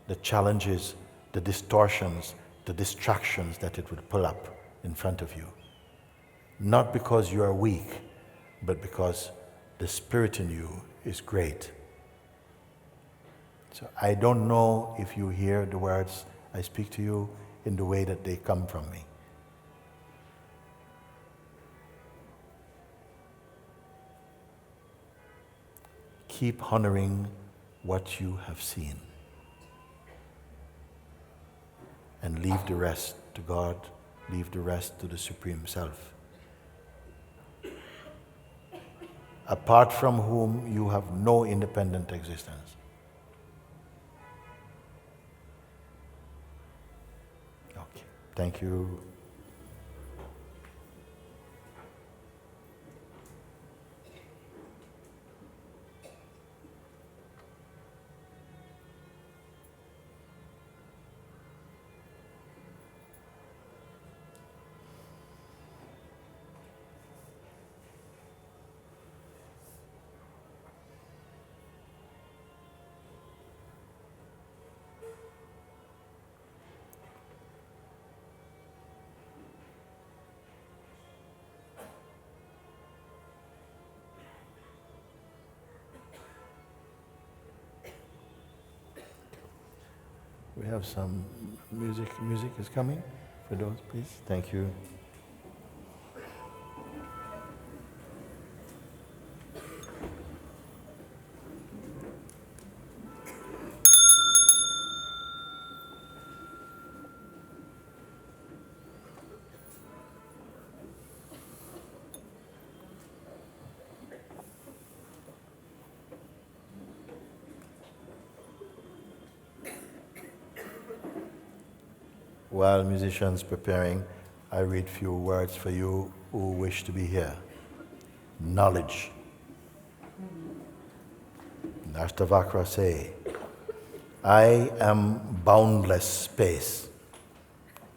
the challenges, the distortions, the distractions that it would pull up in front of you. Not because you are weak, but because the spirit in you is great. So I don't know if you hear the words I speak to you in the way that they come from me. keep honoring what you have seen. And leave the rest to God, leave the rest to the Supreme Self, apart from whom you have no independent existence. Okay, thank you. We have some music. Music is coming for those, please. Thank you. While musicians preparing, I read few words for you who wish to be here. Knowledge. Ashtavakra say, I am boundless space.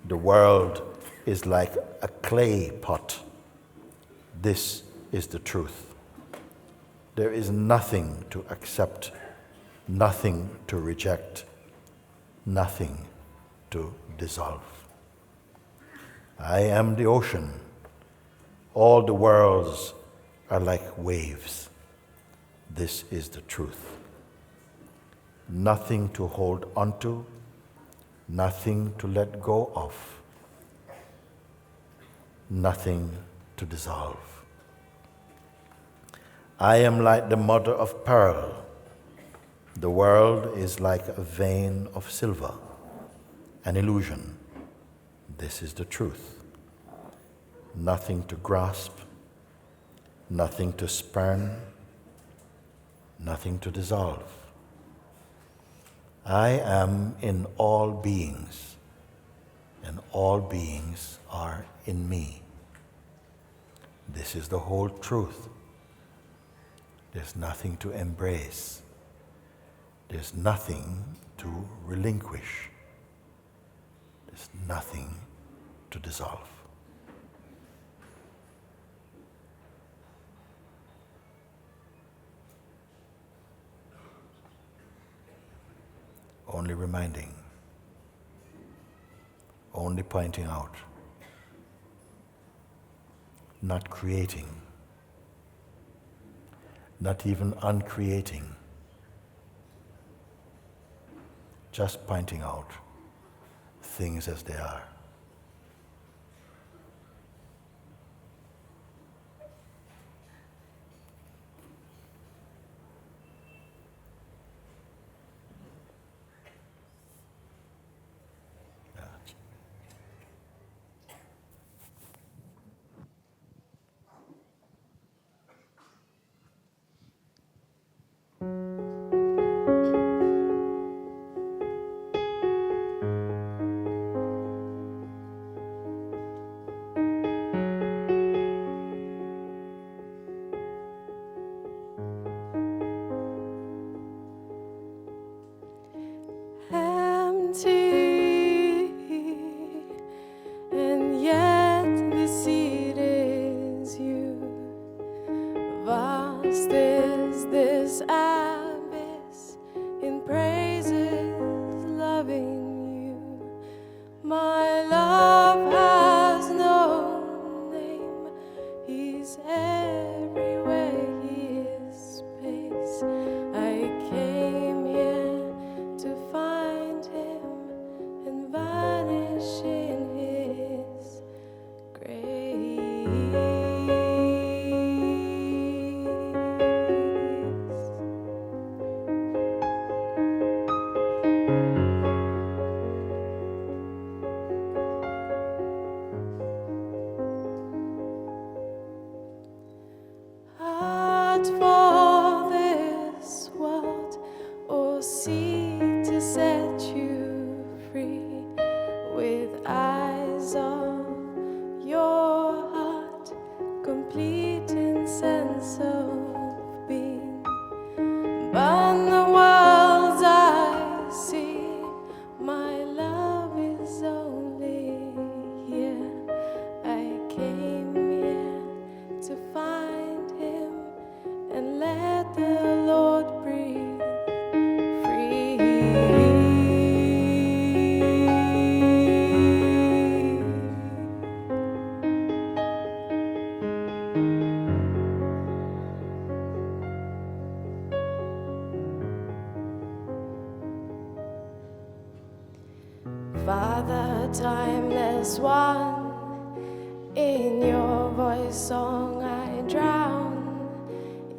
The world is like a clay pot. This is the truth. There is nothing to accept, nothing to reject, nothing to dissolve. I am the ocean. All the worlds are like waves. This is the truth. Nothing to hold onto, nothing to let go of, nothing to dissolve. I am like the mother of pearl. The world is like a vein of silver, an illusion. This is the truth. Nothing to grasp, nothing to spurn, nothing to dissolve. I am in all beings, and all beings are in me. This is the whole truth. There's nothing to embrace. There's nothing to relinquish. There's nothing to dissolve. Only reminding, only pointing out, not creating, not even uncreating, just pointing out things as they are. with eyes of your heart, complete in sense of being. But the world's I see, my love is only here. I came here to find him and let the Lord breathe free. Father, timeless one, in your voice song I drown.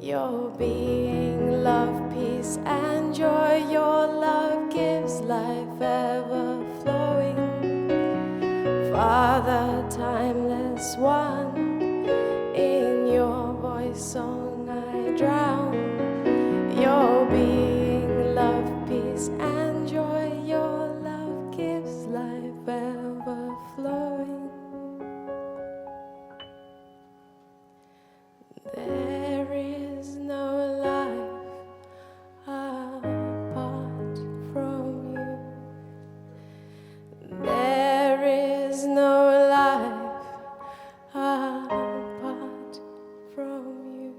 Your being, love, peace, and joy. Your love gives life ever flowing. Father, timeless one, in your voice song I drown. Your being, love, peace, and joy. Your love gives life ever flowing. There is no life apart from you. There is no life apart from you.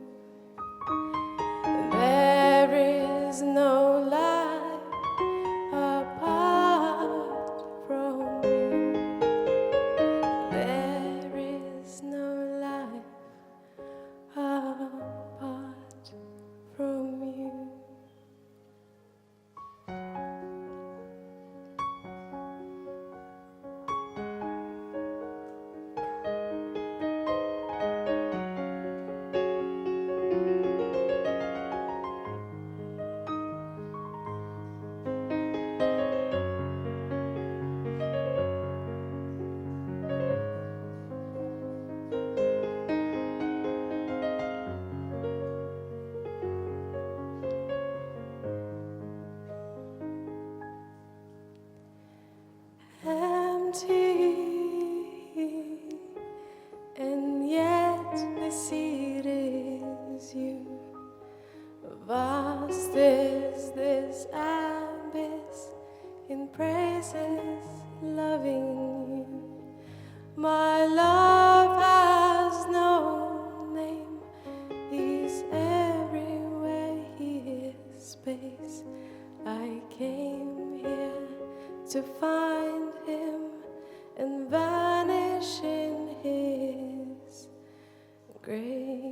There is no life apart from you. There is no life apart from you. Empty, and yet the seed is you. Vast is this abyss in praises, loving you. My love has no name, he's everywhere, he is space. I came here to find him and vanish in his grace.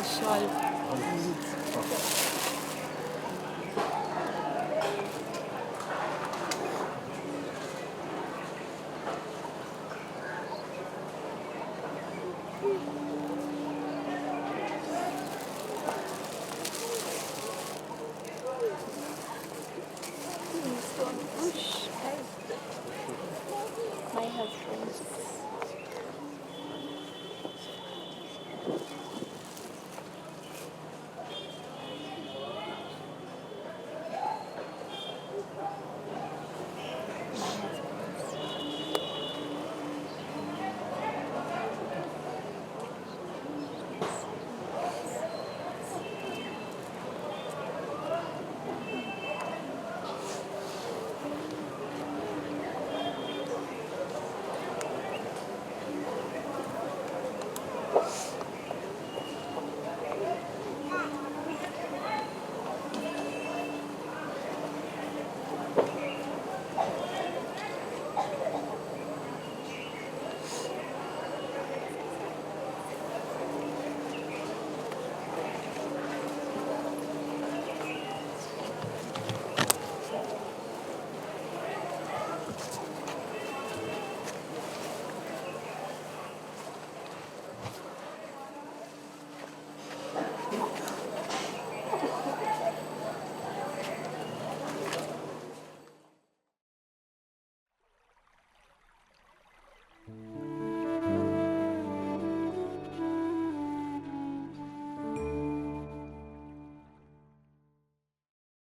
shawl.